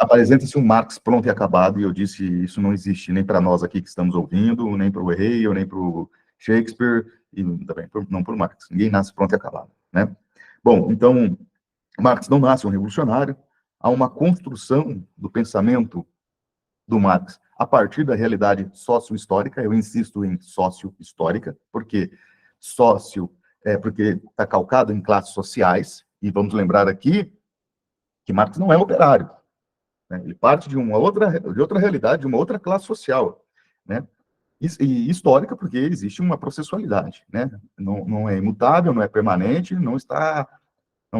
apresenta-se um Marx pronto e acabado, e eu disse, isso não existe nem para nós aqui que estamos ouvindo, nem para o Hegel, nem para o Shakespeare, e também não para o Marx. Ninguém nasce pronto e acabado, né? Bom, então, Marx não nasce um revolucionário, há uma construção do pensamento do Marx a partir da realidade sócio-histórica, eu insisto em sócio-histórica, porque porque está calcado em classes sociais, e vamos lembrar aqui que Marx não é operário, né? Ele parte de outra realidade, de uma outra classe social, né? E histórica, porque existe uma processualidade, né? Não é imutável, não é permanente, não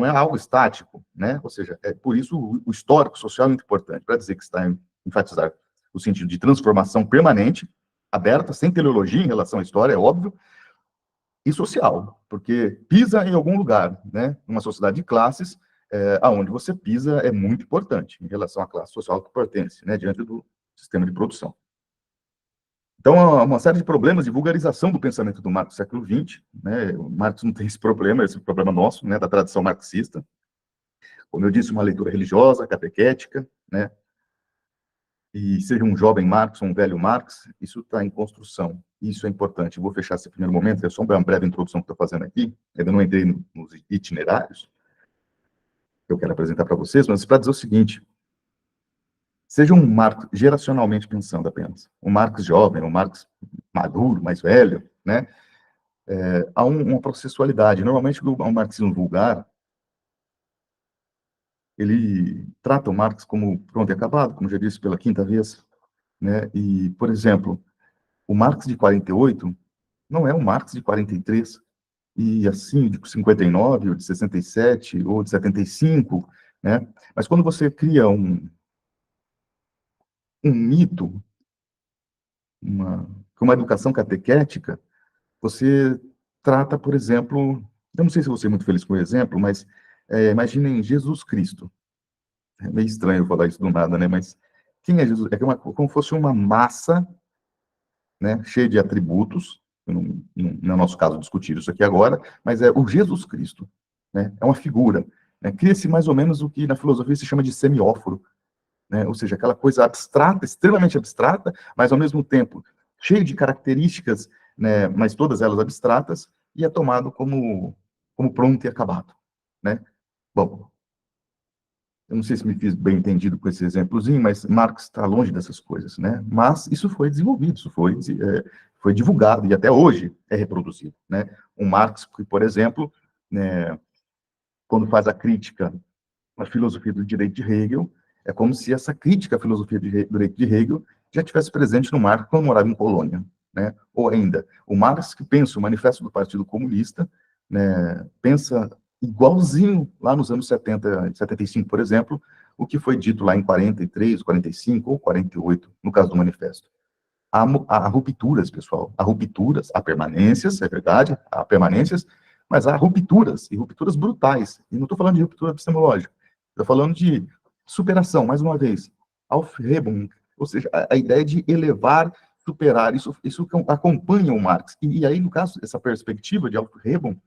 é algo estático, né? Ou seja, é por isso o histórico social é muito importante, para dizer que está enfatizar o sentido de transformação permanente, aberta, sem teleologia em relação à história, é óbvio, e social, porque pisa em algum lugar, né? Uma sociedade de classes, aonde você pisa é muito importante em relação à classe social que pertence, né? Diante do sistema de produção. Então, há uma série de problemas de vulgarização do pensamento do Marx do século XX, né? O Marx não tem esse problema nosso, né? Da tradição marxista. Como eu disse, uma leitura religiosa, catequética, né? E seja um jovem Marx ou um velho Marx, isso está em construção. Isso é importante. Eu vou fechar esse primeiro momento, é só uma breve introdução que estou fazendo aqui. Ainda não entrei nos itinerários que eu quero apresentar para vocês, mas para dizer o seguinte: seja um Marx geracionalmente pensando apenas, um Marx jovem, um Marx maduro, mais velho, né? Há uma processualidade. Normalmente, o marxismo vulgar, ele trata o Marx como pronto e acabado, como já disse pela quinta vez, né? E, por exemplo, o Marx de 48 não é o Marx de 43, e assim, de 59, ou de 67, ou de 75, né? Mas quando você cria um mito, uma educação catequética, você trata, por exemplo, eu não sei se você é muito feliz com o exemplo, mas imaginem Jesus Cristo. É meio estranho falar isso do nada, né? Mas quem é Jesus? É como fosse uma massa, né, cheia de atributos. Não é nosso caso discutir isso aqui agora, mas é o Jesus Cristo, né? É uma figura, né? Cria-se mais ou menos o que na filosofia se chama de semióforo, né? Ou seja, aquela coisa abstrata, extremamente abstrata, mas ao mesmo tempo cheio de características, né, mas todas elas abstratas, e é tomado como pronto e acabado, né? Bom, eu não sei se me fiz bem entendido com esse exemplozinho, mas Marx está longe dessas coisas, né? Mas isso foi desenvolvido, isso foi divulgado e até hoje é reproduzido, né? Um Marx que, por exemplo, né, quando faz a crítica à filosofia do direito de Hegel, é como se essa crítica à filosofia do direito de Hegel já tivesse presente no Marx quando morava em Polônia, né? Ou ainda, o Marx que pensa o Manifesto do Partido Comunista, né, pensa igualzinho lá nos anos 70, 75, por exemplo, o que foi dito lá em 43, 45 ou 48, no caso do Manifesto. Há rupturas, pessoal, há rupturas, há permanências, é verdade, há permanências, mas há rupturas, e rupturas brutais. E não estou falando de ruptura epistemológica, estou falando de superação, mais uma vez, Aufhebung, ou seja, a ideia de elevar, superar, isso acompanha o Marx. E aí, no caso, essa perspectiva de Aufhebung,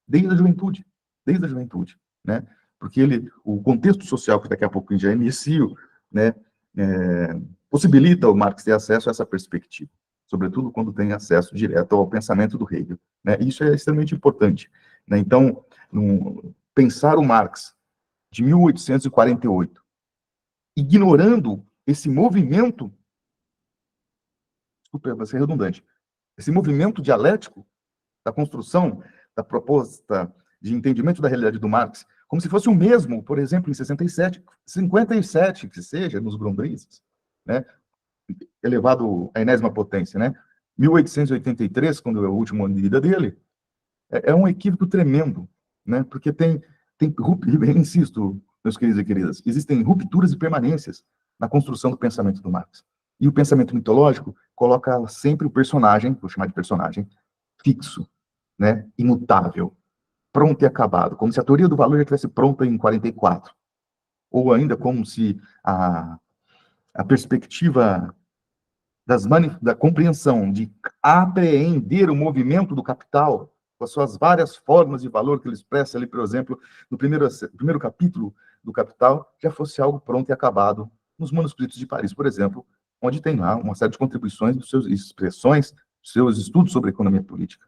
desde a juventude, né? Porque o contexto social, que daqui a pouco já inicio, né, possibilita o Marx ter acesso a essa perspectiva, sobretudo quando tem acesso direto ao pensamento do Hegel, né? Isso é extremamente importante, né? Então, pensar o Marx de 1848, ignorando esse movimento, desculpa, vai ser redundante, esse movimento dialético da construção da proposta de entendimento da realidade do Marx, como se fosse o mesmo, por exemplo, em 67, 57, que seja, nos Grundrisses, né? Elevado à enésima potência, né? 1883, quando é o último ano de vida dele, é um equívoco tremendo, né? Porque insisto, meus queridos e queridas, existem rupturas e permanências na construção do pensamento do Marx. E o pensamento mitológico coloca sempre o personagem, vou chamar de personagem, fixo, né? Imutável, pronto e acabado, como se a teoria do valor já estivesse pronta em 44. Ou ainda como se a perspectiva da compreensão, de apreender o movimento do capital, com as suas várias formas de valor que ele expressa ali, por exemplo, no primeiro capítulo do Capital já fosse algo pronto e acabado nos manuscritos de Paris, por exemplo, onde tem lá uma série de contribuições dos seus expressões, dos seus estudos sobre economia política,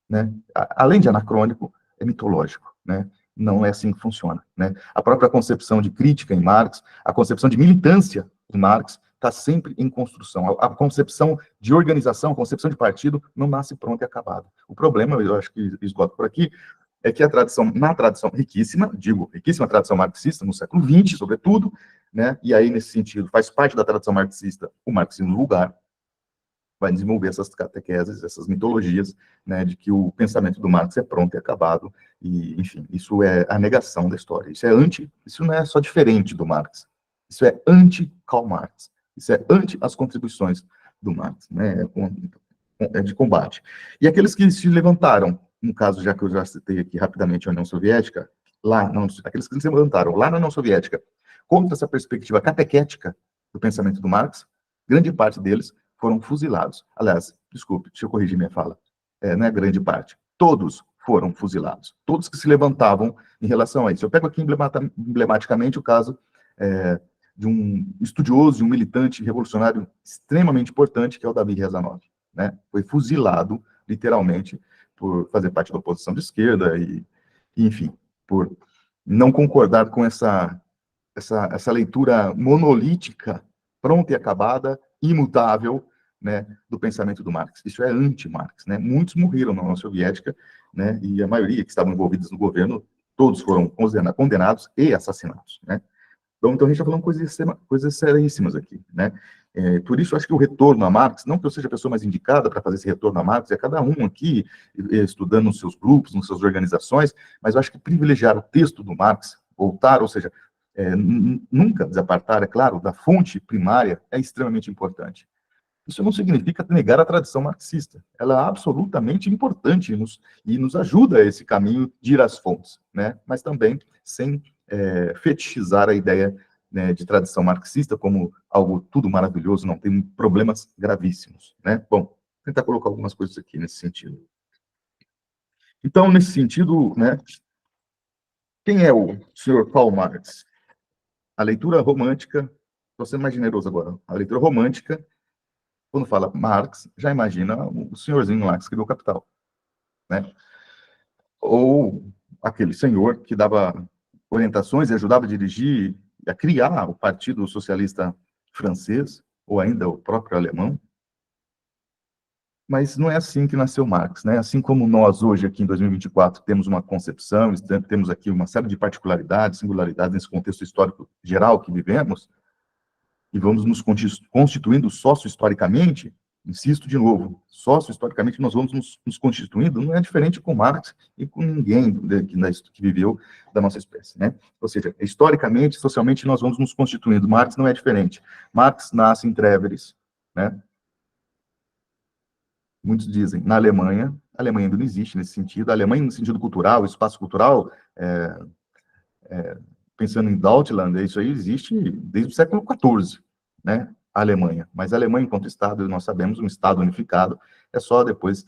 né? Além de anacrônico, é mitológico, né? Não é assim que funciona, né? A própria concepção de crítica em Marx, a concepção de militância em Marx, está sempre em construção. A concepção de organização, a concepção de partido, não nasce pronta e acabada. O problema, eu acho que esgoto por aqui, é que a tradição, na tradição riquíssima, digo, riquíssima tradição marxista, no século XX, sobretudo, né, e aí, nesse sentido, faz parte da tradição marxista o marxismo vulgar, vai desenvolver essas catequeses, essas mitologias, né, de que o pensamento do Marx é pronto e acabado, e, enfim, isso é a negação da história, isso não é só diferente do Marx, isso é anti-Karl Marx, isso é anti as contribuições do Marx, né, é de combate. E aqueles que se levantaram, no caso, já que eu já citei aqui rapidamente a União Soviética, aqueles que se levantaram lá na União Soviética contra essa perspectiva catequética do pensamento do Marx, grande parte deles foram fuzilados. Aliás, desculpe, deixa eu corrigir minha fala. Não é grande parte. Todos foram fuzilados. Todos que se levantavam em relação a isso. Eu pego aqui emblematicamente o caso de um estudioso, de um militante revolucionário extremamente importante, que é o Davi Rezanov, né? Foi fuzilado, literalmente, por fazer parte da oposição de esquerda e enfim, por não concordar com essa leitura monolítica, pronta e acabada, imutável, né, do pensamento do Marx. Isso é anti-Marx, né? Muitos morreram na União Soviética, né, e a maioria que estavam envolvidos no governo, todos foram condenados e assassinados, né? Então a gente está falando coisas seríssimas aqui, né? Por isso, acho que o retorno a Marx, não que eu seja a pessoa mais indicada para fazer esse retorno a Marx, é cada um aqui estudando nos seus grupos, nas suas organizações, mas eu acho que privilegiar o texto do Marx, voltar, ou seja, nunca desapartar, é claro, da fonte primária, é extremamente importante. Isso não significa negar a tradição marxista. Ela é absolutamente importante e nos ajuda a esse caminho de ir às fontes, né? Mas também sem fetichizar a ideia, né, de tradição marxista como algo tudo maravilhoso, não, tem problemas gravíssimos, né? Bom, vou tentar colocar algumas coisas aqui nesse sentido. Então, nesse sentido, né, quem é o senhor Karl Marx? A leitura romântica, estou sendo mais generoso agora, a leitura romântica, quando fala Marx, já imagina o senhorzinho lá que escreveu Capital, né? Ou aquele senhor que dava orientações e ajudava a dirigir, a criar o Partido Socialista Francês, ou ainda o próprio alemão. Mas não é assim que nasceu Marx, né? Assim como nós hoje aqui em 2024 temos uma concepção, temos aqui uma série de particularidades, singularidades nesse contexto histórico geral que vivemos, e vamos nos constituindo sócio-historicamente, insisto de novo, sócio-historicamente nós vamos nos constituindo, não é diferente com Marx e com ninguém que viveu da nossa espécie, né? Ou seja, historicamente, socialmente, nós vamos nos constituindo. Marx não é diferente. Marx nasce em Trèveris, né? Muitos dizem, na Alemanha, a Alemanha ainda não existe nesse sentido, a Alemanha no sentido cultural, espaço cultural, pensando em Deutschland, isso aí existe desde o século XIV, né? A Alemanha. Mas a Alemanha, enquanto Estado, nós sabemos, um Estado unificado, é só depois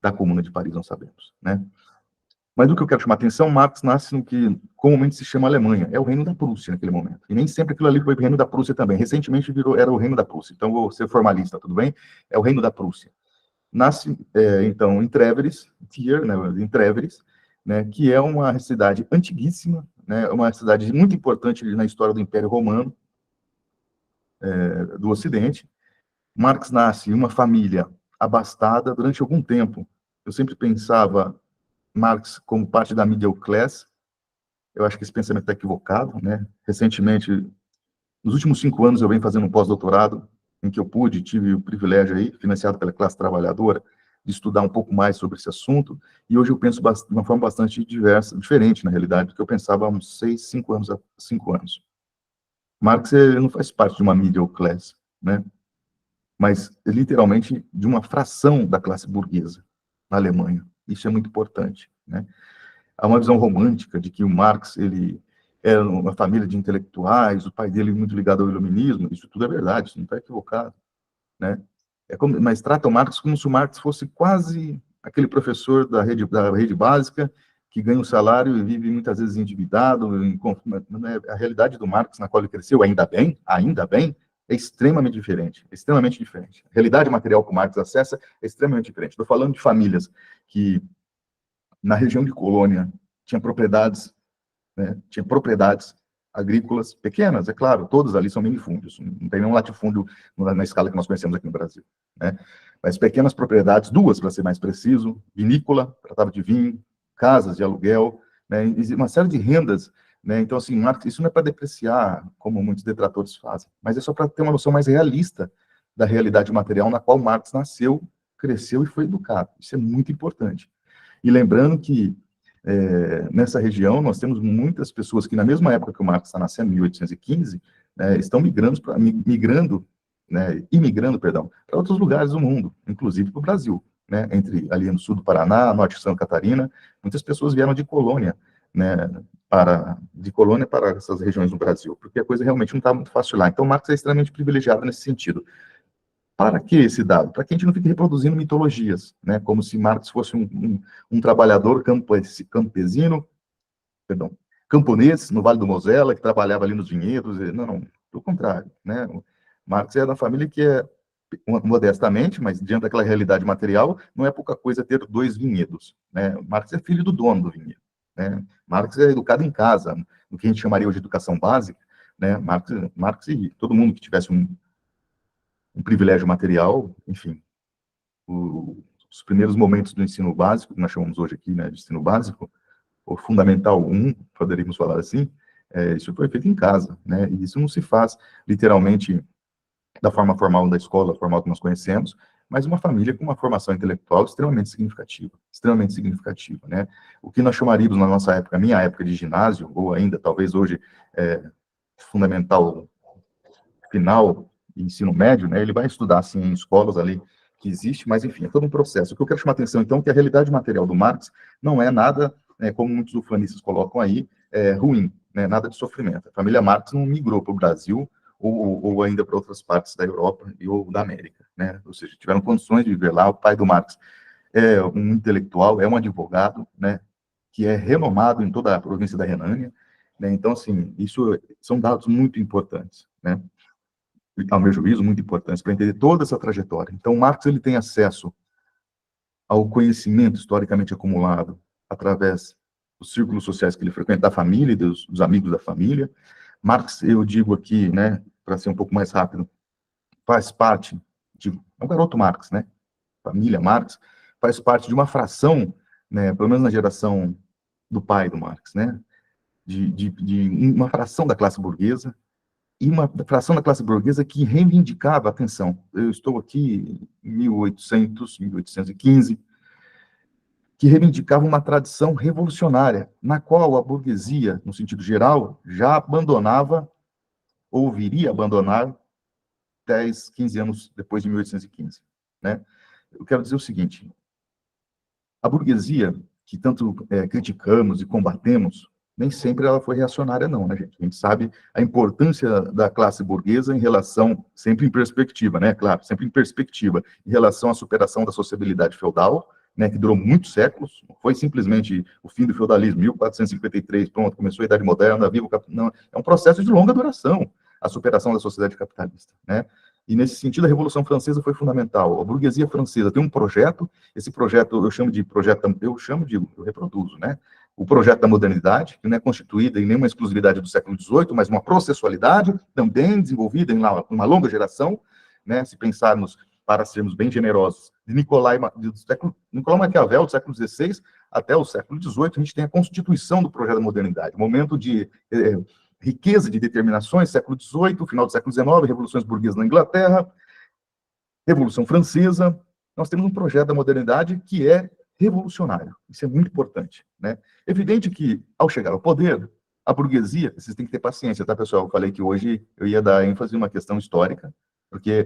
da Comuna de Paris, nós sabemos, né? Mas o que eu quero chamar a atenção, Marx nasce no que comumente se chama Alemanha, é o reino da Prússia naquele momento. E nem sempre aquilo ali foi o reino da Prússia também. Recentemente era o reino da Prússia. Então, vou ser formalista, tudo bem? É o reino da Prússia. Nasce, então, em Trèveris, em Trèveris, né, que é uma cidade antiguíssima, né, uma cidade muito importante na história do Império Romano, do Ocidente. Marx nasce em uma família abastada durante algum tempo. Eu sempre pensava Marx como parte da middle class. Eu acho que esse pensamento está equivocado, né? Recentemente, nos últimos 5 anos, eu venho fazendo um pós-doutorado em que eu tive o privilégio aí, financiado pela classe trabalhadora, de estudar um pouco mais sobre esse assunto, e hoje eu penso de uma forma bastante diferente, na realidade, do que eu pensava há uns 5 anos. Marx não faz parte de uma middle class, né? Mas, literalmente, de uma fração da classe burguesa na Alemanha. Isso é muito importante, né? Há uma visão romântica de que o Marx, ele era uma família de intelectuais, o pai dele muito ligado ao iluminismo, isso tudo é verdade, isso não está equivocado, né? Mas trata o Marx como se o Marx fosse quase aquele professor da rede básica que ganha um salário e vive muitas vezes endividado. A realidade do Marx, na qual ele cresceu, ainda bem, é extremamente diferente, extremamente diferente. A realidade material que o Marx acessa é extremamente diferente. Estou falando de famílias que, na região de Colônia, tinham propriedades, né, agrícolas pequenas, é claro, todas ali são minifúndios, não tem nenhum latifúndio na escala que nós conhecemos aqui no Brasil, né? Mas pequenas propriedades, duas, para ser mais preciso, vinícola, tratava de vinho, casas de aluguel, né, uma série de rendas, né? Então, assim, isso não é para depreciar, como muitos detratores fazem, mas é só para ter uma noção mais realista da realidade material na qual Marx nasceu, cresceu e foi educado. Isso é muito importante. E lembrando que nessa região nós temos muitas pessoas que, na mesma época que o Marx está nascendo, em 1815, estão imigrando, perdão, para outros lugares do mundo, inclusive para o Brasil, né? Ali no sul do Paraná, norte de Santa Catarina, muitas pessoas vieram de Colônia, né, para essas regiões do Brasil, porque a coisa realmente não está muito fácil lá. Então, Marx é extremamente privilegiado nesse sentido. Para que esse dado? Para que a gente não fique reproduzindo mitologias, né? Como se Marx fosse um trabalhador campesino, perdão, camponês no Vale do Mosela, que trabalhava ali nos vinhedos. Não, pelo contrário, né? Marx é da família que modestamente, mas diante daquela realidade material, não é pouca coisa ter 2 vinhedos, né? Marx é filho do dono do vinhedo, né? Marx é educado em casa, no que a gente chamaria hoje de educação básica, né? Marx e todo mundo que tivesse um privilégio material, enfim, os primeiros momentos do ensino básico, que nós chamamos hoje aqui, né, de ensino básico, ou fundamental 1, poderíamos falar assim, isso foi feito em casa, né, e isso não se faz, literalmente, da forma formal da escola, formal que nós conhecemos, mas uma família com uma formação intelectual extremamente significativa, né. O que nós chamaríamos, na nossa época, minha época de ginásio, ou ainda, talvez hoje, fundamental final, ensino médio, né, ele vai estudar, assim, em escolas ali que existe, mas, enfim, é todo um processo. O que eu quero chamar a atenção, então, é que a realidade material do Marx não é nada, como muitos ufanistas colocam aí, ruim, né, nada de sofrimento. A família Marx não migrou para o Brasil ou ainda para outras partes da Europa ou da América, né, ou seja, tiveram condições de viver lá. O pai do Marx é um intelectual, é um advogado, né, que é renomado em toda a província da Renânia, né, então, assim, isso são dados muito importantes, né, ao meu juízo, muito importantes para entender toda essa trajetória. Então, Marx ele tem acesso ao conhecimento historicamente acumulado através dos círculos sociais que ele frequenta, da família e dos amigos da família. Marx, eu digo aqui, né, para ser um pouco mais rápido, faz parte é um garoto Marx, né? Família Marx faz parte de uma fração, né, pelo menos na geração do pai do Marx, né? De uma fração da classe burguesa, e uma fração da classe burguesa que reivindicava, atenção, eu estou aqui em 1815, que reivindicava uma tradição revolucionária, na qual a burguesia, no sentido geral, já abandonava, ou viria a abandonar, 10, 15 anos depois de 1815, né? Eu quero dizer o seguinte, a burguesia, que tanto criticamos e combatemos, nem sempre ela foi reacionária, não, né, gente? A gente sabe a importância da classe burguesa em relação, sempre em perspectiva, né? Claro, sempre em perspectiva, em relação à superação da sociabilidade feudal, né, que durou muitos séculos, não foi simplesmente o fim do feudalismo, 1453, pronto, começou a Idade Moderna, viva o não, é um processo de longa duração, a superação da sociedade capitalista, né? E, nesse sentido, a Revolução Francesa foi fundamental. A burguesia francesa tem um projeto, esse projeto eu reproduzo, né? O projeto da modernidade, que não é constituída em nenhuma exclusividade do século XVIII, mas uma processualidade também desenvolvida em uma longa geração, né? Se pensarmos, para sermos bem generosos, de Nicolau Maquiavel, do século XVI até o século XVIII, a gente tem a constituição do projeto da modernidade, momento de riqueza de determinações, século XVIII, final do século XIX, revoluções burguesas na Inglaterra, Revolução Francesa. Nós temos um projeto da modernidade que é revolucionário. Isso é muito importante, né? Evidente que, ao chegar ao poder, a burguesia, vocês têm que ter paciência, tá, pessoal? Eu falei que hoje eu ia dar ênfase em uma questão histórica, porque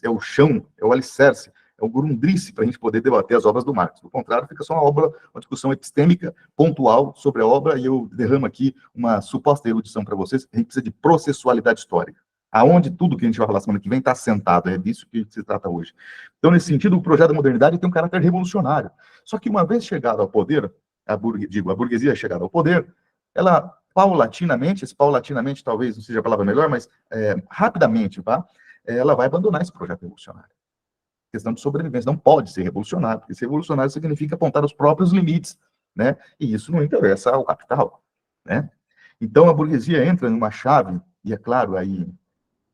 é o chão, é o alicerce, é o grundrice para a gente poder debater as obras do Marx. Do contrário, fica só uma discussão epistêmica, pontual sobre a obra, e eu derramo aqui uma suposta erudição para vocês. A gente precisa de processualidade histórica, aonde tudo que a gente vai falar semana que vem está assentado, é disso que se trata hoje. Então, nesse sentido, o projeto da modernidade tem um caráter revolucionário. Só que, uma vez chegado ao poder, a burguesia chegada ao poder, ela paulatinamente, talvez não seja a palavra melhor, mas rapidamente, ela vai abandonar esse projeto revolucionário. Questão de sobrevivência, não pode ser revolucionário, porque ser revolucionário significa apontar os próprios limites, né? E isso não interessa ao capital, né? Então a burguesia entra numa chave, e é claro, aí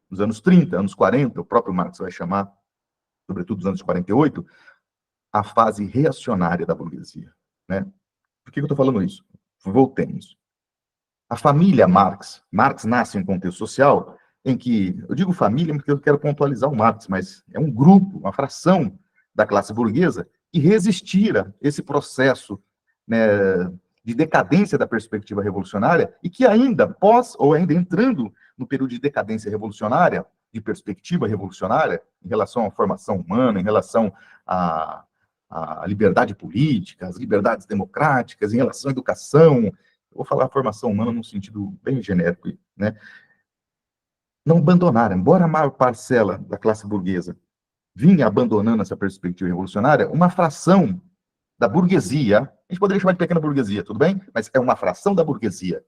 nos anos 30, anos 40, o próprio Marx vai chamar, sobretudo nos anos 48, a fase reacionária da burguesia, né? Por que eu estou falando isso? Voltemos. A família Marx nasce em um contexto social em que, eu digo família porque eu quero pontualizar o Marx, mas é um grupo, uma fração da classe burguesa que resistira esse processo, né, de decadência da perspectiva revolucionária e que ainda ainda entrando no período de decadência revolucionária, de perspectiva revolucionária, em relação à formação humana, em relação à liberdade política, às liberdades democráticas, em relação à educação, vou falar formação humana num sentido bem genérico, né? Não abandonaram, embora a maior parcela da classe burguesa vinha abandonando essa perspectiva revolucionária, uma fração da burguesia, a gente poderia chamar de pequena burguesia, tudo bem? Mas é uma fração da burguesia,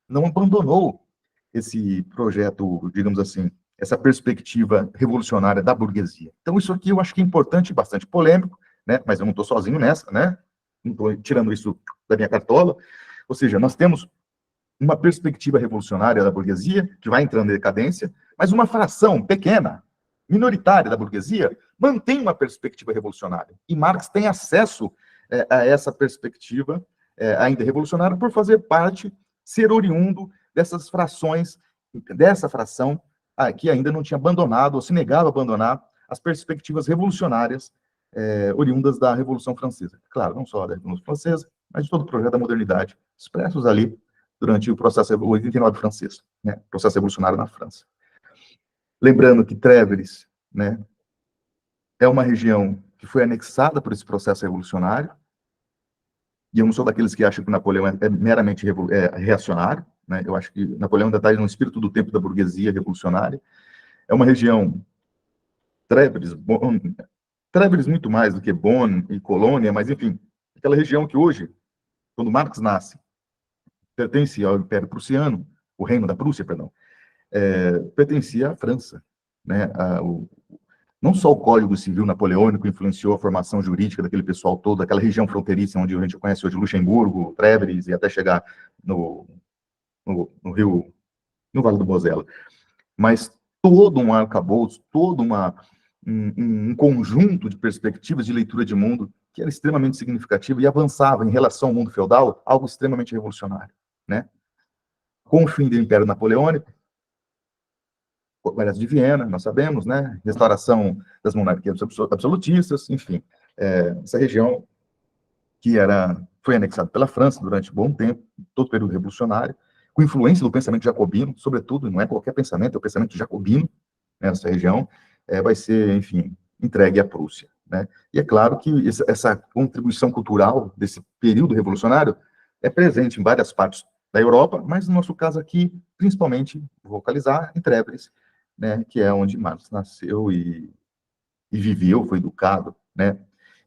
não abandonou esse projeto, digamos assim, essa perspectiva revolucionária da burguesia. Então, isso aqui eu acho que é importante, bastante polêmico, né? Mas eu não estou sozinho nessa, né? Não estou tirando isso da minha cartola. Ou seja, nós temos uma perspectiva revolucionária da burguesia, que vai entrando em decadência, mas uma fração pequena, minoritária da burguesia, mantém uma perspectiva revolucionária. E Marx tem acesso a essa perspectiva ainda revolucionária por fazer parte, ser oriundo dessas frações, dessa fração que ainda não tinha abandonado, ou se negava a abandonar, as perspectivas revolucionárias oriundas da Revolução Francesa. Claro, não só da Revolução Francesa, mas de todo o projeto da modernidade, expressos ali durante o processo 89 francês, né, processo revolucionário na França. Lembrando que Trèveris, né, é uma região que foi anexada por esse processo revolucionário, e eu não sou daqueles que acham que Napoleão é meramente reacionário, né, eu acho que Napoleão ainda está no espírito do tempo da burguesia revolucionária. É uma região, Trèveris muito mais do que Bonn e Colônia, mas enfim, aquela região que hoje, quando Marx nasce, pertence ao Império Prussiano, o Reino da Prússia, perdão, pertencia à França, né? Não só o Código Civil napoleônico influenciou a formação jurídica daquele pessoal todo, daquela região fronteiriça onde a gente conhece hoje Luxemburgo, Trèveris e até chegar no Rio, no Vale do Mosela, mas todo um arcabouço, todo um conjunto de perspectivas de leitura de mundo que era extremamente significativo e avançava em relação ao mundo feudal, algo extremamente revolucionário, né? Com o fim do Império Napoleônico, Congresso de Viena, nós sabemos, né? Restauração das monarquias absolutistas, enfim, essa região que foi anexada pela França durante um bom tempo, todo o período revolucionário, com influência do pensamento jacobino, sobretudo, não é qualquer pensamento, é o pensamento jacobino, né, nessa região, vai ser, enfim, entregue à Prússia, né? E é claro que essa contribuição cultural desse período revolucionário é presente em várias partes da Europa, mas no nosso caso aqui, principalmente, vou localizar em Trèveris, né, que é onde Marx nasceu e viveu, foi educado, né?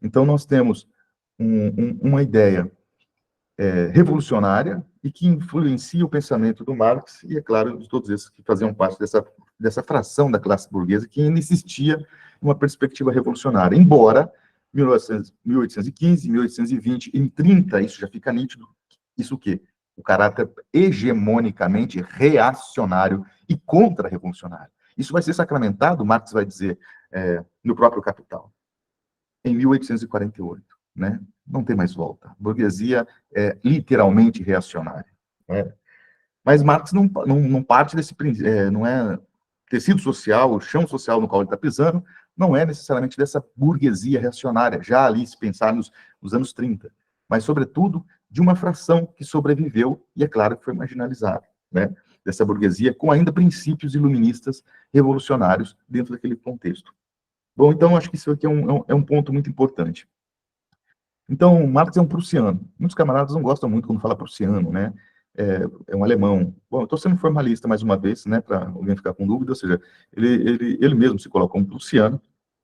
Então nós temos uma ideia revolucionária e que influencia o pensamento do Marx e, é claro, de todos esses que faziam parte dessa fração da classe burguesa que ainda insistia uma perspectiva revolucionária, embora 1815, 1820, em 30, isso já fica nítido, isso o quê? O caráter hegemonicamente reacionário e contra-revolucionário. Isso vai ser sacramentado, Marx vai dizer, no próprio Capital, em 1848, né? Não tem mais volta. A burguesia é literalmente reacionária, né? Mas Marx não parte desse princípio, não é tecido social, o chão social no qual ele está pisando, não é necessariamente dessa burguesia reacionária, já ali se pensar nos anos 30, mas, sobretudo, de uma fração que sobreviveu e, é claro, que foi marginalizada, né? Dessa burguesia, com ainda princípios iluministas revolucionários dentro daquele contexto. Bom, então, acho que isso aqui é um ponto muito importante. Então, Marx é um prussiano. Muitos camaradas não gostam muito quando fala prussiano, né? É um alemão. Bom, eu estou sendo formalista mais uma vez, né, para alguém ficar com dúvida, ou seja, ele mesmo se coloca como prussiano.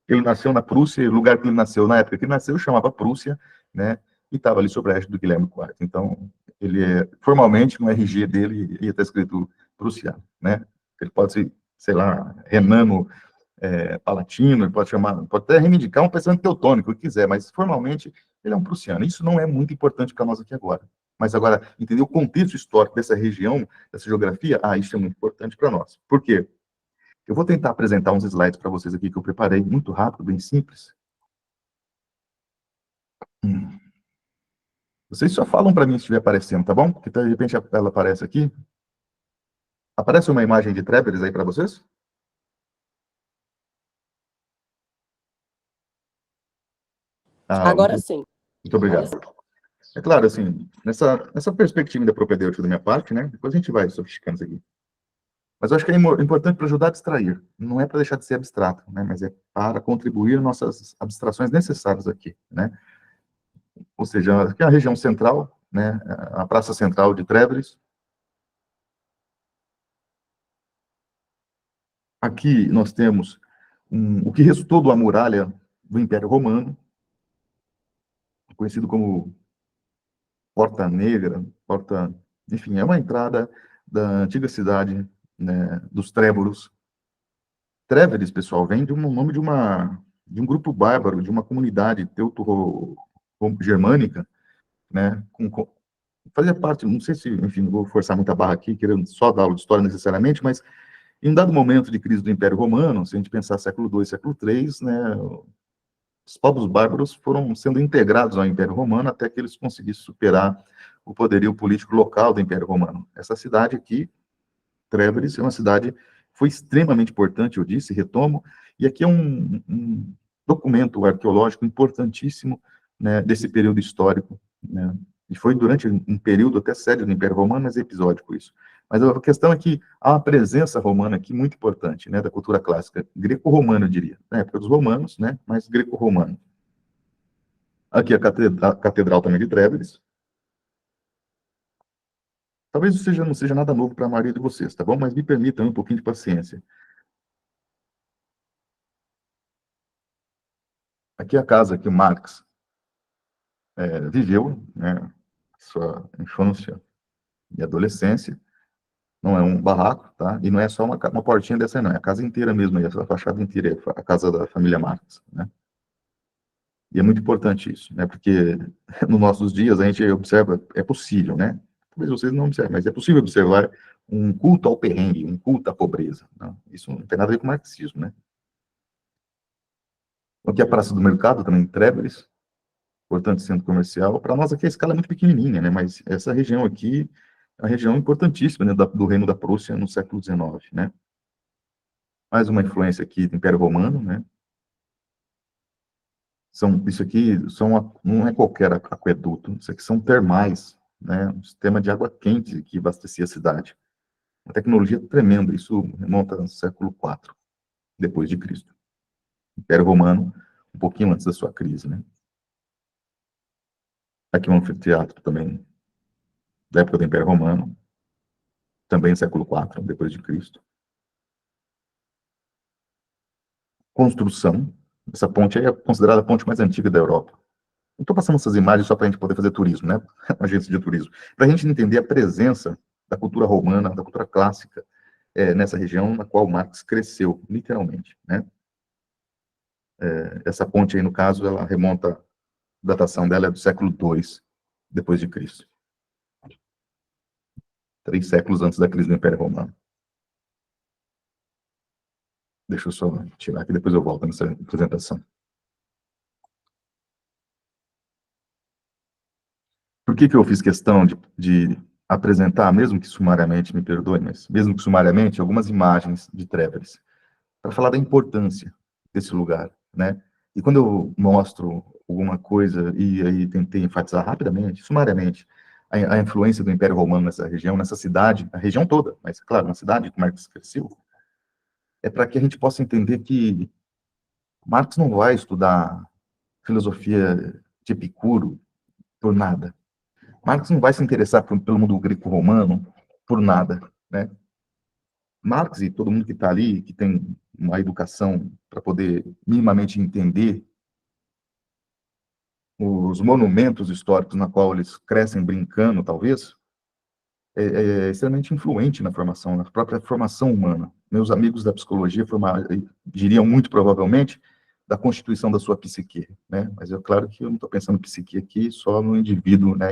Ele nasceu na Prússia, o lugar que ele nasceu, na época que ele nasceu, chamava Prússia, né? e estava ali sobre a égide do Guilherme IV. Então, ele formalmente, no RG dele, ia estar escrito prussiano, né? Ele pode ser, sei lá, renano, palatino, ele pode chamar, pode até reivindicar um pensamento teutônico, o que quiser, mas formalmente ele é um prussiano. Isso não é muito importante para nós aqui agora. Mas agora, entender o contexto histórico dessa região, dessa geografia, isso é muito importante para nós. Por quê? Eu vou tentar apresentar uns slides para vocês aqui que eu preparei, muito rápido, bem simples. Vocês só falam para mim se estiver aparecendo, tá bom? Porque de repente ela aparece aqui. Aparece uma imagem de Trébers aí para vocês? Agora sim. Muito obrigado. É claro, assim, nessa perspectiva da propedêutica da minha parte, né? Depois a gente vai sofisticando isso aqui. Mas eu acho que é importante para ajudar a distrair. Não é para deixar de ser abstrato, né? Mas é para contribuir nossas abstrações necessárias aqui, né? Ou seja, aqui é a região central, né? A praça central de Trébris. Aqui nós temos o que resultou da muralha do Império Romano, conhecido como Porta Negra, enfim, é uma entrada da antiga cidade, né, dos Trévoros. Tréveres, pessoal, vem de um nome de um grupo bárbaro, de uma comunidade teuto-germânica, né, fazia parte, não sei se, enfim, não vou forçar muita barra aqui, querendo só dar aula de história necessariamente, mas em um dado momento de crise do Império Romano, se a gente pensar século II, século III, né, os povos bárbaros foram sendo integrados ao Império Romano até que eles conseguissem superar o poderio político local do Império Romano. Essa cidade aqui, Trébris, é uma cidade que foi extremamente importante, eu disse, retomo, e aqui é um documento arqueológico importantíssimo, né, desse período histórico, né, e foi durante um período até sério do Império Romano, mas é episódico isso. Mas a questão é que há uma presença romana aqui muito importante, né, da cultura clássica, greco-romana, eu diria, na época dos romanos, né, mas greco-romano. Aqui a catedral também de Trébris. Talvez isso não seja nada novo para a maioria de vocês, tá bom? Mas me permitam um pouquinho de paciência. Aqui é a casa que o Marx viveu, né, sua infância e adolescência. Não é um barraco, tá? E não é só uma portinha dessa, não. É a casa inteira mesmo, a fachada inteira, é a casa da família Marx, né? E é muito importante isso, né? Porque nos nossos dias a gente observa, é possível, né? Talvez vocês não observem, mas é possível observar um culto ao perrengue, um culto à pobreza. Né? Isso não tem nada a ver com marxismo, né? Aqui é a Praça do Mercado, também em Trébris, importante centro comercial. Para nós aqui a escala é muito pequenininha, né? Mas essa região aqui é uma região importantíssima, né, do Reino da Prússia no século XIX, né? Mais uma influência aqui do Império Romano, né? Isso aqui não é qualquer aqueduto, isso aqui são termais, né? Um sistema de água quente que abastecia a cidade. Uma tecnologia tremenda, isso remonta ao século IV, depois de Cristo. Império Romano, um pouquinho antes da sua crise, né? Aqui um anfiteatro também, da época do Império Romano, também século IV, depois de Cristo. Construção. Essa ponte aí é considerada a ponte mais antiga da Europa. Eu estou passando essas imagens só para a gente poder fazer turismo, né? Agência de turismo. Para a gente entender a presença da cultura romana, da cultura clássica, nessa região na qual Marx cresceu, literalmente, né? Essa ponte aí, no caso, ela remonta, a datação dela é do século II, depois de Cristo. 3 séculos antes da crise do Império Romano. Deixa eu só tirar aqui, depois eu volto nessa apresentação. Por que eu fiz questão de apresentar, mesmo que sumariamente, me perdoe, mas mesmo que sumariamente, algumas imagens de Trébers, para falar da importância desse lugar, né? E quando eu mostro alguma coisa, e aí tentei enfatizar rapidamente, sumariamente, a influência do Império Romano nessa região, nessa cidade, a região toda, mas, claro, na cidade que Marx cresceu, é para que a gente possa entender que Marx não vai estudar filosofia de Epicuro por nada. Marx não vai se interessar pelo mundo greco-romano por nada, né? Marx e todo mundo que está ali, que tem uma educação para poder minimamente entender os monumentos históricos na qual eles crescem brincando, talvez, é extremamente influente na formação, na própria formação humana. Meus amigos da psicologia diriam muito provavelmente da constituição da sua psique, né? Mas é claro que eu não estou pensando em psique aqui só no indivíduo, né?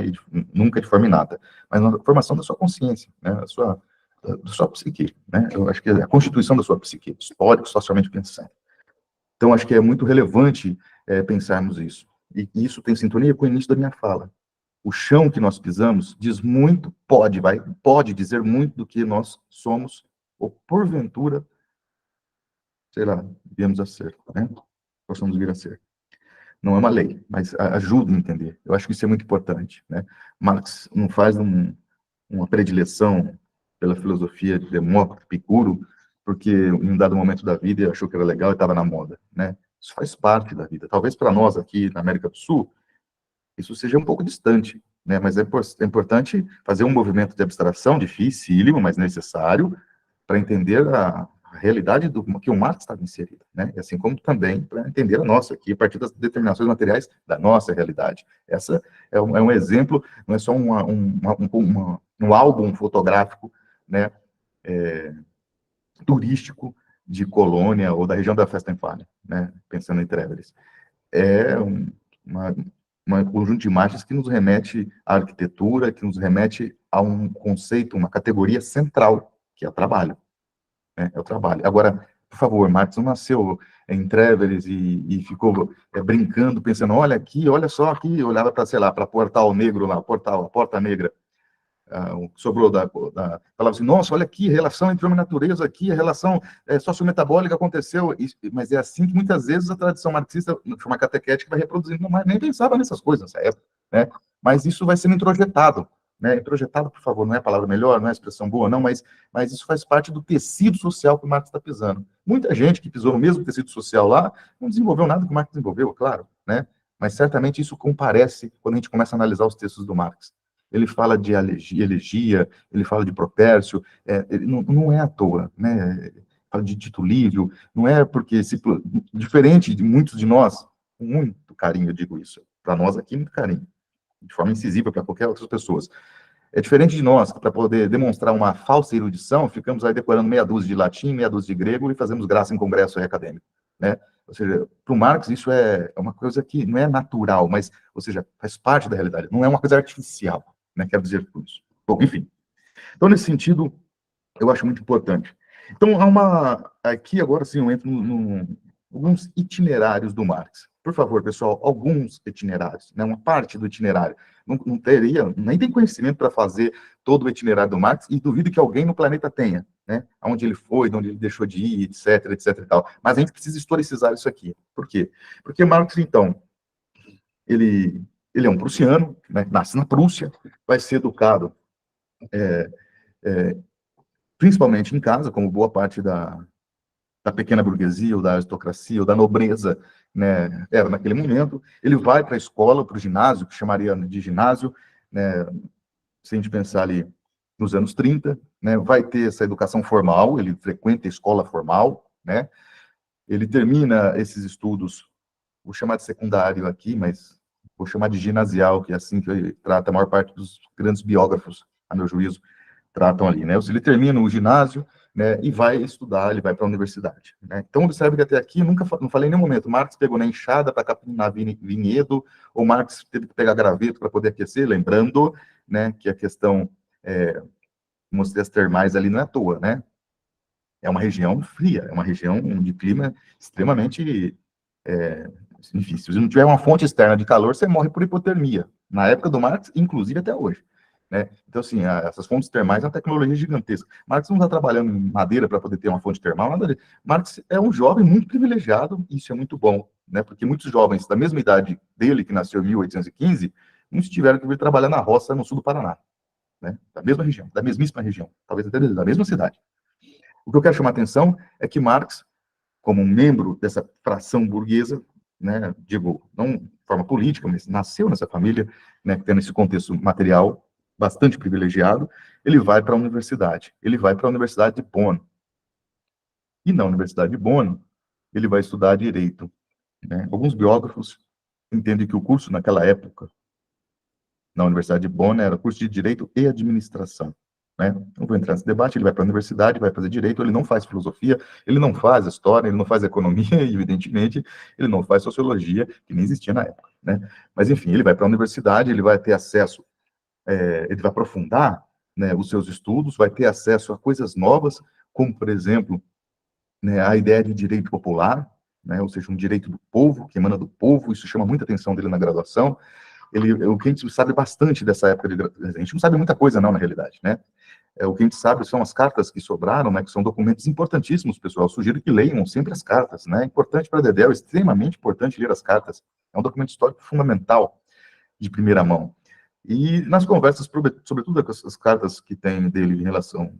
Nunca de forma inata, mas na formação da sua consciência, né? Da sua psique, né? Eu acho que é a constituição da sua psique, histórico, socialmente pensando. Então, acho que é muito relevante pensarmos isso. E isso tem sintonia com o início da minha fala. O chão que nós pisamos diz muito, pode dizer muito do que nós somos, ou porventura, sei lá, viemos a ser, né? Possamos vir a ser. Não é uma lei, mas ajuda a entender. Eu acho que isso é muito importante, né? Marx não faz uma predileção pela filosofia de Demócrito, Epicuro, porque em um dado momento da vida ele achou que era legal e estava na moda, né? Isso faz parte da vida. Talvez para nós aqui na América do Sul, isso seja um pouco distante, né? Mas é importante fazer um movimento de abstração, dificílimo, mas necessário, para entender a realidade do que o Marx estava inserido, né? E assim como também para entender a nossa aqui, a partir das determinações materiais da nossa realidade. Essa é um exemplo, não é só um álbum fotográfico, né? Turístico de Colônia ou da região da Festenfahne, né? Pensando em Treveris. É uma, um conjunto de imagens que nos remete à arquitetura, que nos remete a um conceito, uma categoria central, que é o trabalho. Né? É o trabalho. Agora, por favor, Marx não nasceu em Treveris e ficou brincando, pensando, olha aqui, olha só aqui, olhava para, sei lá, para Portal Negro lá, a Porta Negra, sobrou falava assim, nossa, olha aqui, a relação entre homem e natureza aqui, a relação sociometabólica aconteceu, mas é assim que muitas vezes a tradição marxista, de forma catequética, vai reproduzindo, mas nem pensava nessas coisas nessa época, né? Mas isso vai sendo introjetado, né? Introjetado, por favor, não é a palavra melhor, não é a expressão boa, não, mas isso faz parte do tecido social que o Marx está pisando. Muita gente que pisou no mesmo tecido social lá, não desenvolveu nada que o Marx desenvolveu, claro, né? Mas certamente isso comparece quando a gente começa a analisar os textos do Marx. Ele fala de elegia, ele fala de Propércio, ele não é à toa, né? Fala de Tito Livio, não é porque, diferente de muitos de nós, com muito carinho eu digo isso, para nós aqui, muito carinho, de forma incisiva para qualquer outras pessoas. É diferente de nós, que para poder demonstrar uma falsa erudição, ficamos aí decorando meia dúzia de latim, meia dúzia de grego e fazemos graça em congresso acadêmico, né? Ou seja, para o Marx isso é uma coisa que não é natural, mas, ou seja, faz parte da realidade, não é uma coisa artificial, né? Quero dizer por isso. Bom, enfim. Então, nesse sentido, eu acho muito importante. Então, aqui agora sim eu entro alguns itinerários do Marx. Por favor, pessoal, alguns itinerários, né? Uma parte do itinerário. Não teria, nem tem conhecimento para fazer todo o itinerário do Marx, e duvido que alguém no planeta tenha, né? Aonde ele foi, de onde ele deixou de ir, etc, etc e tal. Mas a gente precisa historicizar isso aqui. Por quê? Porque Marx, então, ele é um prussiano, né? Nasce na Prússia, vai ser educado principalmente em casa, como boa parte da pequena burguesia, ou da aristocracia, ou da nobreza, né, era naquele momento. Ele vai para a escola, para o ginásio, que chamaria de ginásio, né, se a gente pensar ali nos anos 30, né, vai ter essa educação formal, ele frequenta a escola formal, né, ele termina esses estudos, vou chamar de secundário aqui, mas vou chamar de ginasial, que é assim que trata a maior parte dos grandes biógrafos, a meu juízo, tratam ali, né? Ou seja, ele termina o ginásio, né, e vai estudar, ele vai para a universidade, né? Então, observe que até aqui, não falei em nenhum momento, Marx pegou na enxada para capinar vinhedo, ou Marx teve que pegar graveto para poder aquecer, lembrando, né, que a questão mostrei as termais ali não é à toa, né? É uma região fria, é uma região de clima extremamente enfim, se você não tiver uma fonte externa de calor, você morre por hipotermia. Na época do Marx, inclusive até hoje. Né? Então, assim, essas fontes termais é uma tecnologia gigantesca. Marx não está trabalhando em madeira para poder ter uma fonte termal, nada disso. Marx é um jovem muito privilegiado, e isso é muito bom, né? Porque muitos jovens da mesma idade dele, que nasceu em 1815, muitos tiveram que vir trabalhar na roça no sul do Paraná, né? Da mesma região, da mesmíssima região, talvez até da mesma cidade. O que eu quero chamar a atenção é que Marx, como um membro dessa fração burguesa, né, digo, não de forma política, mas nasceu nessa família, né, tendo esse contexto material bastante privilegiado, ele vai para a universidade. Ele vai para a Universidade de Bonn. E na Universidade de Bonn, ele vai estudar direito. Né? Alguns biógrafos entende que o curso, naquela época, na Universidade de Bonn, era curso de Direito e Administração. Né? Não vou entrar nesse debate, ele vai para a universidade, vai fazer Direito, ele não faz Filosofia, ele não faz História, ele não faz Economia, e, evidentemente, ele não faz Sociologia, que nem existia na época. Né? Mas, enfim, ele vai para a universidade, ele vai ter acesso, ele vai aprofundar, né, os seus estudos, vai ter acesso a coisas novas, como, por exemplo, né, a ideia de direito popular, né, ou seja, um direito do povo, que emana do povo, isso chama muita atenção dele na graduação. O que a gente sabe bastante dessa época, a gente não sabe muita coisa não, na realidade, né? O que a gente sabe são as cartas que sobraram, né, que são documentos importantíssimos, pessoal. Eu sugiro que leiam sempre as cartas, né? É importante para Dedéu, é extremamente importante ler as cartas. É um documento histórico fundamental, de primeira mão. E nas conversas, sobretudo com as cartas que tem dele em relação,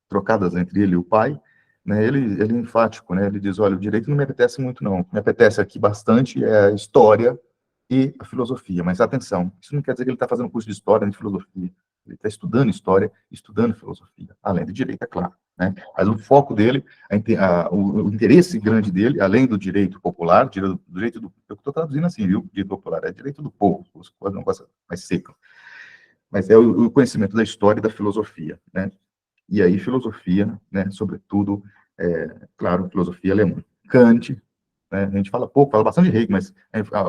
trocadas entre ele e o pai, né, ele é enfático, né? Ele diz, olha, o direito não me apetece muito, não. O que me apetece aqui bastante é a história e a filosofia. Mas atenção, isso não quer dizer que ele está fazendo curso de história nem de filosofia. Ele está estudando história, estudando filosofia, além do direito, é claro. Né? Mas o foco dele, o interesse grande dele, além do direito popular, do direito do... Eu estou traduzindo assim, viu? Direito popular é direito do povo, quase uma coisa mais seca. Mas é o conhecimento da história e da filosofia. Né? E aí, filosofia, né, sobretudo, claro, filosofia alemã. Kant, né, a gente fala pouco, fala bastante de Hegel, mas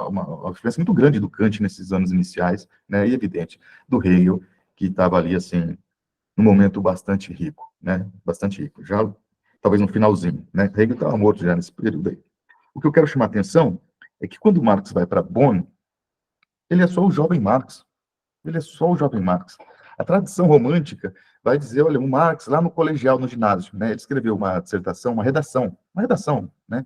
uma diferença muito grande do Kant nesses anos iniciais, né, e evidente, do Hegel, que estava ali, assim, num momento bastante rico, né, bastante rico, já talvez no finalzinho, né, Hegel estava morto já nesse período aí. O que eu quero chamar a atenção é que quando Marx vai para Bonn, ele é só o jovem Marx, ele é só o jovem Marx. A tradição romântica vai dizer, olha, o Marx, lá no colegial, no ginásio, né, ele escreveu uma dissertação, uma redação, né,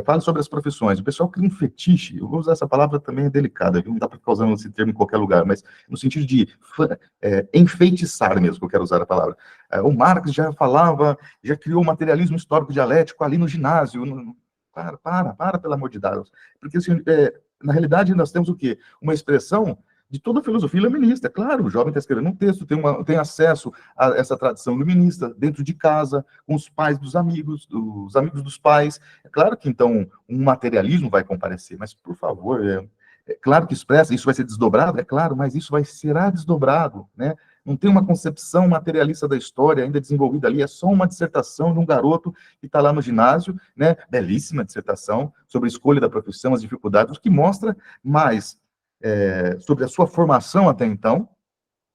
fala sobre as profissões. O pessoal cria um fetiche, eu vou usar essa palavra também, é delicada, viu? Não dá para ficar usando esse termo em qualquer lugar, mas no sentido de enfeitiçar mesmo, que eu quero usar a palavra. O Marx já falava, já criou o materialismo histórico dialético ali no ginásio. Para, pelo amor de Deus. Porque, assim, na realidade, nós temos o quê? Uma expressão de toda a filosofia iluminista. É claro, o jovem está escrevendo um texto, tem acesso a essa tradição iluminista dentro de casa, com os pais dos amigos dos pais. É claro que, então, um materialismo vai comparecer, mas, por favor, é claro que expressa, isso vai ser desdobrado, é claro, mas isso será desdobrado, né? Não tem uma concepção materialista da história ainda desenvolvida ali, é só uma dissertação de um garoto que está lá no ginásio, né? Belíssima dissertação sobre a escolha da profissão, as dificuldades, o que mostra mais sobre a sua formação até então,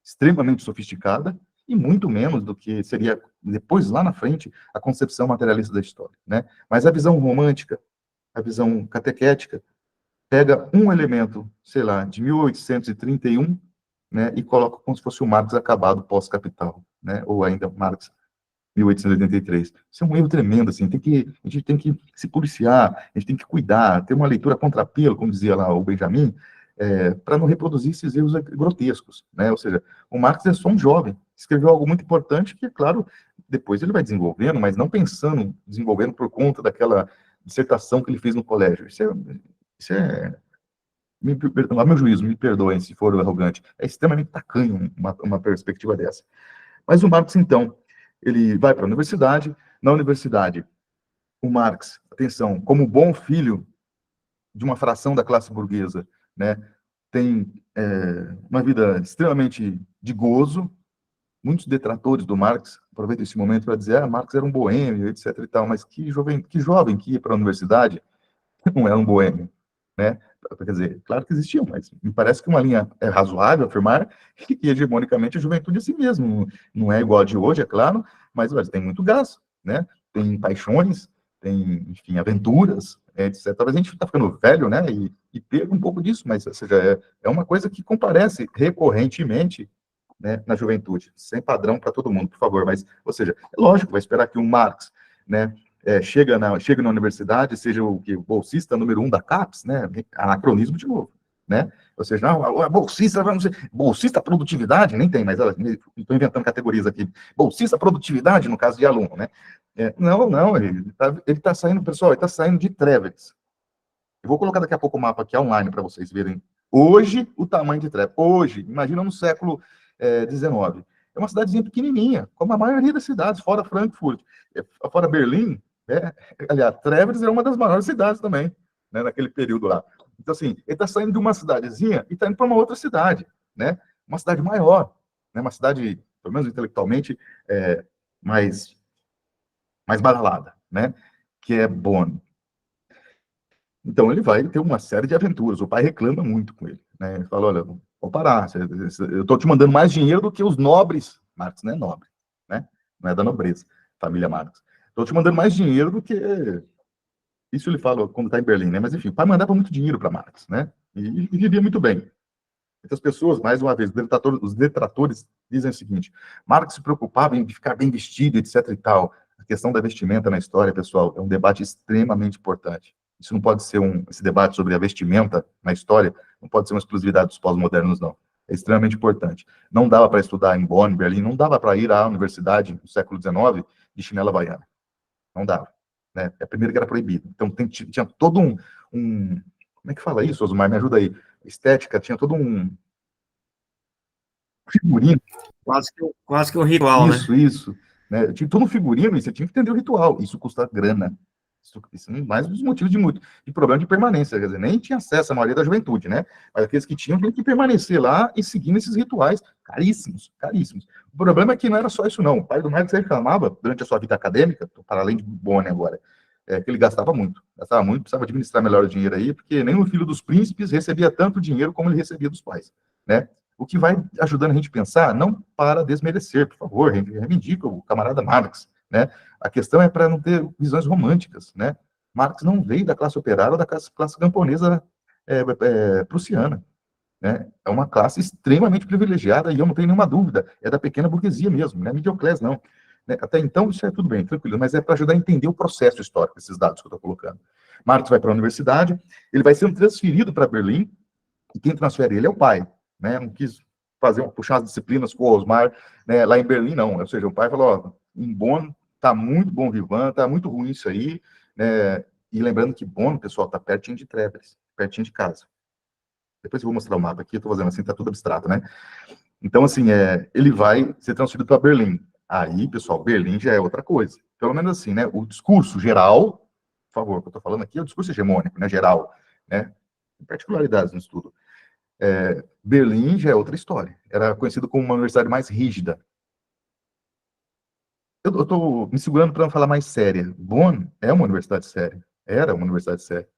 extremamente sofisticada, e muito menos do que seria, depois, lá na frente, a concepção materialista da história. Né? Mas a visão romântica, a visão catequética, pega um elemento, sei lá, de 1831, né, e coloca como se fosse o Marx acabado pós-Capital, né, ou ainda Marx 1883. Isso é um erro tremendo, assim, a gente tem que se policiar, a gente tem que cuidar, ter uma leitura contrapelo, como dizia lá o Benjamin, para não reproduzir esses erros grotescos, né? Ou seja, o Marx é só um jovem, escreveu algo muito importante que, é claro, depois ele vai desenvolvendo, mas não desenvolvendo por conta daquela dissertação que ele fez no colégio. Isso é a meu juízo, me perdoem se for arrogante, é extremamente tacanho uma perspectiva dessa. Mas o Marx, então, ele vai para a universidade, na universidade, o Marx, atenção, como bom filho de uma fração da classe burguesa, né, tem uma vida extremamente de gozo. Muitos detratores do Marx aproveitam esse momento para dizer, Marx era um boêmio, etc. e tal, mas que jovem que ia para a universidade não era um boêmio, né? Quer dizer, claro que existiam, mas me parece que uma linha é razoável afirmar que hegemonicamente a juventude é assim mesmo. Não é igual a de hoje, é claro, mas olha, tem muito gás, né? Tem paixões, tem, enfim, aventuras, etc. Talvez a gente está ficando velho, né? E perca um pouco disso, mas, ou seja, é uma coisa que comparece recorrentemente, né, na juventude, sem padrão para todo mundo, por favor. Mas, ou seja, é lógico, vai esperar que um Marx, né, chega na universidade, seja o bolsista número 1 da CAPES, né, anacronismo de novo, né, ou seja, não, a bolsista, vamos dizer, bolsista produtividade, nem tem, mas estou inventando categorias aqui, bolsista produtividade, no caso de aluno, né, não, ele está saindo, pessoal, ele está saindo de Trevers. Eu vou colocar daqui a pouco o mapa aqui online para vocês verem, hoje, o tamanho de Trevers, hoje, imagina no século XIX, é uma cidadezinha pequenininha, como a maioria das cidades, fora Frankfurt, fora Berlim, aliás, Trevers é uma das maiores cidades também, né, naquele período lá. Então, assim, ele está saindo de uma cidadezinha e está indo para uma outra cidade, né? Uma cidade maior, né? Uma cidade, pelo menos intelectualmente, mais, mais badalada, né? Que é Bonn. Então, ele vai ter uma série de aventuras. O pai reclama muito com ele, né? Ele fala, olha, vou parar, eu estou te mandando mais dinheiro do que os nobres. Marx não é nobre, né? Não é da nobreza, família Marx. Estou te mandando mais dinheiro do que... Isso ele fala quando está em Berlim, né? Mas, enfim, o pai mandava muito dinheiro para Marx, né? E vivia muito bem. Muitas pessoas, mais uma vez, os detratores dizem o seguinte: Marx se preocupava em ficar bem vestido, etc. e tal. A questão da vestimenta na história, pessoal, é um debate extremamente importante. Isso não pode ser esse debate sobre a vestimenta na história, não pode ser uma exclusividade dos pós-modernos, não. É extremamente importante. Não dava para estudar em Bonn, em Berlim, não dava para ir à universidade no século XIX de chinela havaiana. Não dava. Né? É primeiro que era proibido. Então, tinha todo um... Como é que fala isso, Osmar? Me ajuda aí. Estética, tinha todo um figurino. Quase que um ritual, né? Isso. Né? Tinha todo um figurino e você tinha que entender o ritual. Isso custa grana. Isso é mais um dos motivos de problema de permanência. Quer dizer, nem tinha acesso a maioria da juventude, né? Mas aqueles que tinham que permanecer lá e seguindo esses rituais caríssimos, caríssimos. O problema é que não era só isso, não. O pai do Marx reclamava, durante a sua vida acadêmica, para além de Bonn agora, que ele gastava muito, precisava administrar melhor o dinheiro aí, porque nem o filho dos príncipes recebia tanto dinheiro como ele recebia dos pais, né? O que vai ajudando a gente a pensar, não para desmerecer, por favor, reivindica o camarada Marx, né? A questão é para não ter visões românticas, né? Marx não veio da classe operária ou da classe camponesa prussiana, né? É uma classe extremamente privilegiada e eu não tenho nenhuma dúvida, é da pequena burguesia mesmo, não é middle-class, não. Né? Até então, isso é tudo bem, tranquilo, mas é para ajudar a entender o processo histórico, esses dados que eu estou colocando. Marx vai para a universidade, ele vai sendo transferido para Berlim, e quem transfere ele é o pai, né? Não quis puxar as disciplinas com o Osmar, né? Lá em Berlim, não. Ou seja, o pai falou, ó, em Bonn tá muito bom Vivan, tá muito ruim isso aí, né? E lembrando que Bonn, pessoal, tá pertinho de Trevres, pertinho de casa. Depois eu vou mostrar o mapa aqui, eu tô fazendo assim, tá tudo abstrato, né? Então, assim, ele vai ser transferido para Berlim. Aí, pessoal, Berlim já é outra coisa. Pelo menos assim, né? O discurso geral, por favor, o que eu tô falando aqui é o discurso hegemônico, né? Geral, né? Particularidades no estudo. Berlim já é outra história. Era conhecido como uma universidade mais rígida. Eu estou me segurando para não falar mais séria. Bonn é uma universidade séria. Era uma universidade séria.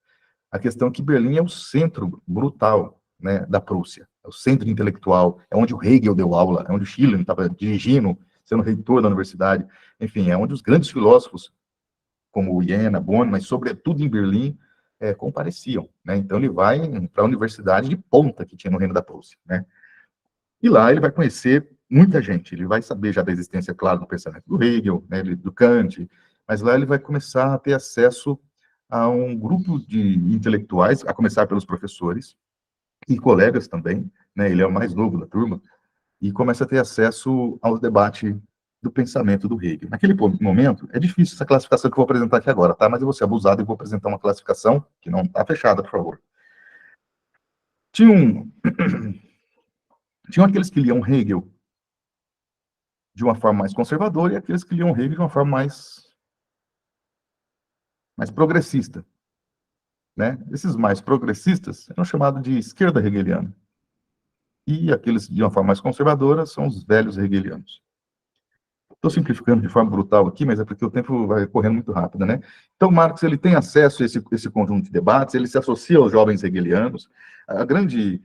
A questão é que Berlim é o centro brutal, né, da Prússia. É o centro intelectual. É onde o Hegel deu aula. É onde o Schiller estava dirigindo, sendo reitor da universidade. Enfim, é onde os grandes filósofos, como Jena, Bonn, mas sobretudo em Berlim, compareciam. Né? Então ele vai para a universidade de ponta que tinha no Reino da Prússia. Né? E lá ele vai conhecer muita gente, ele vai saber já da existência, claro, do pensamento do Hegel, né, do Kant, mas lá ele vai começar a ter acesso a um grupo de intelectuais, a começar pelos professores e colegas também, né, ele é o mais novo da turma, e começa a ter acesso ao debate do pensamento do Hegel. Naquele momento, é difícil essa classificação que eu vou apresentar aqui agora, tá? Mas eu vou ser abusado e vou apresentar uma classificação que não está fechada, por favor. Tinham aqueles que liam Hegel de uma forma mais conservadora e aqueles que liam Hegel de uma forma mais progressista. Né? Esses mais progressistas eram chamados de esquerda hegeliana. E aqueles de uma forma mais conservadora são os velhos hegelianos. Estou simplificando de forma brutal aqui, mas é porque o tempo vai correndo muito rápido, né? Então, Marx ele tem acesso a esse conjunto de debates, ele se associa aos jovens hegelianos. A grande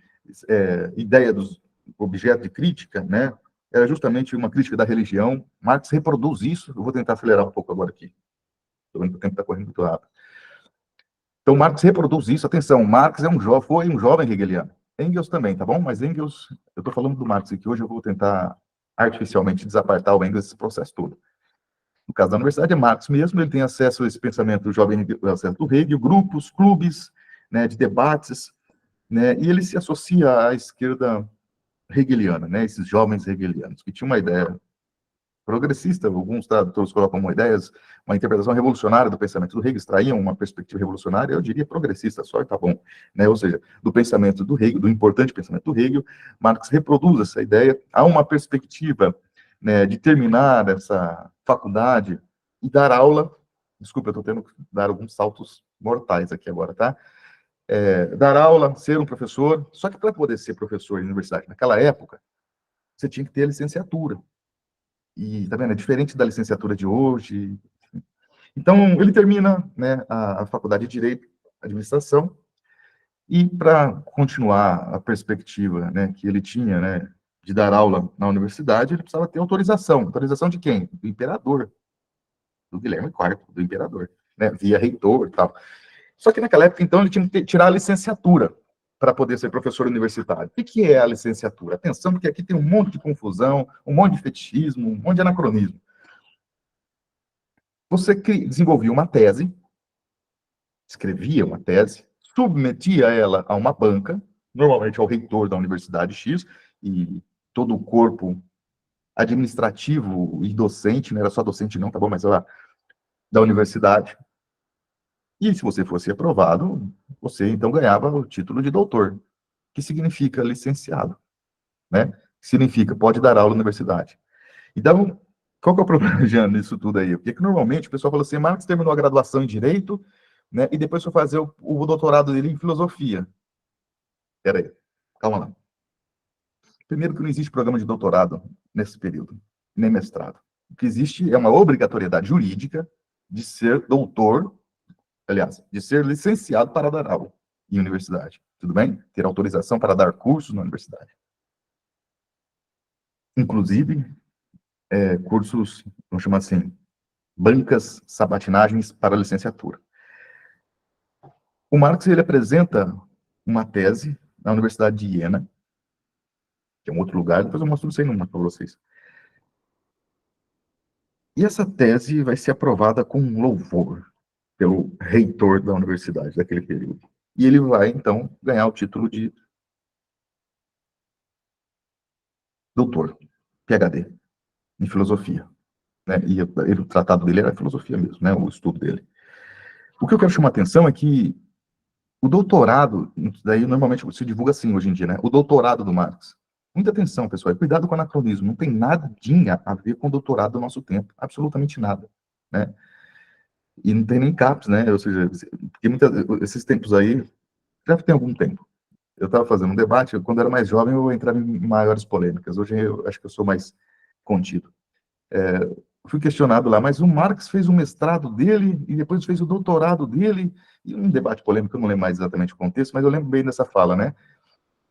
ideia dos objetos de crítica, né, era justamente uma crítica da religião. Marx reproduz isso. Eu vou tentar acelerar um pouco agora aqui. Estou vendo que o tempo está correndo muito rápido. Então, Marx reproduz isso. Atenção, Marx foi um jovem hegeliano. Engels também, tá bom? Mas Engels, eu estou falando do Marx aqui hoje, eu vou tentar artificialmente desapartar o Engels desse processo todo. No caso da universidade, é Marx mesmo, ele tem acesso a esse pensamento jovem do Hegel, grupos, clubes, né, de debates, né, e ele se associa à esquerda hegeliana, né, esses jovens hegelianos, que tinham uma ideia progressista, alguns tradutores colocam como ideias, uma interpretação revolucionária do pensamento do Hegel, extraíam uma perspectiva revolucionária, eu diria progressista só, e tá bom, né? Ou seja, do pensamento do Hegel, do importante pensamento do Hegel, Marx reproduz essa ideia, há uma perspectiva, né, de terminar essa faculdade e dar aula, desculpa, eu estou tendo que dar alguns saltos mortais aqui agora, tá? dar aula, ser um professor. Só que para poder ser professor em universidade naquela época, você tinha que ter a licenciatura. E, tá vendo? É diferente da licenciatura de hoje. Então, ele termina, né, a faculdade de Direito, Administração, e para continuar a perspectiva, né, que ele tinha, né, de dar aula na universidade, ele precisava ter autorização. Autorização de quem? Do imperador, do Guilherme IV, do imperador, né, via reitor e tal. Só que naquela época, então, ele tinha que tirar a licenciatura para poder ser professor universitário. O que é a licenciatura? Atenção, porque aqui tem um monte de confusão, um monte de fetichismo, um monte de anacronismo. Você desenvolvia uma tese, escrevia uma tese, submetia ela a uma banca, normalmente ao reitor da Universidade X, e todo o corpo administrativo e docente, não era só docente não, tá bom, mas da universidade. E se você fosse aprovado, você então ganhava o título de doutor, que significa licenciado, né? Significa, pode dar aula na universidade. Então, qual que é o problema, Jean, nisso tudo aí? Porque normalmente o pessoal fala assim, Marx terminou a graduação em Direito, né, e depois foi fazer o doutorado dele em Filosofia. Peraí, calma lá. Primeiro que não existe programa de doutorado nesse período, nem mestrado. O que existe é uma obrigatoriedade jurídica de ser doutor, aliás, de ser licenciado para dar aula em universidade. Tudo bem? Ter autorização para dar cursos na universidade. Inclusive, cursos, vamos chamar assim, bancas, sabatinagens para licenciatura. O Marx, ele apresenta uma tese na Universidade de Iena, que é um outro lugar, depois eu mostro isso aí numa para vocês. E essa tese vai ser aprovada com louvor pelo reitor da universidade daquele período. E ele vai, então, ganhar o título de doutor, PhD, em filosofia. Né? E o tratado dele era filosofia mesmo, né? O estudo dele. O que eu quero chamar a atenção é que o doutorado, daí normalmente se divulga assim hoje em dia, né? O doutorado do Marx. Muita atenção, pessoal, e cuidado com o anacronismo. Não tem nadinha a ver com o doutorado do nosso tempo. Absolutamente nada, né? E não tem nem CAPES, né? Ou seja, porque esses tempos aí, já tem algum tempo. Eu estava fazendo um debate, quando eu era mais jovem eu entrava em maiores polêmicas. Hoje eu acho que eu sou mais contido. Fui questionado lá, mas o Marx fez o mestrado dele e depois fez o doutorado dele, e um debate polêmico, eu não lembro mais exatamente o contexto, mas eu lembro bem dessa fala, né?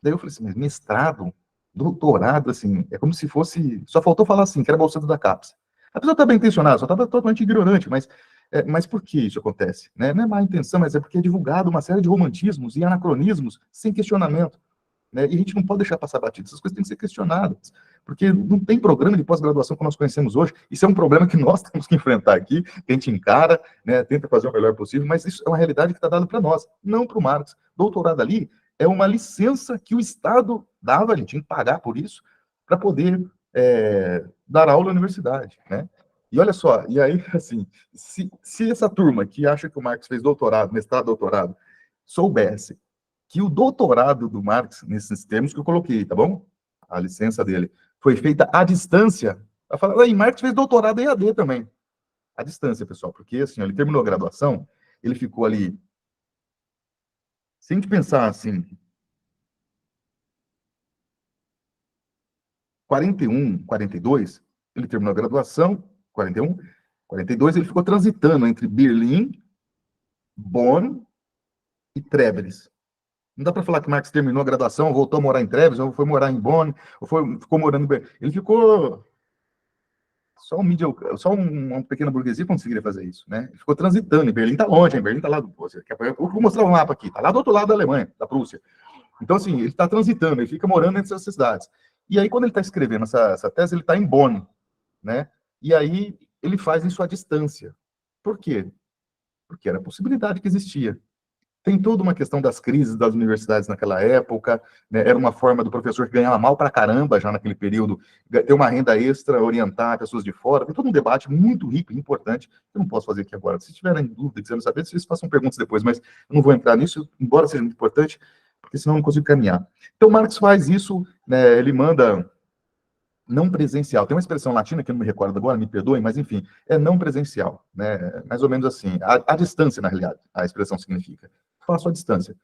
Daí eu falei assim, mas mestrado, doutorado, assim, é como se fosse, só faltou falar assim, que era bolsista da CAPES. A pessoa está bem intencionada, só estava totalmente ignorante, mas por que isso acontece? Né? Não é má intenção, mas é porque é divulgado uma série de romantismos e anacronismos sem questionamento. Né? E a gente não pode deixar passar batido, essas coisas têm que ser questionadas, porque não tem programa de pós-graduação que nós conhecemos hoje. Isso é um problema que nós temos que enfrentar aqui, que a gente encara, né, tenta fazer o melhor possível, mas isso é uma realidade que está dada para nós, não para o Marx. Doutorado ali é uma licença que o Estado dava, ele tinha que pagar por isso, para poder dar aula na universidade, né? E olha só, e aí, assim, se essa turma que acha que o Marx fez doutorado, mestrado, doutorado, soubesse que o doutorado do Marx, nesses termos que eu coloquei, tá bom? A licença dele foi feita à distância. Ela fala, e Marx fez doutorado em AD também. À distância, pessoal, porque assim, ele terminou a graduação, ele ficou ali. Se a gente pensar assim, 41, 42, ele terminou a graduação, 41, 42, ele ficou transitando entre Berlim, Bonn e Trебlis. Não dá para falar que Marx terminou a graduação, voltou a morar em Treves, ou foi morar em Bonn, ou ficou morando em Berlim. Ele ficou... Só uma pequena burguesia conseguiria fazer isso, né? Ele ficou transitando, em Berlim está longe, em Berlim está lá do... Eu vou mostrar um mapa aqui, está lá do outro lado da Alemanha, da Prússia. Então, assim, ele está transitando, ele fica morando entre essas cidades. E aí, quando ele está escrevendo essa tese, ele está em Bonn, né? E aí, ele faz isso à distância. Por quê? Porque era a possibilidade que existia. Tem toda uma questão das crises das universidades naquela época, né? Era uma forma do professor que ganhava mal pra caramba já naquele período, ter uma renda extra, orientar pessoas de fora. Tem todo um debate muito rico e importante, que eu não posso fazer aqui agora. Se tiverem dúvida, quiserem saber, vocês façam perguntas depois, mas eu não vou entrar nisso, embora seja muito importante, porque senão eu não consigo caminhar. Então, Marx faz isso, né? Ele manda não presencial. Tem uma expressão latina que eu não me recordo agora, me perdoem, mas enfim, é não presencial, né? Mais ou menos assim, a distância, na realidade, a expressão significa. Faço à distância.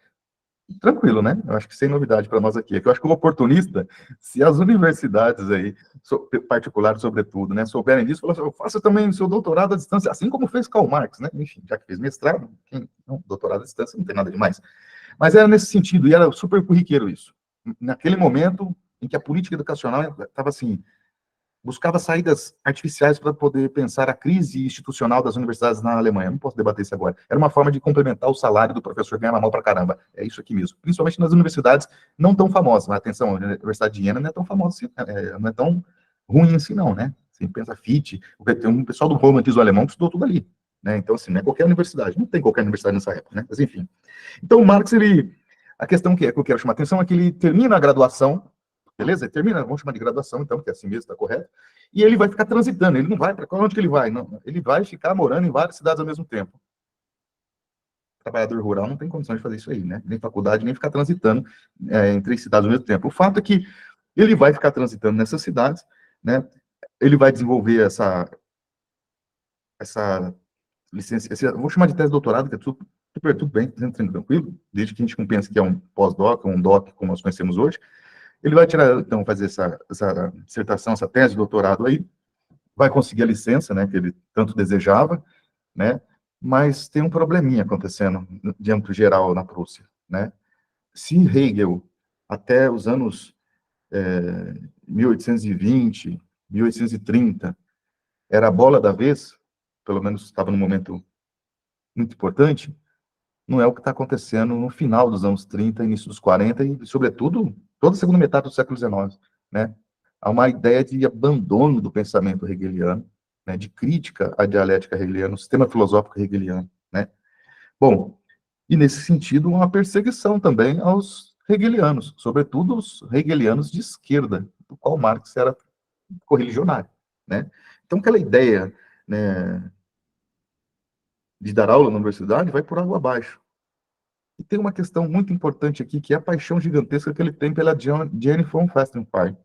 Tranquilo, né? Eu acho que sem novidade para nós aqui. É que eu acho que o oportunista, se as universidades aí, particulares sobretudo, né, souberem disso, falam assim, eu faço também o seu doutorado à distância, assim como fez Karl Marx, né? Enfim, já que fez mestrado, não, doutorado à distância não tem nada demais. Mas era nesse sentido, e era super corriqueiro isso. Naquele momento em que a política educacional estava assim, buscava saídas artificiais para poder pensar a crise institucional das universidades na Alemanha. Não posso debater isso agora. Era uma forma de complementar o salário do professor ganhar mal para caramba. É isso aqui mesmo. Principalmente nas universidades não tão famosas. Mas atenção, a Universidade de Jena não é tão famosa assim, não é tão ruim assim não, né? Você pensa FIT, tem um pessoal do romantismo alemão que estudou tudo ali. Né? Então, assim, não é qualquer universidade. Não tem qualquer universidade nessa época, né? Mas, enfim. Então, o Marx, a questão que eu quero chamar a atenção é que ele termina a graduação, beleza? Ele termina, vamos chamar de graduação, então, que é assim mesmo, está correto. E ele vai ficar transitando, ele não vai para onde que ele vai? Não, ele vai ficar morando em várias cidades ao mesmo tempo. O trabalhador rural não tem condições de fazer isso aí, né? Nem faculdade, nem ficar transitando entre cidades ao mesmo tempo. O fato é que ele vai ficar transitando nessas cidades, né? Ele vai desenvolver essa licença, vou chamar de tese de doutorado, que é tudo bem, tranquilo, desde que a gente não pense que é um pós-doc, ou um doc, como nós conhecemos hoje. Ele vai tirar, então, fazer essa dissertação, essa tese de doutorado aí, vai conseguir a licença, né, que ele tanto desejava, né, mas tem um probleminha acontecendo de âmbito geral na Prússia, né. Se Hegel, até os anos 1820, 1830, era a bola da vez, pelo menos estava num momento muito importante, não é o que está acontecendo no final dos anos 30, início dos 40 e, sobretudo, toda a segunda metade do século XIX, né? Há uma ideia de abandono do pensamento hegeliano, né, de crítica à dialética hegeliana, o sistema filosófico hegeliano, né? Bom, e nesse sentido, uma perseguição também aos hegelianos, sobretudo os hegelianos de esquerda, do qual Marx era correligionário, né? Então, aquela ideia, né, de dar aula na universidade vai por água abaixo. E tem uma questão muito importante aqui, que é a paixão gigantesca que ele tem pela Jane von Festendal,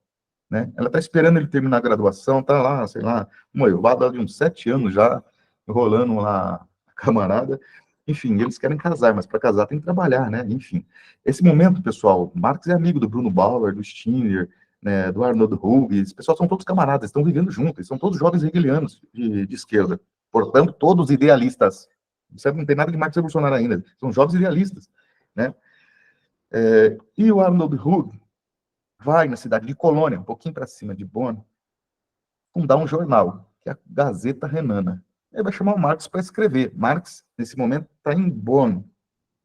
né? Ela está esperando ele terminar a graduação, tá lá, sei lá, uma noivada de uns 7 anos já, rolando lá a camarada. Enfim, eles querem casar, mas para casar tem que trabalhar, né? Enfim, esse momento, pessoal, Marx é amigo do Bruno Bauer, do Stirner, né, do Arnold Hughes, esse pessoal são todos camaradas, estão vivendo juntos, eles são todos jovens hegelianos de esquerda, portanto, todos idealistas. Você não tem nada de Marx revolucionário ainda, são jovens idealistas, né? E o Arnold Hughes vai na cidade de Colônia, um pouquinho para cima de Bonn, fundar um jornal, que é a Gazeta Renana. Ele vai chamar o Marx para escrever. Marx, nesse momento, está em Bonn,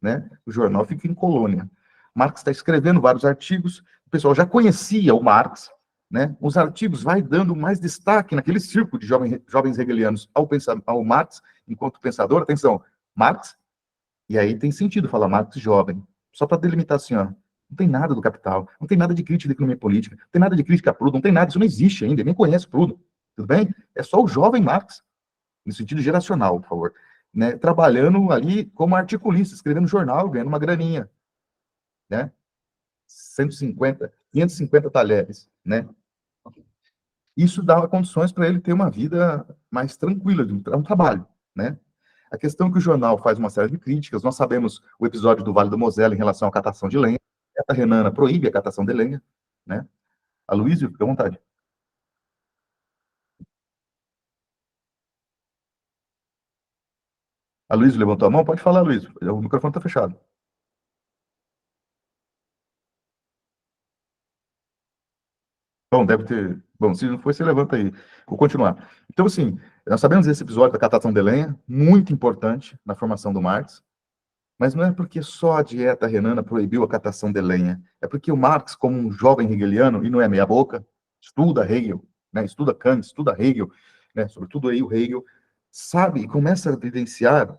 né? O jornal fica em Colônia. Marx está escrevendo vários artigos, o pessoal já conhecia o Marx, né? Os artigos vai dando mais destaque naquele círculo de jovens hegelianos ao Marx enquanto pensador. Atenção, Marx, e aí tem sentido falar Marx jovem, só para delimitar assim, ó, não tem nada do Capital, não tem nada de crítica da economia política, não tem nada de crítica a Proudhon, não tem nada, isso não existe ainda, nem conhece Proudhon, tudo bem? É só o jovem Marx, no sentido geracional, por favor, né? Trabalhando ali como articulista, escrevendo jornal, ganhando uma graninha, né? 150, 550 talheres, né? Isso dava condições para ele ter uma vida mais tranquila, de um trabalho, né? A questão é que o jornal faz uma série de críticas, nós sabemos o episódio do Vale do Mosela em relação à catação de lenha, a Renana proíbe a catação de lenha, né? A Luísio, fica à vontade. A Luísio levantou a mão? Pode falar, Luísio, o microfone está fechado. Bom, deve ter... Bom, se não for, você levanta aí. Vou continuar. Então, assim, nós sabemos esse episódio da catação de lenha, muito importante na formação do Marx, mas não é porque só a dieta renana proibiu a catação de lenha, é porque o Marx, como um jovem hegeliano, e não é meia boca, estuda Hegel, né, estuda Kant, estuda Hegel, né, sobretudo aí o Hegel, sabe e começa a vivenciar,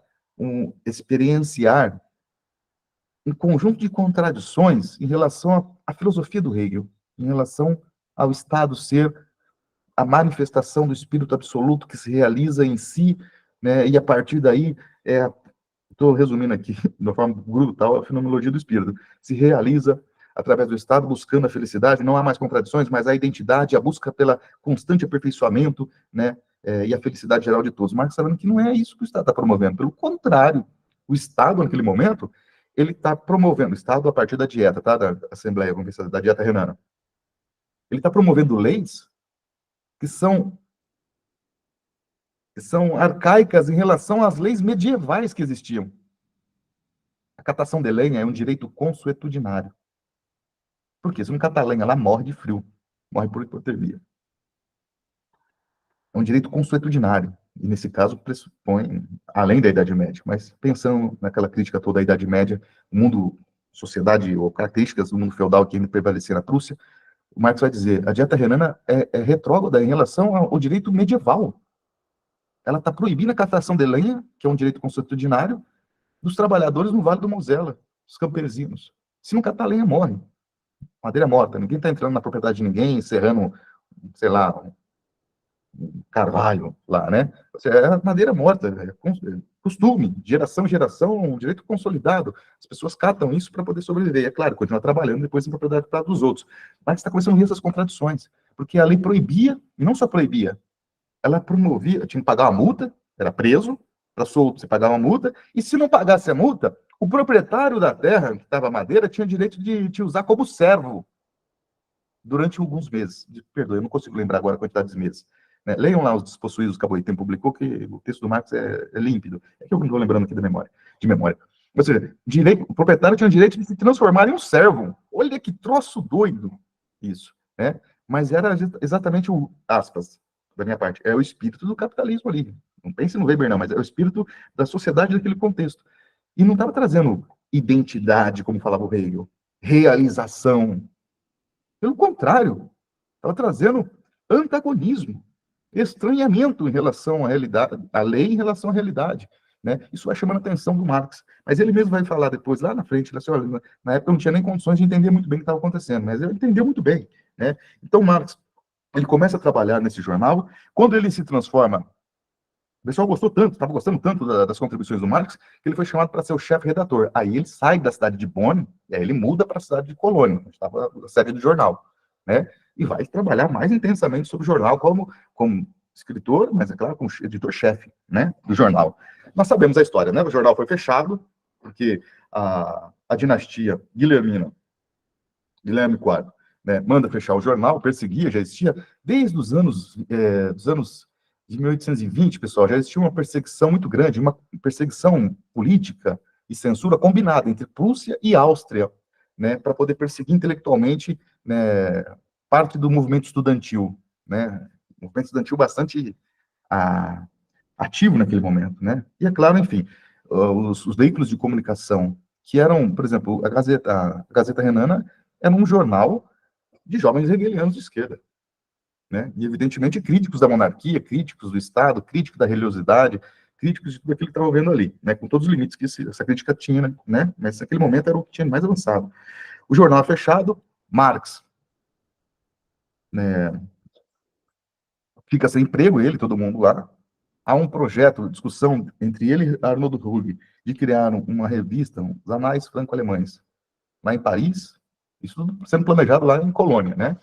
experienciar um conjunto de contradições em relação à filosofia do Hegel, em relação ao estado ser, a manifestação do espírito absoluto que se realiza em si, né, e a partir daí estou resumindo aqui, de uma forma brutal, a fenomenologia do espírito. Se realiza através do Estado, buscando a felicidade, não há mais contradições, mas a identidade, a busca pela constante aperfeiçoamento, né, e a felicidade geral de todos. Marx falando que não é isso que o Estado está promovendo. Pelo contrário, o Estado, naquele momento, ele está promovendo, o Estado a partir da dieta, tá? Da Assembleia, vamos ver se é da dieta renana. Ele está promovendo leis que são arcaicas em relação às leis medievais que existiam. A catação de lenha é um direito consuetudinário. Por quê? Se não catar lenha, ela morre de frio, morre por hipotermia. É um direito consuetudinário, e nesse caso pressupõe, além da Idade Média, mas pensando naquela crítica toda à Idade Média, o mundo, sociedade ou características do mundo feudal que ainda prevalecia na Prússia, o Marx vai dizer, a dieta renana é retrógrada em relação ao direito medieval. Ela está proibindo a catação de lenha, que é um direito consuetudinário, dos trabalhadores no Vale do Mosela, os campesinos. Se não catar lenha, morre. Madeira morta. Ninguém está entrando na propriedade de ninguém, serrando, sei lá, um carvalho lá, né? É madeira morta, é costume, de geração em geração, um direito consolidado. As pessoas catam isso para poder sobreviver. E, é claro, continuar trabalhando depois em propriedade para dos outros. Mas está começando a rir essas contradições, porque a lei proibia, e não só proibia, ela promovia, tinha que pagar uma multa, era preso, para solto, você pagava uma multa, e se não pagasse a multa, o proprietário da terra, que estava madeira, tinha direito de te usar como servo durante alguns meses. Perdoe, eu não consigo lembrar agora a quantidade de meses. Né? Leiam lá os despossuídos que a Boitempo publicou, que o texto do Marx é límpido. É que eu não estou lembrando aqui de memória. Ou seja, o proprietário tinha o direito de se transformar em um servo. Olha que troço doido isso. Né? Mas era exatamente o, aspas, da minha parte, é o espírito do capitalismo ali. Não pense no Weber, não, mas é o espírito da sociedade daquele contexto. E não estava trazendo identidade, como falava o Hegel, realização. Pelo contrário, estava trazendo antagonismo, estranhamento em relação à realidade, à lei em relação à realidade. Né? Isso vai chamando a atenção do Marx. Mas ele mesmo vai falar depois, lá na frente, assim, olha, na época eu não tinha nem condições de entender muito bem o que estava acontecendo, mas ele entendeu muito bem. Né? Então, Marx, ele começa a trabalhar nesse jornal, quando ele se transforma, o pessoal gostou tanto, estava gostando tanto das contribuições do Marx, que ele foi chamado para ser o chefe redator. Aí ele sai da cidade de Bonn, e aí ele muda para a cidade de Colônia, onde estava a sede do jornal, né? E vai trabalhar mais intensamente sobre o jornal como escritor, mas é claro, como editor-chefe, né, do jornal. Nós sabemos a história, né? O jornal foi fechado, porque a dinastia Guilherme IV, né, manda fechar o jornal, perseguia, já existia desde os anos de 1820, pessoal, já existia uma perseguição muito grande, uma perseguição política e censura combinada entre Prússia e Áustria, né, para poder perseguir intelectualmente, né, parte do movimento estudantil, né, movimento estudantil bastante ativo naquele momento, né, e é claro, enfim, os veículos de comunicação que eram, por exemplo, a Gazeta Renana era um jornal de jovens hegelianos de esquerda, né? E, evidentemente, críticos da monarquia, críticos do Estado, críticos da religiosidade, críticos de tudo aquilo que estava vendo ali, né? Com todos os limites que essa crítica tinha, né? Mas naquele momento era o que tinha mais avançado. O jornal é fechado, Marx, né, fica sem emprego, ele, todo mundo lá. Há um projeto, discussão entre ele e Arnold Ruge, de criar uma revista, os Anais Franco-Alemães, lá em Paris, isso tudo sendo planejado lá em Colônia, né?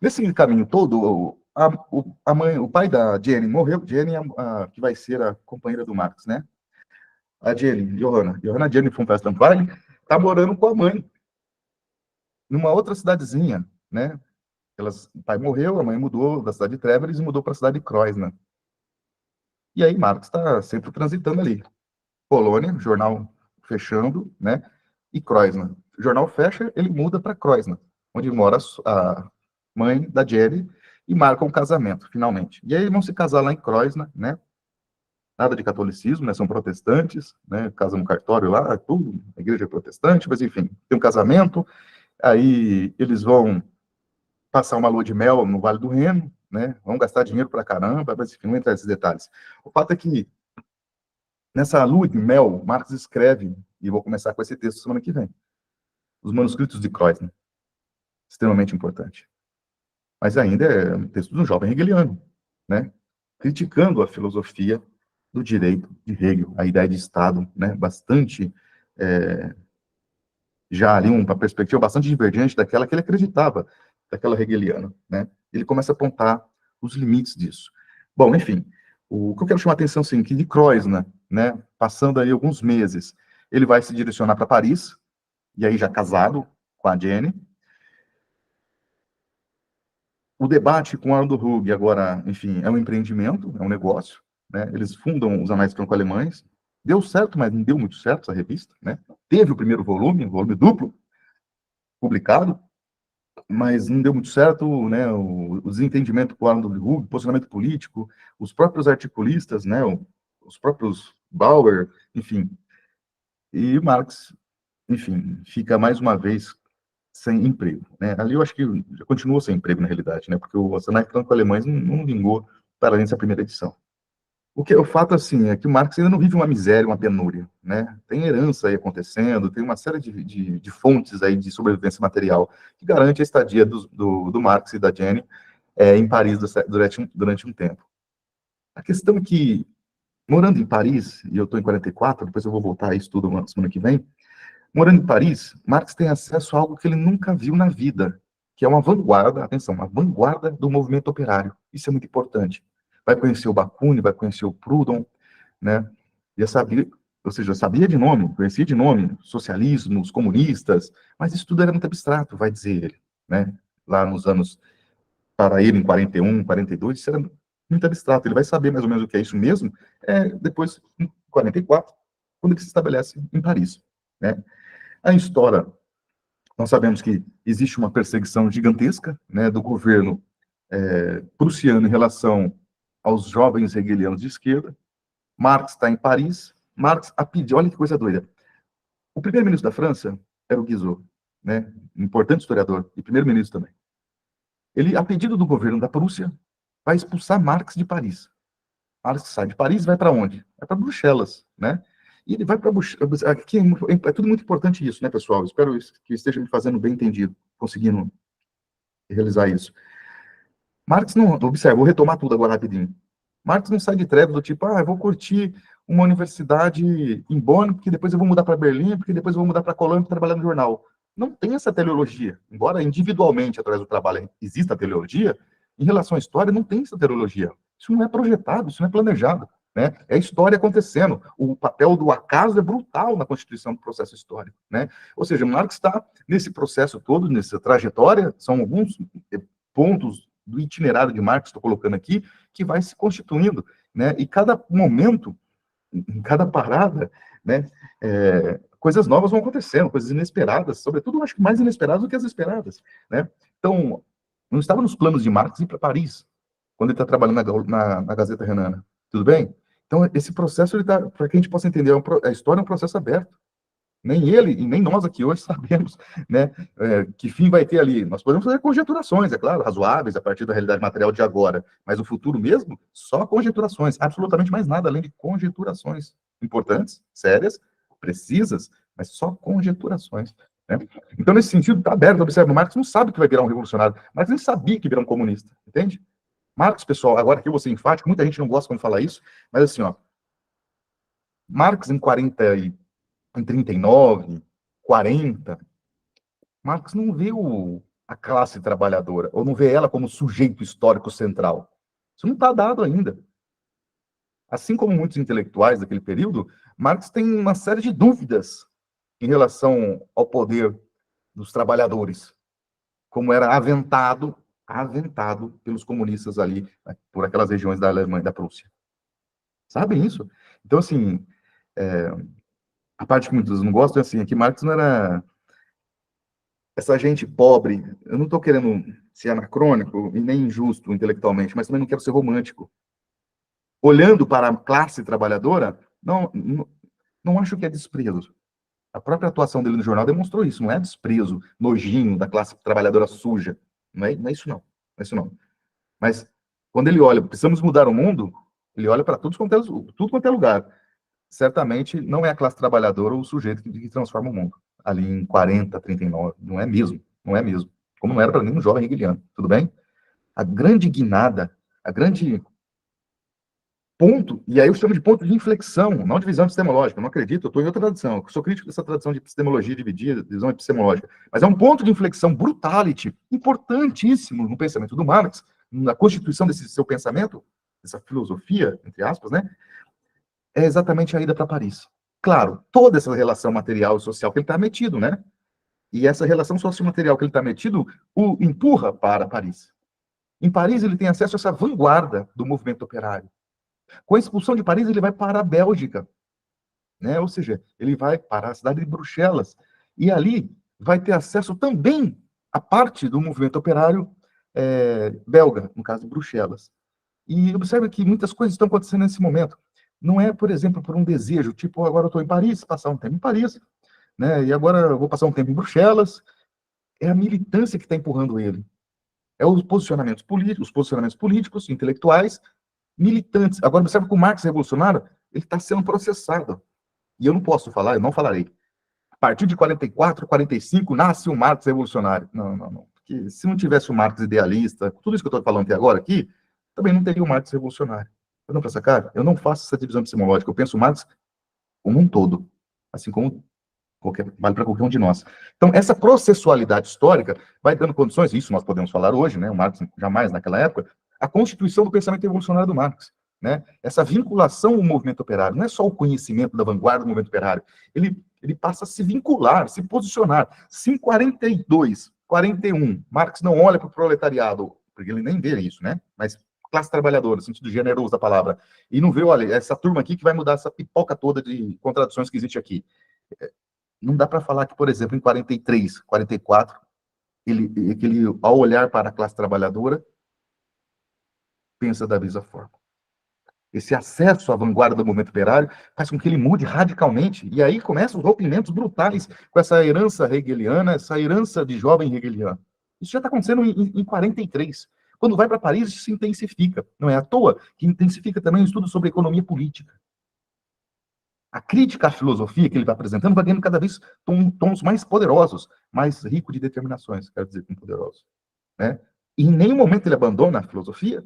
Nesse caminho todo, o pai da Jenny morreu, Jenny que vai ser a companheira do Marx, né? A Jenny, Johanna Jenny von Festernwein, está morando com a mãe, numa outra cidadezinha, né? O pai morreu, a mãe mudou da cidade de Treveris e mudou para a cidade de Kreuznach. E aí Marx está sempre transitando ali. Colônia, jornal fechando, né? E Kreuznach. O jornal fecha, ele muda para Kreuznach, onde mora a mãe da Jenny, e marcam um casamento, finalmente. E aí eles vão se casar lá em Kreuznach, né? Nada de catolicismo, né? São protestantes, né? Casam no cartório lá, tudo, a igreja é protestante, mas enfim, tem um casamento, aí eles vão passar uma lua de mel no Vale do Reno, né? Vão gastar dinheiro pra caramba, mas enfim, não entra nesses detalhes. O fato é que nessa lua de mel, Marx escreve, e vou começar com esse texto semana que vem, os manuscritos de Kreuznach, extremamente importante. Mas ainda é um texto de um jovem hegeliano, né? Criticando a filosofia do direito de Hegel, a ideia de Estado, né? Bastante, já ali uma perspectiva bastante divergente daquela que ele acreditava, daquela hegeliana, né? Ele começa a apontar os limites disso. Bom, enfim, o que eu quero chamar a atenção, assim, que de Kreuznach, né? Passando aí alguns meses, ele vai se direcionar para Paris, e aí já casado com a Jenny. O debate com Aldo Hug, agora, enfim, é um empreendimento, é um negócio, né? Eles fundam os Anais Franco-Alemães. Deu certo, mas não deu muito certo essa revista, né? Teve o primeiro volume duplo, publicado, mas não deu muito certo, né? O desentendimento com o Aldo Hug, posicionamento político, os próprios articulistas, né? Os próprios Bauer, enfim. E Marx, enfim, fica mais uma vez sem emprego, né? Ali eu acho que já continuou sem emprego, na realidade, né? Porque o Anais Franco-Alemães não vingou para além dessa primeira edição. O fato, assim, é que o Marx ainda não vive uma miséria, uma penúria, né? Tem herança aí acontecendo, tem uma série de fontes aí de sobrevivência material que garante a estadia do Marx e da Jenny em Paris durante um tempo. A questão é que, morando em Paris, e eu estou em 44, depois eu vou voltar a isso tudo na semana que vem, morando em Paris, Marx tem acesso a algo que ele nunca viu na vida, que é uma vanguarda, atenção, uma vanguarda do movimento operário. Isso é muito importante. Vai conhecer o Bakunin, vai conhecer o Proudhon, né? Já sabia, ou seja, sabia de nome, conhecia de nome, socialismo, os comunistas, mas isso tudo era muito abstrato, vai dizer ele, né? Lá nos anos, para ele, em 41, 42, isso era muito abstrato. Ele vai saber mais ou menos o que é isso mesmo, depois, em 44, quando ele se estabelece em Paris, né? A história, nós sabemos que existe uma perseguição gigantesca, né, do governo prussiano em relação aos jovens hegelianos de esquerda. Marx está em Paris. Marx, olha que coisa doida. O primeiro-ministro da França era o Guizot, né, um importante historiador e primeiro-ministro também. Ele, a pedido do governo da Prússia, vai expulsar Marx de Paris. Marx sai de Paris e vai para onde? Vai para Bruxelas, né? E ele vai para Bruxelas. Aqui é tudo muito importante isso, né, pessoal? Espero que esteja me fazendo bem entendido, conseguindo realizar isso. Marx não, observa, vou retomar tudo agora rapidinho. Marx não sai de treva do tipo, eu vou curtir uma universidade em Bonn, porque depois eu vou mudar para Berlim, porque depois eu vou mudar para Colônia para trabalhar no jornal. Não tem essa teleologia. Embora individualmente, através do trabalho, exista a teleologia, em relação à história, não tem essa teleologia. Isso não é projetado, isso não é planejado. Né? É a história acontecendo. O papel do acaso é brutal na constituição do processo histórico. Né? Ou seja, Marx está nesse processo todo, nessa trajetória, são alguns pontos do itinerário de Marx, estou colocando aqui, que vai se constituindo. Né? E cada momento, em cada parada, né, coisas novas vão acontecendo, coisas inesperadas, sobretudo, eu acho que mais inesperadas do que as esperadas. Né? Então, não estava nos planos de Marx ir para Paris, quando ele está trabalhando na Gazeta Renana. Tudo bem? Então, esse processo, para que a gente possa entender, a história é um processo aberto. Nem ele e nem nós aqui hoje sabemos, né, que fim vai ter ali. Nós podemos fazer conjeturações, é claro, razoáveis, a partir da realidade material de agora, mas o futuro mesmo, só conjeturações, absolutamente mais nada além de conjeturações importantes, sérias, precisas, mas só conjeturações. Né? Então, nesse sentido, está aberto, observa, Marx não sabe que vai virar um revolucionário, Marx nem sabia que virar um comunista, entende? Marx, pessoal, agora que eu vou ser enfático, muita gente não gosta quando fala isso, mas assim, ó, Marx em 39, 40, Marx não vê a classe trabalhadora, ou não vê ela como sujeito histórico central. Isso não está dado ainda. Assim como muitos intelectuais daquele período, Marx tem uma série de dúvidas em relação ao poder dos trabalhadores, como era aventado pelos comunistas ali, né, por aquelas regiões da Alemanha e da Prússia. Sabem isso? Então, assim, a parte que muitos não gostam é assim, é que Marx não era essa gente pobre. Eu não estou querendo ser anacrônico e nem injusto intelectualmente, mas também não quero ser romântico. Olhando para a classe trabalhadora, não acho que é desprezo. A própria atuação dele no jornal demonstrou isso, não é desprezo, nojinho da classe trabalhadora suja. Não é isso não. Não é isso não. Mas quando ele olha, precisamos mudar o mundo, ele olha para tudo quanto é lugar. Certamente não é a classe trabalhadora ou o sujeito que transforma o mundo. Ali em 40, 39, não é mesmo, não é mesmo. Como não era para nenhum jovem hegeliano, tudo bem? A grande guinada, a grande ponto, e aí eu chamo de ponto de inflexão, não de visão epistemológica, eu não acredito, eu estou em outra tradição, eu sou crítico dessa tradição de epistemologia dividida, visão epistemológica, mas é um ponto de inflexão brutality, importantíssimo no pensamento do Marx, na constituição desse seu pensamento, dessa filosofia, entre aspas, né? É exatamente a ida para Paris. Claro, toda essa relação material e social que ele está metido, né? E essa relação sociomaterial que ele está metido o empurra para Paris. Em Paris, ele tem acesso a essa vanguarda do movimento operário. Com a expulsão de Paris, ele vai para a Bélgica, né? Ou seja, ele vai para a cidade de Bruxelas. E ali vai ter acesso também a parte do movimento operário belga, no caso de Bruxelas. E observe que muitas coisas estão acontecendo nesse momento. Não é, por exemplo, por um desejo, tipo, agora eu estou em Paris, passar um tempo em Paris, né? E agora eu vou passar um tempo em Bruxelas. É a militância que está empurrando ele. É os posicionamentos políticos, intelectuais, militantes. Agora, observe que o Marx revolucionário, ele está sendo processado. E eu não posso falar, eu não falarei. A partir de 44, 45, nasce o Marx revolucionário. Não, não, não. Porque se não tivesse o Marx idealista, tudo isso que eu estou falando até agora aqui, também não teria o Marx revolucionário. Eu não faço cara, eu não faço essa divisão epistemológica. Eu penso o Marx como um todo. Assim como vale para qualquer um de nós. Então, essa processualidade histórica vai dando condições, isso nós podemos falar hoje, né? O Marx jamais naquela época, a constituição do pensamento evolucionário do Marx, né? Essa vinculação ao movimento operário, não é só o conhecimento da vanguarda do movimento operário, ele passa a se vincular, se posicionar. Se em 42, 41, Marx não olha para o proletariado, porque ele nem vê isso, né? Mas classe trabalhadora, no sentido generoso da palavra, e não vê, olha, essa turma aqui que vai mudar essa pipoca toda de contradições que existe aqui. Não dá para falar que, por exemplo, em 43, 44, ele, ao olhar para a classe trabalhadora, pensa da mesma forma. Esse acesso à vanguarda do movimento operário faz com que ele mude radicalmente, e aí começam os rompimentos brutais com essa herança hegeliana, essa herança de jovem hegeliano. Isso já está acontecendo em 43. Quando vai para Paris, isso se intensifica. Não é à toa que intensifica também o estudo sobre economia política. A crítica à filosofia que ele vai apresentando vai ganhando cada vez tons mais poderosos, mais rico de determinações, quero dizer, com poderosos. Né? E em nenhum momento ele abandona a filosofia,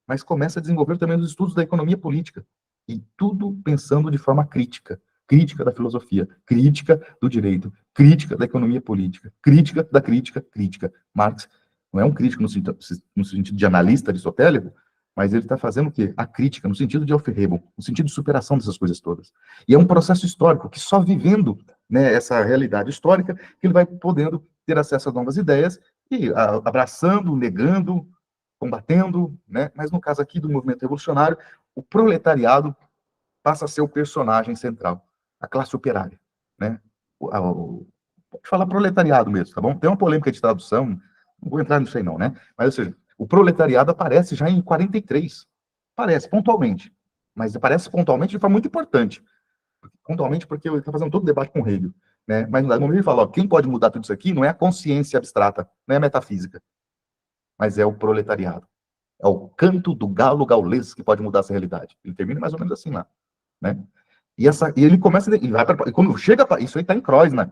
mas começa a desenvolver também os estudos da economia política. E tudo pensando de forma crítica. Crítica da filosofia, crítica do direito, crítica da economia política, crítica da crítica, crítica. Marx não é um crítico no sentido de analista aristotélico, mas ele está fazendo o quê? A crítica, no sentido de Aufhebung, no sentido de superação dessas coisas todas. E é um processo histórico que só vivendo, né, essa realidade histórica que ele vai podendo ter acesso a novas ideias e abraçando, negando, combatendo, né? Mas no caso aqui do movimento revolucionário, o proletariado passa a ser o personagem central, a classe operária, né? Pode falar proletariado mesmo, tá bom? Tem uma polêmica de tradução, não vou entrar nisso aí não, né? Mas, ou seja, o proletariado aparece já em 43. Aparece pontualmente. Mas aparece pontualmente de forma muito importante. Pontualmente porque ele está fazendo todo o debate com o Hegel. Né? Mas no momento ele fala, ó, quem pode mudar tudo isso aqui não é a consciência abstrata, não é a metafísica, mas é o proletariado. É o canto do galo gaulês que pode mudar essa realidade. Ele termina mais ou menos assim lá. Né? E ele começa, e vai pra, e quando chega, isso aí está em Kreuzner.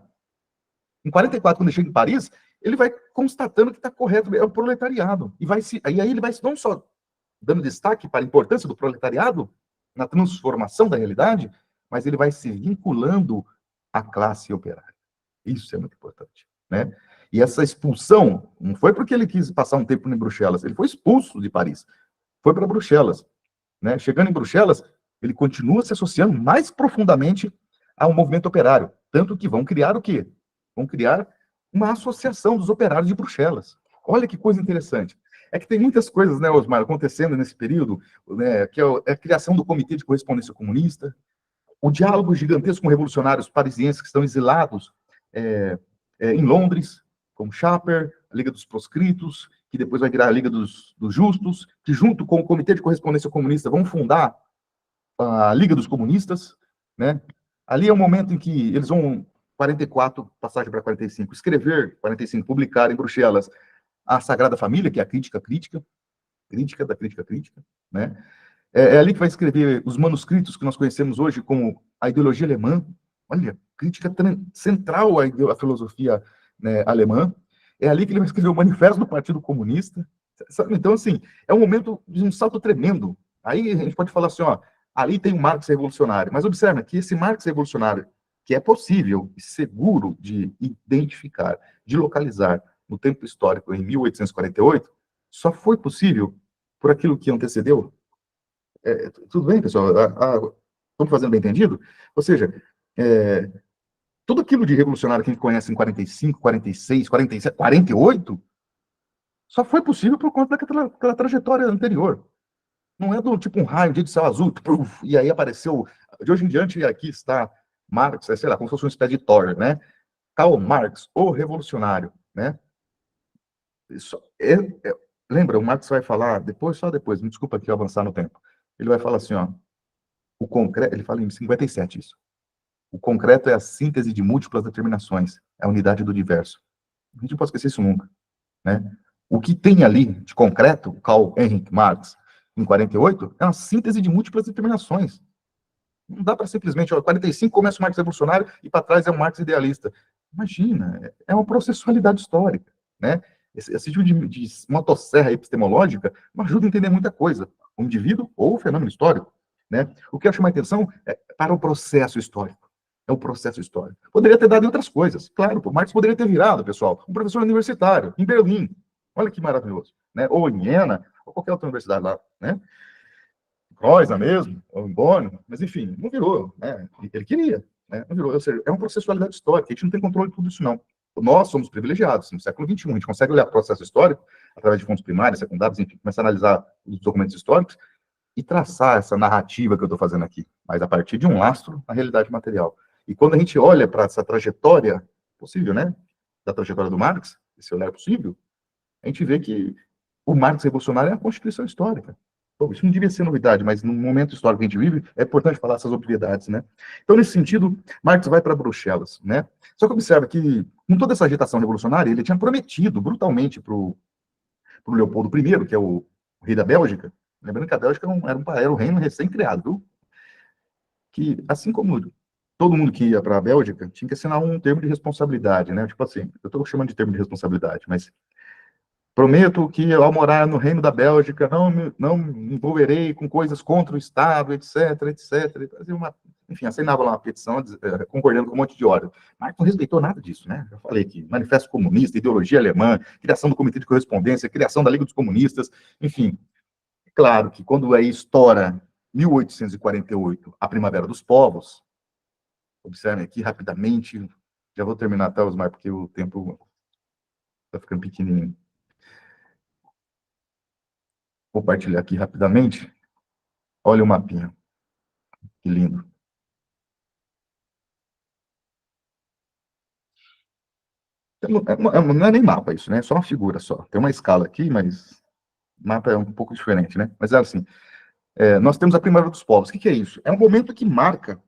Em 44, quando ele chega em Paris, ele vai constatando que está correto, é o proletariado. E aí ele vai não só dando destaque para a importância do proletariado na transformação da realidade, mas ele vai se vinculando à classe operária. Isso é muito importante, né? E essa expulsão não foi porque ele quis passar um tempo em Bruxelas, ele foi expulso de Paris, foi para Bruxelas, né? Chegando em Bruxelas, ele continua se associando mais profundamente ao movimento operário, tanto que vão criar o quê? Vão criar uma associação dos operários de Bruxelas. Olha que coisa interessante. É que tem muitas coisas, né, Osmar, acontecendo nesse período, né, que é a criação do Comitê de Correspondência Comunista, o diálogo gigantesco com revolucionários parisienses que estão exilados em Londres, como Schaper, a Liga dos Proscritos, que depois vai virar a Liga dos Justos, que junto com o Comitê de Correspondência Comunista vão fundar a Liga dos Comunistas, né? Ali é o momento em que eles vão, 44, passagem para 45, escrever, 45, publicar em Bruxelas a Sagrada Família, que é a crítica da crítica, né? É ali que vai escrever os manuscritos que nós conhecemos hoje como a ideologia alemã. Olha, crítica central à filosofia, né, alemã. É ali que ele vai escrever o Manifesto do Partido Comunista. Então, assim, é um momento de um salto tremendo. Aí a gente pode falar assim, ó, ali tem um Marx revolucionário. Mas observa que esse Marx revolucionário, que é possível e seguro de identificar, de localizar no tempo histórico em 1848, só foi possível por aquilo que antecedeu. Tudo bem, pessoal? Estamos fazendo bem entendido? Ou seja, tudo aquilo de revolucionário que a gente conhece em 45, 46, 47, 48, só foi possível por conta daquela trajetória anterior. Não é do tipo um raio de céu azul, e aí apareceu, de hoje em diante, aqui está Marx, sei lá, como se fosse uma espécie de Thor, né? Karl Marx, o revolucionário, né? Isso, lembra, o Marx vai falar, depois, só depois, me desculpa aqui avançar no tempo. Ele vai falar assim, ó, o concreto, ele fala em 57 isso. O concreto é a síntese de múltiplas determinações, é a unidade do diverso. A gente não pode esquecer isso nunca, né? O que tem ali de concreto, Karl Heinrich Marx, em 48, é uma síntese de múltiplas determinações. Não dá para simplesmente, ó, 45 começa o Marx revolucionário e para trás é o Marx idealista. Imagina, é uma processualidade histórica, né? Esse tipo de motosserra epistemológica não ajuda a entender muita coisa, o indivíduo ou o fenômeno histórico, né? O que eu chamo a atenção é para o processo histórico. É o processo histórico. Poderia ter dado em outras coisas. Claro, o Marx poderia ter virado, pessoal, um professor universitário em Berlim. Olha que maravilhoso, né? Ou em Viena, ou qualquer outra universidade lá, né? Rosa mesmo, ou Bonn, mas enfim, não virou, né? Ele queria, né? Não virou. Ou seja, é uma processualidade histórica, a gente não tem controle de tudo isso, não. Nós somos privilegiados, no século XXI, a gente consegue olhar o processo histórico, através de fontes primárias, secundárias, enfim, começar a analisar os documentos históricos e traçar essa narrativa que eu estou fazendo aqui, mas a partir de um lastro na realidade material. E quando a gente olha para essa trajetória possível, né, da trajetória do Marx, esse olhar possível, a gente vê que o Marx revolucionário é a Constituição histórica. Pô, isso não devia ser novidade, mas no momento histórico que a gente vive, é importante falar essas obviedades, né? Então, nesse sentido, Marx vai para Bruxelas, né? Só que observa que, com toda essa agitação revolucionária, ele tinha prometido brutalmente para o Leopoldo I, que é o rei da Bélgica, lembrando que a Bélgica era um reino recém-criado, viu? Que, assim como todo mundo que ia para a Bélgica, tinha que assinar um termo de responsabilidade, né? Tipo assim, eu estou chamando de termo de responsabilidade, mas prometo que, ao morar no Reino da Bélgica, não me envolverei com coisas contra o Estado, etc, etc. Enfim, assinava lá uma petição concordando com um monte de ordem. Marx não respeitou nada disso, né? Já falei aqui, manifesto comunista, ideologia alemã, criação do Comitê de Correspondência, criação da Liga dos Comunistas, enfim. Claro que quando aí estoura 1848, a Primavera dos Povos, observem aqui rapidamente, já vou terminar, tá, Osmar, porque o tempo está ficando pequenininho. Vou compartilhar aqui rapidamente. Olha o mapinha. Que lindo. Não é nem mapa isso, né? É só uma figura só. Tem uma escala aqui, mas mapa é um pouco diferente, né? Mas é assim, nós temos a Primavera dos Povos. O que é isso? É um momento que marca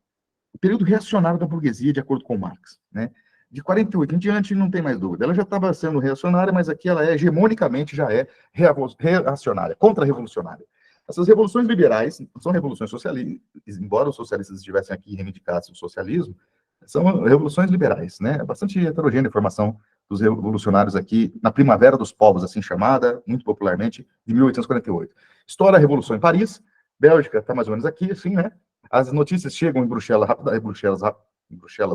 o período reacionário da burguesia, de acordo com Marx, né? De 48 em diante, não tem mais dúvida. Ela já estava sendo reacionária, mas aqui ela hegemonicamente já é reacionária, contra-revolucionária. Essas revoluções liberais são revoluções socialistas, embora os socialistas estivessem aqui e reivindicassem o socialismo, são revoluções liberais, né? É bastante heterogênea a formação dos revolucionários aqui na Primavera dos Povos, assim chamada, muito popularmente, de 1848. Estoura a Revolução em Paris, Bélgica está mais ou menos aqui, assim, né? As notícias chegam em Bruxelas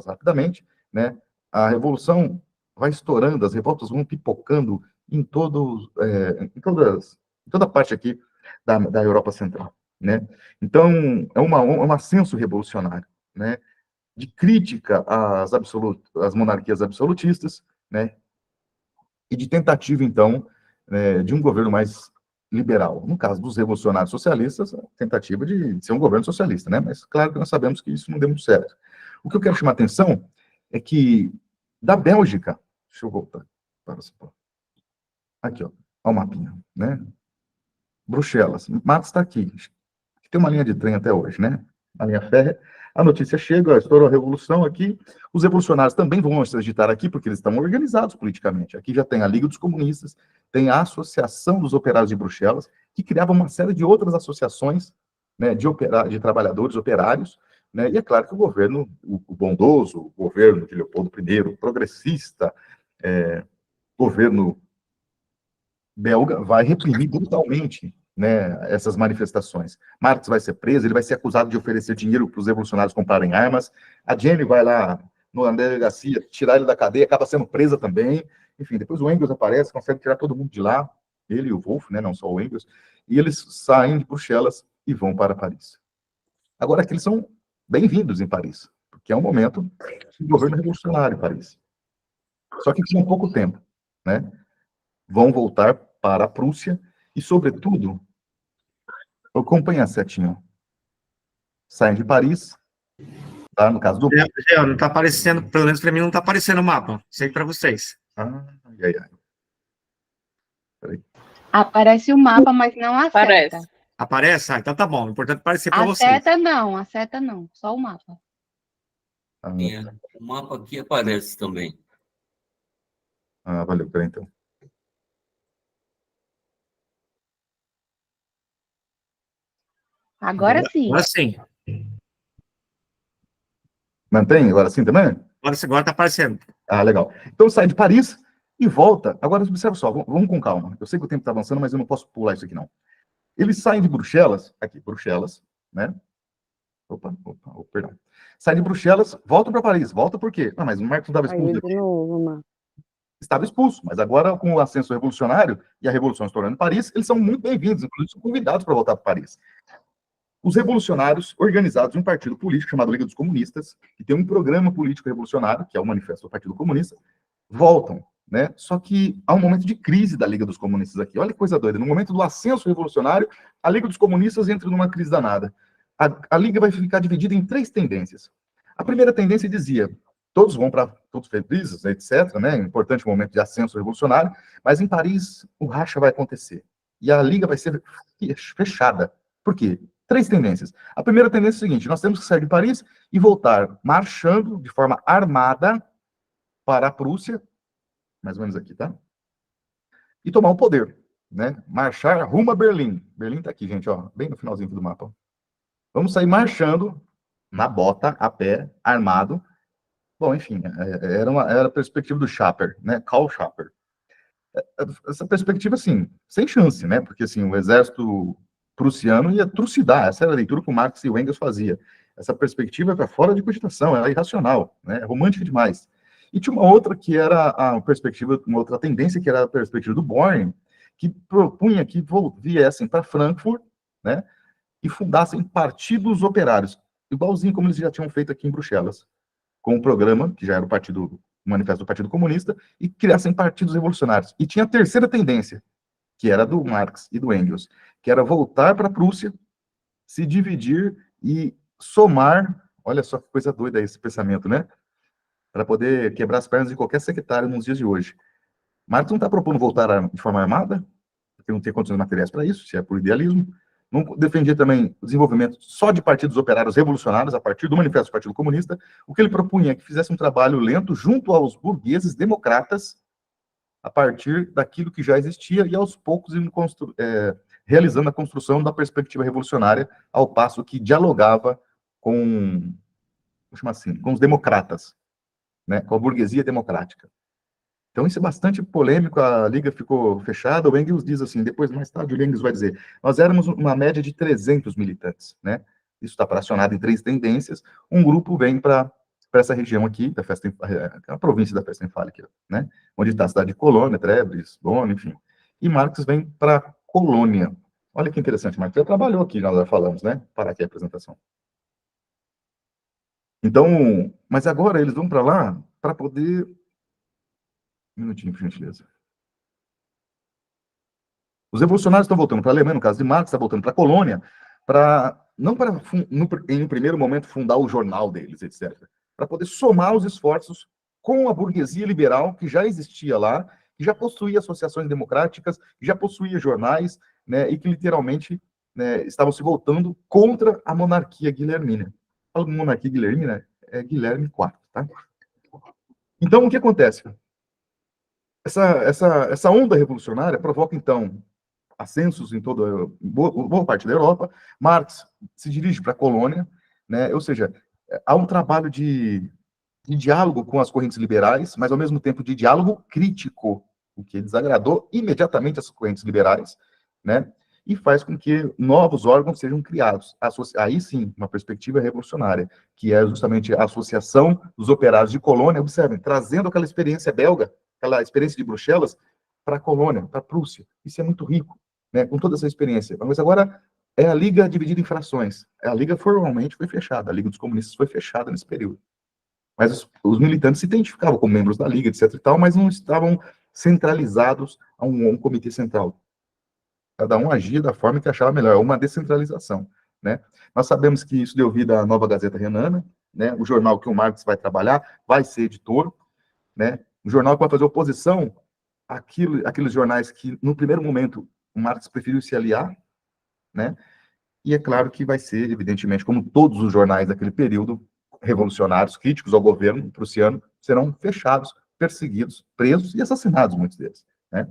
rapidamente, né? A revolução vai estourando, as revoltas vão pipocando em toda parte aqui da Europa Central, né? Então, é um ascenso revolucionário, né? De crítica às monarquias absolutistas, né? E de tentativa, então, de um governo mais liberal. No caso dos revolucionários socialistas, a tentativa de ser um governo socialista, né? Mas claro que nós sabemos que isso não deu muito certo. O que eu quero chamar a atenção é que da Bélgica, deixa eu voltar para aqui, ó, o mapinha, né? Bruxelas, Matos está aqui. Tem uma linha de trem até hoje, né? A linha férrea. A notícia chega, estourou a revolução aqui. Os revolucionários também vão se agitar aqui, porque eles estão organizados politicamente. Aqui já tem a Liga dos Comunistas, tem a Associação dos Operários de Bruxelas, que criava uma série de outras associações, né, de trabalhadores, operários, né? E é claro que o governo, o bondoso, o governo de Leopoldo I, progressista, governo belga, vai reprimir brutalmente, né, essas manifestações. Marx vai ser preso, ele vai ser acusado de oferecer dinheiro para os revolucionários comprarem armas. A Jenny vai lá na delegacia, tirar ele da cadeia, acaba sendo presa também. Enfim, depois o Engels aparece, consegue tirar todo mundo de lá, ele e o Wolff, né, não só o Engels, e eles saem de Bruxelas e vão para Paris. Agora, que eles são bem-vindos em Paris, que é um momento de governo revolucionário em Paris. Só que tinha pouco tempo, né? Vão voltar para a Prússia e, sobretudo, acompanha a setinha. Saem de Paris, tá? No caso do... Não está aparecendo, pelo menos para mim não está aparecendo o mapa. Sei para vocês. Ai. Peraí. Aparece o mapa, mas não a seta. Aparece? Então tá bom. O importante é aparecer para vocês. A seta não, só o mapa. O mapa aqui aparece também. Valeu, peraí, então. Agora sim. Agora sim. Mantém? Agora sim também? Agora tá aparecendo. Legal. Então sai de Paris e volta. Agora, observa só, vamos com calma. Eu sei que o tempo está avançando, mas eu não posso pular isso aqui, não. Eles saem de Bruxelas, Bruxelas, né? Perdão. Sai de Bruxelas, voltam para Paris. Volta por quê? Mas o Marcos não estava expulso. Estava expulso, mas agora, com o ascenso revolucionário e a revolução estourando em Paris, eles são muito bem-vindos, inclusive são convidados para voltar para Paris. Os revolucionários, organizados em um partido político chamado Liga dos Comunistas, que tem um programa político revolucionário, que é o Manifesto do Partido Comunista, voltam, né? Só que há um momento de crise da Liga dos Comunistas aqui. Olha que coisa doida. No momento do ascenso revolucionário, a Liga dos Comunistas entra numa crise danada. A Liga vai ficar dividida em 3 tendências. A primeira tendência dizia: todos vão para todos felizes, etc., né? Importante momento de ascenso revolucionário, mas em Paris o racha vai acontecer. E a Liga vai ser fechada. Por quê? 3 tendências. A primeira tendência é a seguinte: nós temos que sair de Paris e voltar marchando de forma armada para a Prússia, mais ou menos aqui, tá? E tomar o poder, né? Marchar rumo a Berlim. Berlim tá aqui, gente, ó, bem no finalzinho do mapa. Vamos sair marchando na bota, a pé, armado. Bom, enfim, era a perspectiva do Schapper, né? Karl Schapper. Essa perspectiva, assim, sem chance, né? Porque, assim, o exército prussiano ia trucidar. Essa era a leitura que o Marx e o Engels faziam. Essa perspectiva é para fora de cogitação, ela é irracional, né? É romântica demais. E tinha uma outra que era a perspectiva, uma outra tendência que era a perspectiva do Born, que propunha que viessem para Frankfurt, né? E fundassem partidos operários, igualzinho como eles já tinham feito aqui em Bruxelas, com o programa, que já era o Manifesto do Partido Comunista, e criassem partidos revolucionários. E tinha a terceira tendência, que era do Marx e do Engels, que era voltar para a Prússia, se dividir e somar, olha só que coisa doida esse pensamento, né? Para poder quebrar as pernas de qualquer secretário nos dias de hoje. Marx não está propondo voltar de forma armada, porque não tem condições materiais para isso, se é por idealismo. Não defendia também o desenvolvimento só de partidos operários revolucionários a partir do Manifesto do Partido Comunista. O que ele propunha é que fizesse um trabalho lento junto aos burgueses democratas a partir daquilo que já existia e aos poucos realizando a construção da perspectiva revolucionária, ao passo que dialogava com, vamos chamar assim, com os democratas, né, com a burguesia democrática. Então, isso é bastante polêmico, a Liga ficou fechada, o Engels diz assim, depois, mais tarde, o Engels vai dizer, nós éramos uma média de 300 militantes, né? Isso está fracionado em 3 tendências, um grupo vem para essa região aqui, da a província da Westfália, né? Onde está a cidade de Colônia, Trèves, Bonn, enfim. E Marx vem para Colônia. Olha que interessante, Marx já trabalhou aqui, nós já falamos, né? Para aqui a apresentação. Então, mas agora eles vão para lá para poder... Um minutinho, por gentileza. Os revolucionários estão voltando para a Alemanha, no caso de Marx, está voltando para a Colônia, não para, em um primeiro momento, fundar o jornal deles, etc., para poder somar os esforços com a burguesia liberal que já existia lá, que já possuía associações democráticas, que já possuía jornais, né, e que literalmente, né, estavam se voltando contra a monarquia guilhermina. Falo de monarquia guilhermina, é Guilherme IV, tá? Então, o que acontece? Essa onda revolucionária provoca, então, ascensos em toda boa parte da Europa. Marx se dirige para a Colônia, né? Ou seja, há um trabalho de diálogo com as correntes liberais, mas, ao mesmo tempo, de diálogo crítico, o que desagradou imediatamente as correntes liberais, né? E faz com que novos órgãos sejam criados. Aí sim, uma perspectiva revolucionária, que é justamente a Associação dos Operários de Colônia, observem, trazendo aquela experiência belga, aquela experiência de Bruxelas, para a Colônia, para a Prússia. Isso é muito rico, né, com toda essa experiência. Mas agora é a Liga dividida em frações. A Liga formalmente foi fechada, a Liga dos Comunistas foi fechada nesse período. Mas os militantes se identificavam como membros da Liga, etc. e tal, mas não estavam centralizados a um comitê central. Cada um agia da forma que achava melhor, é uma descentralização, né? Nós sabemos que isso deu vida à Nova Gazeta Renana, né? O jornal que o Marx vai trabalhar vai ser editor, né? O jornal que vai fazer oposição àqueles jornais que, no primeiro momento, o Marx preferiu se aliar, né? E é claro que vai ser, evidentemente, como todos os jornais daquele período, revolucionários, críticos ao governo prussiano, serão fechados, perseguidos, presos e assassinados, muitos deles, né?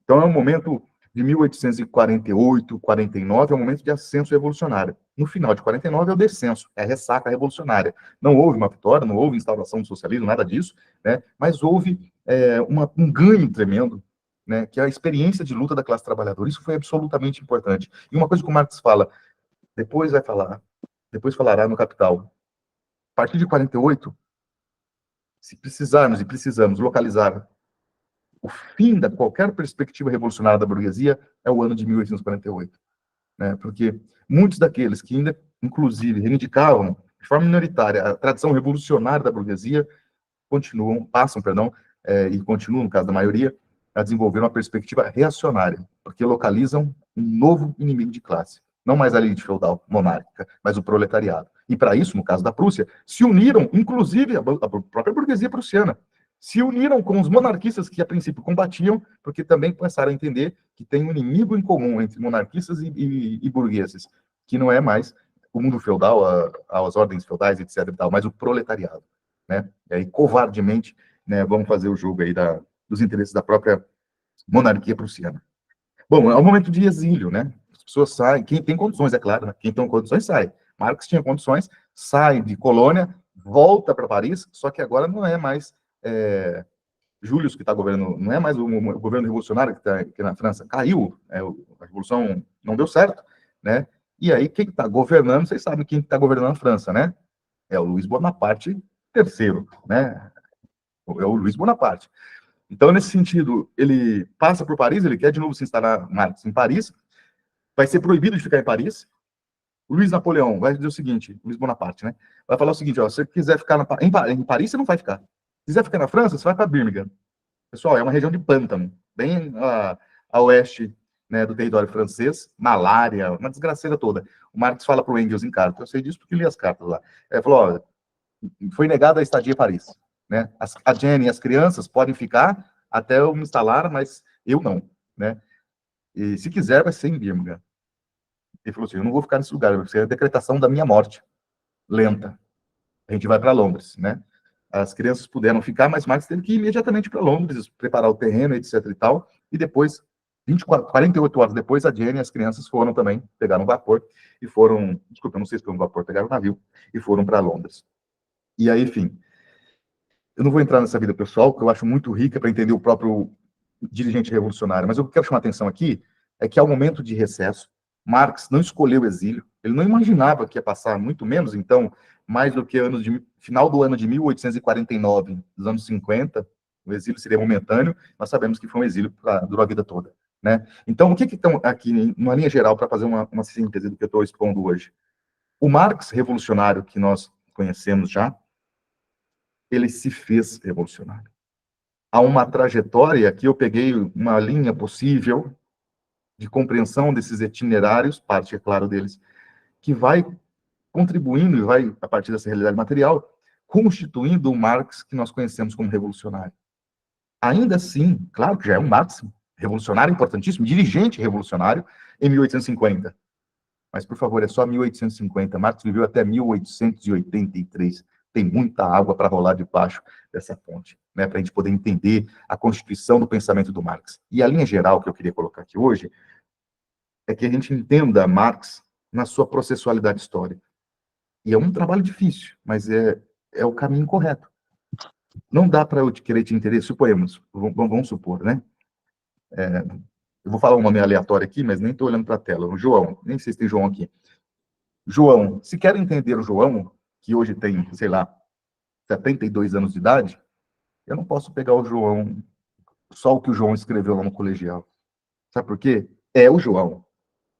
Então, é um momento de 1848, 49, é um momento de ascenso revolucionário. No final de 49 é o descenso, é a ressaca revolucionária. Não houve uma vitória, não houve instauração do socialismo, nada disso, né? Mas houve um ganho tremendo, né? Que é a experiência de luta da classe trabalhadora. Isso foi absolutamente importante. E uma coisa que o Marx fala, depois falará no Capital. A partir de 48, se precisamos localizar o fim da qualquer perspectiva revolucionária da burguesia, é o ano de 1848, né? Porque muitos daqueles que ainda, inclusive, reivindicavam de forma minoritária a tradição revolucionária da burguesia, e continuam, no caso da maioria, a desenvolver uma perspectiva reacionária, porque localizam um novo inimigo de classe. Não mais a elite feudal monárquica, mas o proletariado. E para isso, no caso da Prússia, se uniram, inclusive, a própria burguesia prussiana, se uniram com os monarquistas que, a princípio, combatiam, porque também começaram a entender que tem um inimigo em comum entre monarquistas e burgueses, que não é mais o mundo feudal, as ordens feudais, etc. e tal, mas o proletariado, né? E aí, covardemente, né, vamos fazer o jogo aí dos interesses da própria monarquia prussiana. Bom, é um momento de exílio, né? As pessoas saem, quem tem condições, é claro, né? Quem tem condições sai. Marx tinha condições, sai de Colônia, volta para Paris, só que agora não é mais Júlio que está governando, não é mais o governo revolucionário que está aqui na França, caiu, a revolução não deu certo, né? E aí, quem está governando, vocês sabem quem está governando a França, né? É o Luiz Bonaparte III, né? É o Luiz Bonaparte. Então, nesse sentido, ele passa por Paris, ele quer de novo se instalar Marx em Paris, vai ser proibido de ficar em Paris. O Luiz Napoleão vai dizer o seguinte, Luiz Bonaparte, né? Vai falar o seguinte, ó, se você quiser ficar em Paris, você não vai ficar. Se quiser ficar na França, você vai para Birmingham. Pessoal, é uma região de pântano, bem a oeste, né, do território francês, malária, uma desgraceira toda. O Marx fala para o Engels em carta, eu sei disso porque li as cartas lá. Ele falou, ó, foi negada a estadia em Paris, né? A Jenny e as crianças podem ficar até eu me instalar, mas eu não, né? E se quiser, vai ser em Birmingham. Ele falou assim, eu não vou ficar nesse lugar, vai ser a decretação da minha morte lenta. A gente vai para Londres, né? As crianças puderam ficar, mas Marx teve que ir imediatamente para Londres, preparar o terreno, etc. e tal, e depois, 48 horas depois, a Jenny e as crianças foram também, pegaram um vapor, e foram, desculpa, eu não sei se foi um vapor, pegaram um navio, e foram para Londres. E aí, enfim, eu não vou entrar nessa vida pessoal, que eu acho muito rica para entender o próprio dirigente revolucionário, mas eu quero chamar a atenção aqui é que, ao momento de recesso, Marx não escolheu o exílio, ele não imaginava que ia passar, muito menos, então, mais do que final do ano de 1849, dos anos 50, o exílio seria momentâneo, nós sabemos que foi um exílio que durou a vida toda, né? Então, o que estão aqui, numa linha geral, para fazer uma síntese do que eu estou expondo hoje? O Marx revolucionário que nós conhecemos já, ele se fez revolucionário. Há uma trajetória que eu peguei uma linha possível de compreensão desses itinerários, parte, é claro, deles, que vai contribuindo e vai, a partir dessa realidade material, constituindo o Marx que nós conhecemos como revolucionário. Ainda assim, claro que já é um Marx revolucionário importantíssimo, dirigente revolucionário, em 1850. Mas, por favor, é só 1850. Marx viveu até 1883. Tem muita água para rolar debaixo dessa ponte, né, para a gente poder entender a constituição do pensamento do Marx. E a linha geral que eu queria colocar aqui hoje é que a gente entenda Marx na sua processualidade histórica. E é um trabalho difícil, mas é o caminho correto. Não dá para eu querer te entender, suponhamos, vamos supor, né? Eu vou falar um nome aleatório aqui, mas nem estou olhando para a tela. O João, nem sei se tem João aqui. João, se quer entender o João, que hoje tem, sei lá, 72 anos de idade, eu não posso pegar o João, só o que o João escreveu lá no colegial. Sabe por quê? É o João,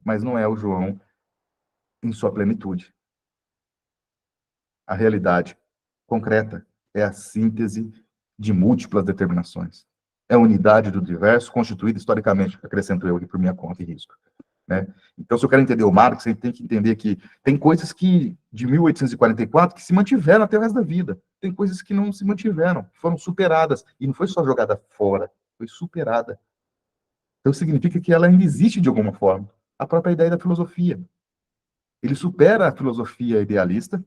mas não é o João em sua plenitude. A realidade concreta é a síntese de múltiplas determinações. É a unidade do diverso constituída historicamente, acrescento eu aqui por minha conta e risco. Né? Então, se eu quero entender o Marx, a gente tem que entender que tem coisas que, de 1844, que se mantiveram até o resto da vida. Tem coisas que não se mantiveram, foram superadas. E não foi só jogada fora, foi superada. Então, significa que ela ainda existe de alguma forma. A própria ideia da filosofia. Ele supera a filosofia idealista,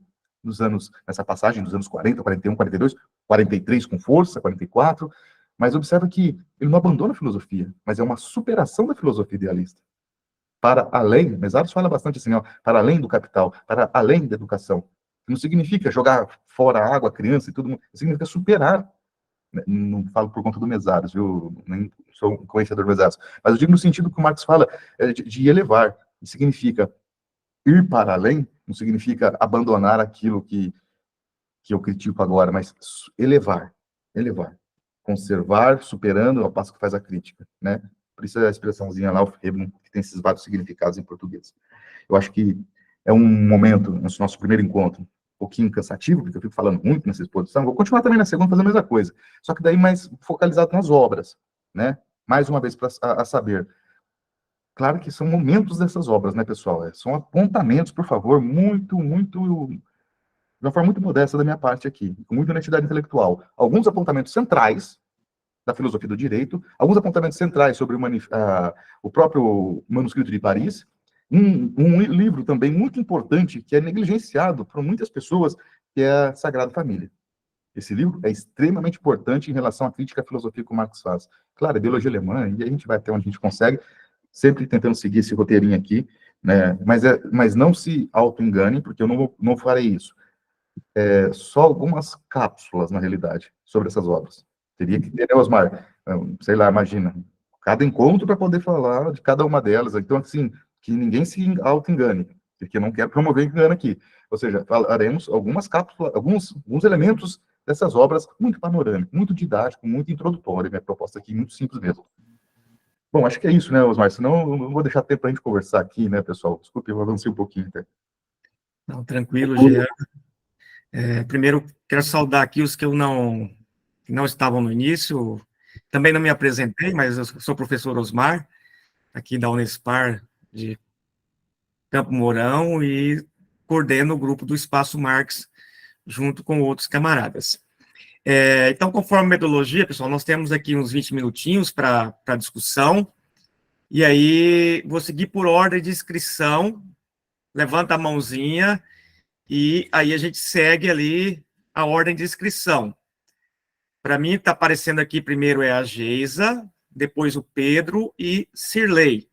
nessa passagem dos anos 40, 41, 42, 43 com força, 44, mas observa que ele não abandona a filosofia, mas é uma superação da filosofia idealista. Para além, Mesaros fala bastante assim, ó, para além do capital, para além da educação. Não significa jogar fora a água, a criança e tudo, significa superar. Não falo por conta do Mesaros, viu? Nem sou um conhecedor do Mesaros. Mas eu digo no sentido que o Marx fala de elevar. Significa ir para além, não significa abandonar aquilo que eu critico agora, mas elevar. Conservar, superando, ao passo que faz a crítica, né? Por isso é a expressãozinha lá, que tem esses vários significados em português. Eu acho que é um momento, nosso primeiro encontro, um pouquinho cansativo, porque eu fico falando muito nessa exposição. Vou continuar também na segunda, fazendo a mesma coisa. Só que daí mais focalizado nas obras, né? Mais uma vez, para saber. Claro que são momentos dessas obras, né, pessoal? São apontamentos, por favor, muito, de uma forma muito modesta da minha parte aqui, com muita honestidade intelectual. Alguns apontamentos centrais da filosofia do direito, alguns apontamentos centrais sobre o próprio Manuscrito de Paris, um livro também muito importante, que é negligenciado por muitas pessoas, que é a Sagrada Família. Esse livro é extremamente importante em relação à crítica à filosofia que o Marx faz. Claro, ideologia alemã, e a gente vai até onde a gente consegue, sempre tentando seguir esse roteirinho aqui, né? Mas não se auto-engane, porque eu não farei isso. Só algumas cápsulas, na realidade, sobre essas obras. Teria que ter, né, Osmar? Sei lá, imagina, cada encontro para poder falar de cada uma delas. Então, assim, que ninguém se auto-engane, porque eu não quero promover engano aqui. Ou seja, falaremos algumas cápsulas, alguns elementos dessas obras, muito panorâmico, muito didático, muito introdutório. Minha proposta aqui, muito simples mesmo. Bom, acho que é isso, né, Osmar? Senão eu não vou deixar tempo para a gente conversar aqui, né, pessoal? Desculpe, eu avancei um pouquinho. Tá? Não, tranquilo, Jean. Primeiro, quero saudar aqui os que não estavam no início. Também não me apresentei, mas eu sou o professor Osmar, aqui da Unespar de Campo Mourão, e coordeno o grupo do Espaço Marx, junto com outros camaradas. Então, conforme a metodologia, pessoal, nós temos aqui uns 20 minutinhos para discussão, e aí vou seguir por ordem de inscrição, levanta a mãozinha, e aí a gente segue ali a ordem de inscrição. Para mim, está aparecendo aqui, primeiro é a Geisa, depois o Pedro e Cirlei.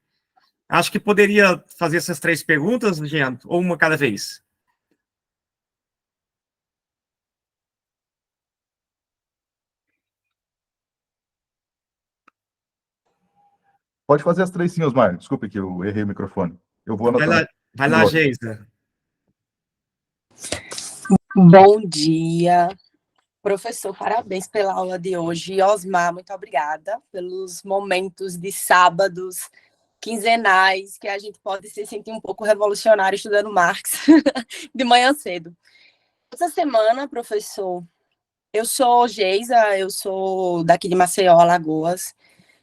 Acho que poderia fazer essas 3 perguntas, Jean, ou uma cada vez. Pode fazer as 3 sim, Osmar. Desculpe que eu errei o microfone. Eu vou anotando. Vai lá, Geisa. Bom dia, professor, parabéns pela aula de hoje. Osmar, muito obrigada pelos momentos de sábados quinzenais que a gente pode se sentir um pouco revolucionário estudando Marx de manhã cedo. Essa semana, professor, eu sou Geisa, eu sou daqui de Maceió, Alagoas.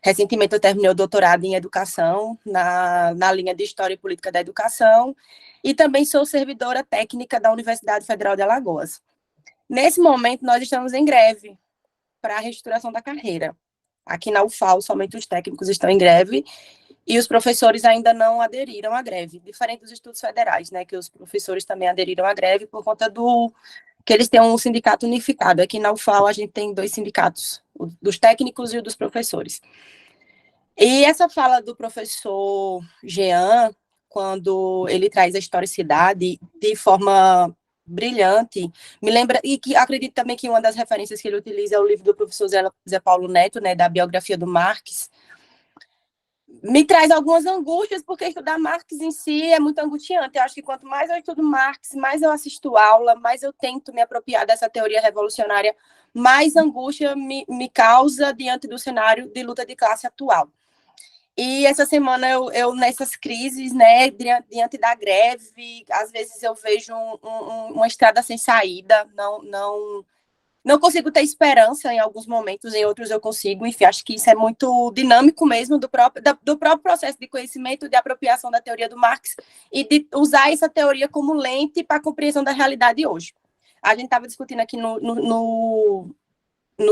Recentemente eu terminei o doutorado em educação, na linha de História e Política da Educação, e também sou servidora técnica da Universidade Federal de Alagoas. Nesse momento, nós estamos em greve para a reestruturação da carreira. Aqui na UFAL, somente os técnicos estão em greve e os professores ainda não aderiram à greve, diferente dos estudos federais, né, que os professores também aderiram à greve por conta que eles têm um sindicato unificado. Aqui na UFAL, a gente tem 2 sindicatos, o dos técnicos e o dos professores. E essa fala do professor Jean, quando ele traz a historicidade de forma brilhante, me lembra, e que acredito também que uma das referências que ele utiliza é o livro do professor Zé Paulo Neto, né, da biografia do Marx, me traz algumas angústias, porque estudar Marx em si é muito angustiante. Eu acho que quanto mais eu estudo Marx, mais eu assisto aula, mais eu tento me apropriar dessa teoria revolucionária, mais angústia me causa diante do cenário de luta de classe atual. E essa semana eu nessas crises, né, diante da greve, às vezes eu vejo uma estrada sem saída, Não consigo ter esperança em alguns momentos, em outros eu consigo. Enfim, acho que isso é muito dinâmico mesmo do próprio processo de conhecimento, de apropriação da teoria do Marx e de usar essa teoria como lente para a compreensão da realidade hoje. A gente estava discutindo aqui no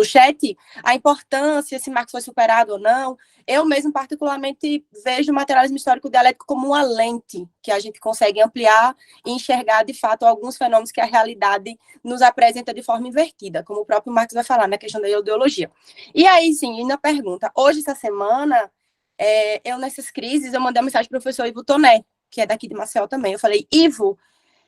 chat a importância, se Marx foi superado ou não. Eu mesmo, particularmente, vejo o materialismo histórico dialético como uma lente que a gente consegue ampliar e enxergar, de fato, alguns fenômenos que a realidade nos apresenta de forma invertida, como o próprio Marx vai falar na questão da ideologia. E aí, sim, na pergunta, hoje, essa semana, eu, nessas crises, eu mandei uma mensagem para o professor Ivo Toné, que é daqui de Maceió também. Eu falei, Ivo,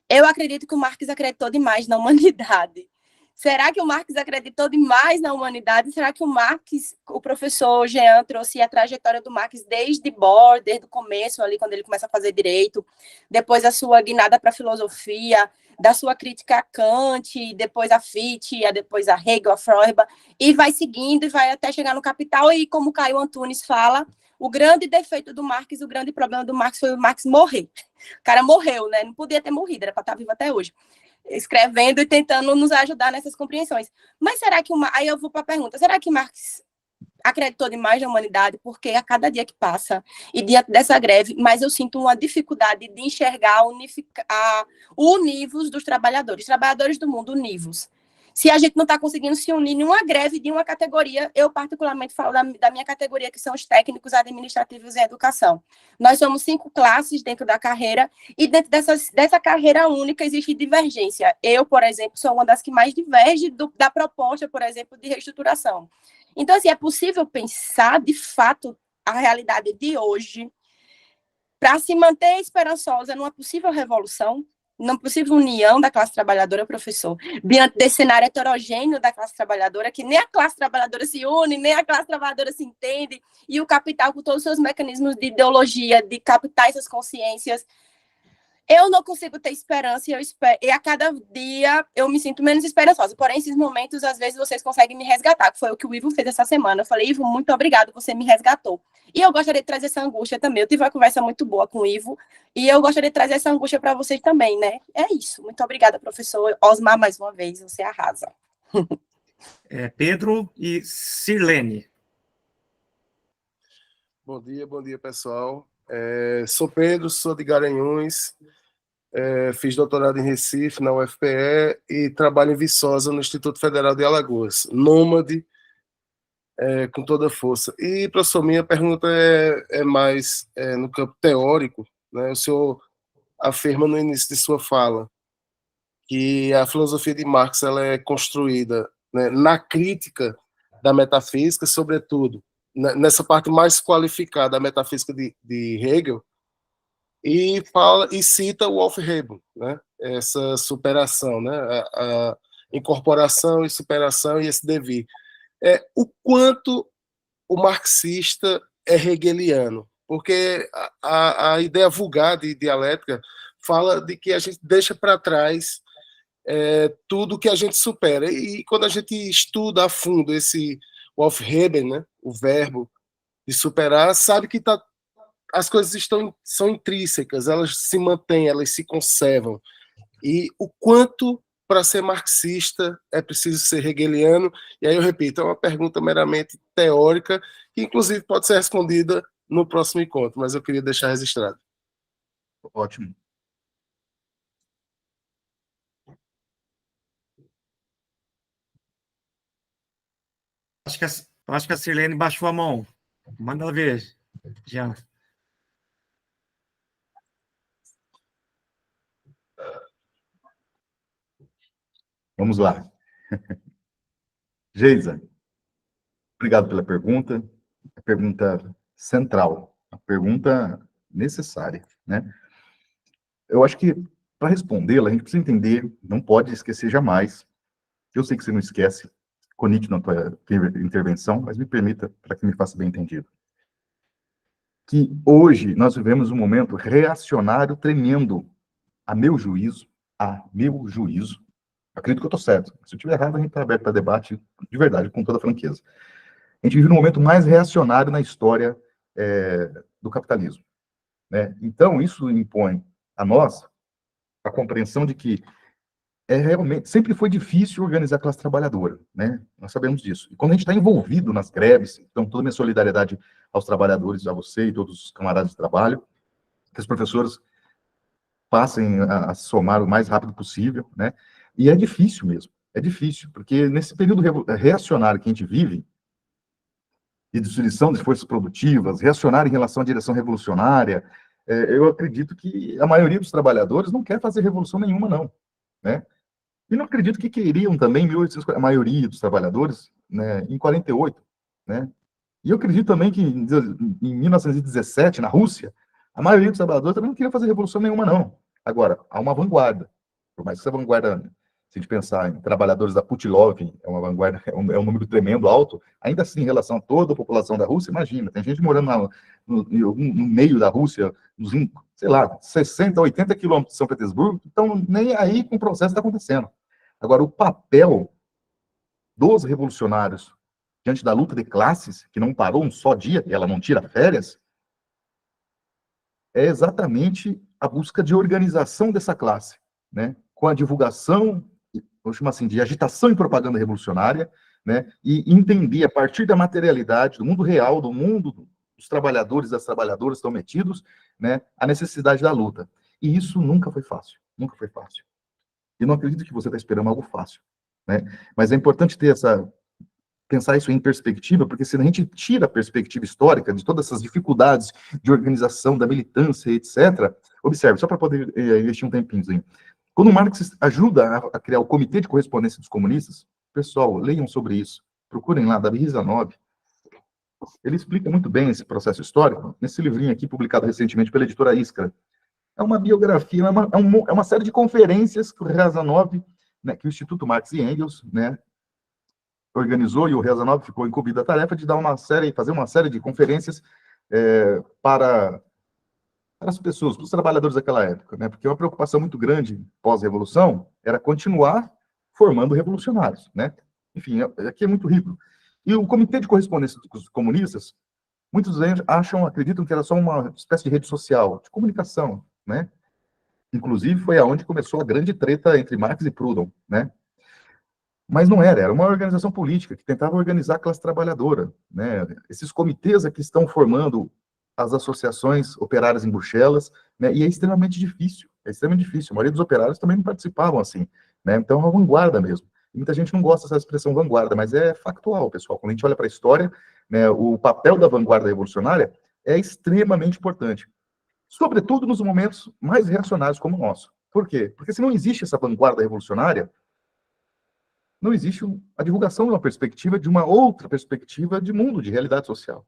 eu acredito que o Marx acreditou demais na humanidade. Será que o Marx acreditou demais na humanidade? Será que o professor Jean trouxe a trajetória do Marx desde Bohr, desde o começo, ali quando ele começa a fazer direito, depois a sua guinada para a filosofia, da sua crítica a Kant, depois a Fichte, depois a Hegel, a Feuerbach, e vai seguindo e vai até chegar no Capital, e como Caio Antunes fala, o grande defeito do Marx, o grande problema do Marx foi o Marx morrer. O cara morreu, né? Não podia ter morrido, era para estar vivo até hoje. Escrevendo e tentando nos ajudar nessas compreensões. Mas será que aí eu vou para a pergunta, será que Marx acreditou demais na humanidade? Porque a cada dia que passa, e diante dessa greve, mas eu sinto uma dificuldade de enxergar o univos dos trabalhadores do mundo univos. Se a gente não está conseguindo se unir em uma greve de uma categoria, eu particularmente falo da minha categoria, que são os técnicos administrativos em educação. Nós somos 5 classes dentro da carreira, e dentro dessa carreira única existe divergência. Eu, por exemplo, sou uma das que mais diverge da proposta, por exemplo, de reestruturação. Então, assim, é possível pensar, de fato, a realidade de hoje para se manter esperançosa numa possível revolução, numa possível união da classe trabalhadora, professor, diante desse cenário heterogêneo da classe trabalhadora, que nem a classe trabalhadora se une, nem a classe trabalhadora se entende, e o capital, com todos os seus mecanismos de ideologia, de captar essas consciências. Eu não consigo ter esperança, e a cada dia eu me sinto menos esperançosa. Porém, esses momentos, às vezes, vocês conseguem me resgatar, que foi o que o Ivo fez essa semana. Eu falei, Ivo, muito obrigado, você me resgatou. E eu gostaria de trazer essa angústia também. Eu tive uma conversa muito boa com o Ivo, e eu gostaria de trazer essa angústia para vocês também, né? É isso. Muito obrigada, professor Osmar, mais uma vez, você arrasa. Pedro e Sirlene. Bom dia, pessoal. Sou Pedro, sou de Garanhuns, fiz doutorado em Recife, na UFPE, e trabalho em Viçosa, no Instituto Federal de Alagoas. Nômade, com toda a força. E, professor, minha pergunta é mais no campo teórico, né? O senhor afirma no início de sua fala que a filosofia de Marx ela é construída, né, na crítica da metafísica, sobretudo nessa parte mais qualificada da metafísica de Hegel, e cita o Aufhebung, né? Essa superação, né? A incorporação e superação e esse devir. O quanto o marxista é hegeliano, porque a ideia vulgar de dialética fala de que a gente deixa para trás tudo que a gente supera. E quando a gente estuda a fundo o Aufheben, né, o verbo de superar, sabe que as coisas são intrínsecas, elas se mantêm, elas se conservam. E o quanto, para ser marxista, é preciso ser hegeliano. E aí eu repito, é uma pergunta meramente teórica, que inclusive pode ser respondida no próximo encontro, mas eu queria deixar registrado. Ótimo. Acho que a Sirlene baixou a mão. Manda ela ver, Jean. Vamos lá. Geisa, obrigado pela pergunta. A pergunta central, a pergunta necessária, né? Eu acho que, para respondê-la, a gente precisa entender, não pode esquecer jamais. Eu sei que você não esquece, conite na tua intervenção, mas me permita, para que me faça bem entendido, que hoje nós vivemos um momento reacionário tremendo, a meu juízo, acredito que eu estou certo. Se eu estiver errado, a gente está aberto para debate de verdade, com toda franqueza. A gente vive no momento mais reacionário na história do capitalismo, né? Então, isso impõe a nós a compreensão de que realmente, sempre foi difícil organizar a classe trabalhadora, né? Nós sabemos disso. E quando a gente está envolvido nas greves, então toda a minha solidariedade aos trabalhadores, a você e todos os camaradas de trabalho, que os professores passem a somar o mais rápido possível, né? E é difícil mesmo, é difícil, porque nesse período reacionário que a gente vive, de destruição de forças produtivas, reacionário em relação à direção revolucionária, eu acredito que a maioria dos trabalhadores não quer fazer revolução nenhuma, não, né? E não acredito que queriam também, a maioria dos trabalhadores, né, em 48, né? E eu acredito também que em 1917, na Rússia, a maioria dos trabalhadores também não queria fazer revolução nenhuma, não. Agora, há uma vanguarda. Por mais que essa vanguarda, se a gente pensar em trabalhadores da Putilov, é uma vanguarda, é um número tremendo, alto, ainda assim, em relação a toda a população da Rússia, imagina, tem gente morando no meio da Rússia, nos, sei lá, 60, 80 quilômetros de São Petersburgo, então nem aí com o processo está acontecendo. Agora, o papel dos revolucionários diante da luta de classes, que não parou um só dia, ela não tira férias, é exatamente a busca de organização dessa classe, né? Com a divulgação, vamos chamar assim, de agitação e propaganda revolucionária, né? E entender, a partir da materialidade, do mundo real, do mundo dos trabalhadores e das trabalhadoras estão metidos, né? A necessidade da luta. E isso nunca foi fácil, nunca foi fácil. E não acredito que você está esperando algo fácil, né? Mas é importante ter pensar isso em perspectiva, porque se a gente tira a perspectiva histórica de todas essas dificuldades de organização, da militância, etc., observe, só para poder investir um tempinho aí. Quando o Marx ajuda a criar o Comitê de Correspondência dos Comunistas, pessoal, leiam sobre isso, procurem lá, Davi Rizanov, ele explica muito bem esse processo histórico, nesse livrinho aqui, publicado recentemente pela editora Iskra. É uma biografia, é uma série de conferências que o Rizanov, né, que o Instituto Marx e Engels, né, organizou, e o Rizanov ficou incumbido da tarefa de fazer uma série de conferências para as pessoas, para os trabalhadores daquela época, né? Porque uma preocupação muito grande pós-revolução era continuar formando revolucionários, né? Enfim, aqui é muito rico. E o Comitê de Correspondência dos Comunistas, muitos acreditam que era só uma espécie de rede social, de comunicação, né? Inclusive, foi aonde começou a grande treta entre Marx e Proudhon, né? Mas não era uma organização política que tentava organizar a classe trabalhadora, né? Esses comitês aqui estão formando as associações operárias em Bruxelas, né? E é extremamente difícil, A maioria dos operários também não participavam assim, né? Então é uma vanguarda mesmo. E muita gente não gosta dessa expressão vanguarda, mas é factual, pessoal. Quando a gente olha para a história, né, o papel da vanguarda revolucionária é extremamente importante, sobretudo nos momentos mais reacionários como o nosso. Por quê? Porque se não existe essa vanguarda revolucionária, não existe a divulgação de uma perspectiva, de uma outra perspectiva de mundo, de realidade social,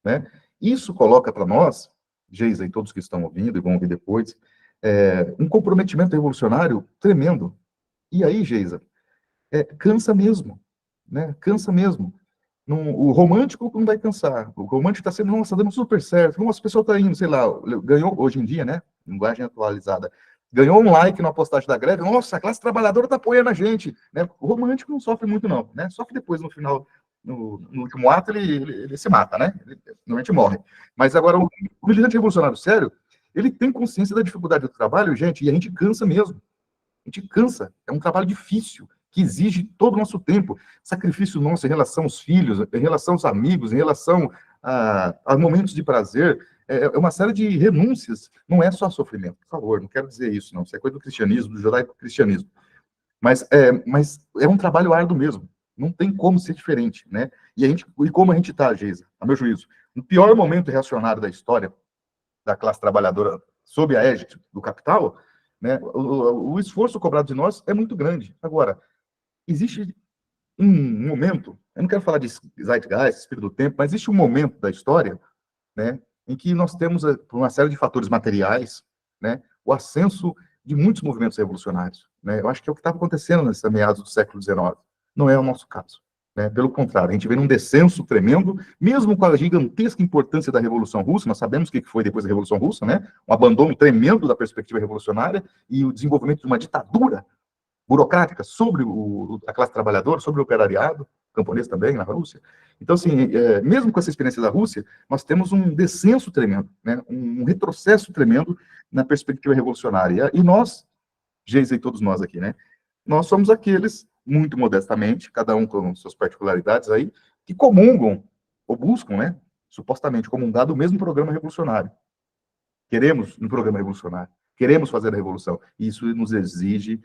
né? Isso coloca para nós, Geisa e todos que estão ouvindo e vão ouvir depois, um comprometimento revolucionário tremendo. E aí, Geisa, cansa mesmo, né? Cansa mesmo. O romântico não vai cansar. O romântico está sendo, nossa, dando super certo. Nossa, a pessoa está indo, sei lá, ganhou hoje em dia, né? Linguagem atualizada. Ganhou um like na postagem da greve, nossa, a classe trabalhadora está apoiando a gente, né? O romântico não sofre muito, não, né? Sofre depois, no final, no último ato, ele se mata, né? Ele normalmente morre. Mas agora, o militante revolucionário sério, ele tem consciência da dificuldade do trabalho, gente, e a gente cansa mesmo. A gente cansa. É um trabalho difícil, que exige todo o nosso tempo, sacrifício nosso em relação aos filhos, em relação aos amigos, em relação a momentos de prazer, é uma série de renúncias, não é só sofrimento, por favor, não quero dizer isso, não, isso é coisa do cristianismo, do judaico-cristianismo, mas é um trabalho árduo mesmo, não tem como ser diferente, né? E como a gente está, Geisa, a meu juízo, no pior momento reacionário da história da classe trabalhadora sob a égide do capital, né, o esforço cobrado de nós é muito grande. Agora, existe um momento, eu não quero falar de zeitgeist, espírito do tempo, mas existe um momento da história, né, em que nós temos, por uma série de fatores materiais, né, o ascenso de muitos movimentos revolucionários, né? Eu acho que é o que estava acontecendo nesse meados do século XIX. Não é o nosso caso, né? Pelo contrário, a gente vê um descenso tremendo, mesmo com a gigantesca importância da Revolução Russa. Nós sabemos o que foi depois da Revolução Russa, né? Um abandono tremendo da perspectiva revolucionária e o desenvolvimento de uma ditadura burocrática sobre a classe trabalhadora, sobre o operariado, camponês também, na Rússia. Então, assim, mesmo com essa experiência da Rússia, nós temos um descenso tremendo, né, um retrocesso tremendo na perspectiva revolucionária. E nós, Geisa e todos nós aqui, né? Nós somos aqueles, muito modestamente, cada um com suas particularidades aí, que comungam, ou buscam, né? Supostamente comungar do mesmo programa revolucionário. Queremos um programa revolucionário, queremos fazer a revolução. E isso nos exige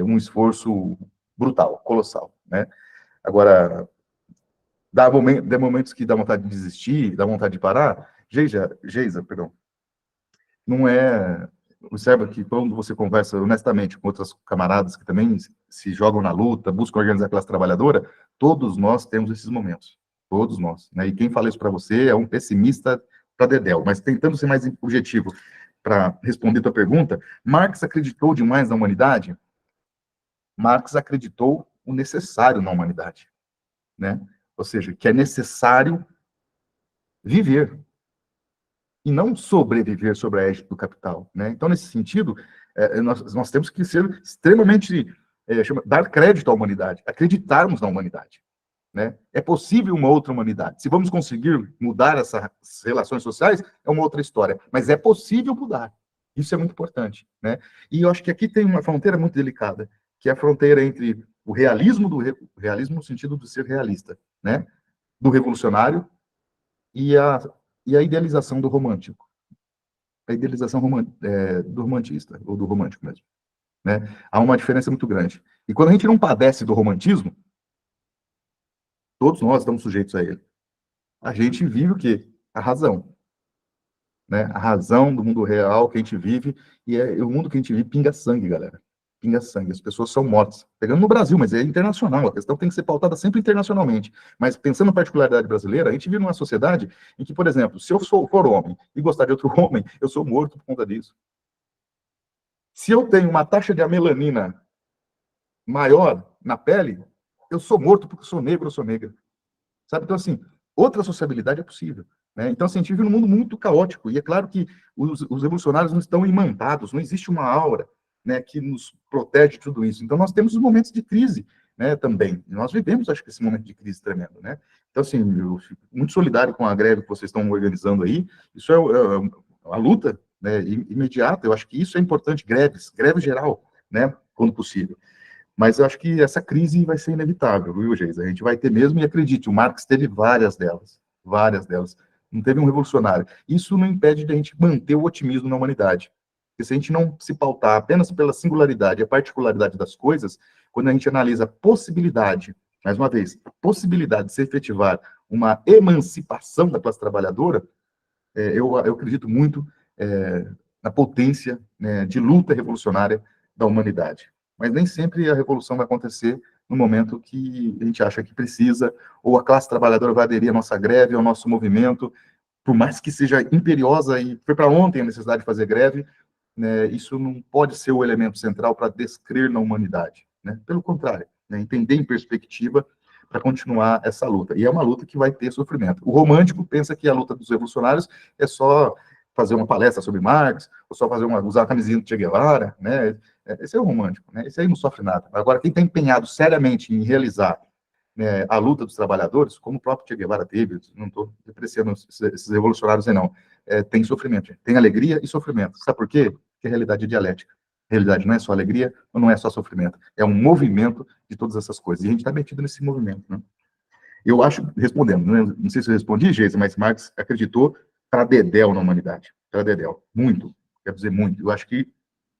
um esforço brutal, colossal, né? Agora, dá momentos que dá vontade de desistir, dá vontade de parar. Geisa, perdão. Não é... Observa que quando você conversa honestamente com outros camaradas que também se jogam na luta, buscam organizar a classe trabalhadora, todos nós temos esses momentos. Todos nós, né? E quem fala isso para você é um pessimista para dedéu. Mas tentando ser mais objetivo para responder a tua pergunta, Marx acreditou demais na humanidade? Marx acreditou o necessário na humanidade, né? Ou seja, que é necessário viver e não sobreviver sobre a égide do capital, né? Então, nesse sentido, nós temos que ser extremamente, dar crédito à humanidade, acreditarmos na humanidade, né? É possível uma outra humanidade. Se vamos conseguir mudar essas relações sociais, é uma outra história, mas é possível mudar. Isso é muito importante, né? E eu acho que aqui tem uma fronteira muito delicada, que é a fronteira entre o realismo realismo no sentido de ser realista, né? Do revolucionário e a idealização do romântico. A idealização do romantista, ou do romântico mesmo, né? Há uma diferença muito grande. E quando a gente não padece do romantismo, todos nós estamos sujeitos a ele. A gente vive o quê? A razão. Né? A razão do mundo real que a gente vive, e o mundo que a gente vive pinga sangue, galera. Pinga sangue, as pessoas são mortas. Pegando no Brasil, mas é internacional, a questão tem que ser pautada sempre internacionalmente. Mas pensando na particularidade brasileira, a gente vive numa sociedade em que, por exemplo, se eu for homem e gostar de outro homem, eu sou morto por conta disso. Se eu tenho uma taxa de amelanina maior na pele, eu sou morto porque eu sou negro ou sou negra. Sabe? Então, assim, outra sociabilidade é possível. Né? Então, assim, a gente vive num mundo muito caótico, e é claro que os revolucionários não estão imantados, não existe uma aura, né, que nos protege de tudo isso. Então, nós temos os momentos de crise, né, também. E nós vivemos, acho que, esse momento de crise tremendo, né? Então, assim, eu fico muito solidário com a greve que vocês estão organizando aí. Isso é uma luta, né, imediata. Eu acho que isso é importante, greve geral, né, quando possível. Mas eu acho que essa crise vai ser inevitável, viu, Geisa? A gente vai ter mesmo, e acredite, o Marx teve várias delas. Não teve um revolucionário. Isso não impede de a gente manter o otimismo na humanidade. Porque se a gente não se pautar apenas pela singularidade e a particularidade das coisas, quando a gente analisa a possibilidade, mais uma vez, a possibilidade de se efetivar uma emancipação da classe trabalhadora, eu acredito muito na potência, né, de luta revolucionária da humanidade. Mas nem sempre a revolução vai acontecer no momento que a gente acha que precisa, ou a classe trabalhadora vai aderir à nossa greve, ao nosso movimento, por mais que seja imperiosa, e foi para ontem a necessidade de fazer greve, né, isso não pode ser o elemento central para descrer na humanidade. Né? Pelo contrário, né, entender em perspectiva para continuar essa luta. E é uma luta que vai ter sofrimento. O romântico pensa que a luta dos revolucionários é só fazer uma palestra sobre Marx, ou só usar a camisinha do Che Guevara, né? Esse é o romântico, né? Esse aí não sofre nada. Agora, quem está empenhado seriamente em realizar, né, a luta dos trabalhadores, como o próprio Che Guevara teve, não estou depreciando esses revolucionários aí, não, tem sofrimento, gente. Tem alegria e sofrimento. Sabe por quê? Porque a realidade é dialética. A realidade não é só alegria, não é só sofrimento. É um movimento de todas essas coisas. E a gente está metido nesse movimento, né? Eu acho, respondendo, né, não sei se eu respondi, Geisa, mas Marx acreditou para dedéu na humanidade. Para dedéu. Muito. Quero dizer muito. Eu acho que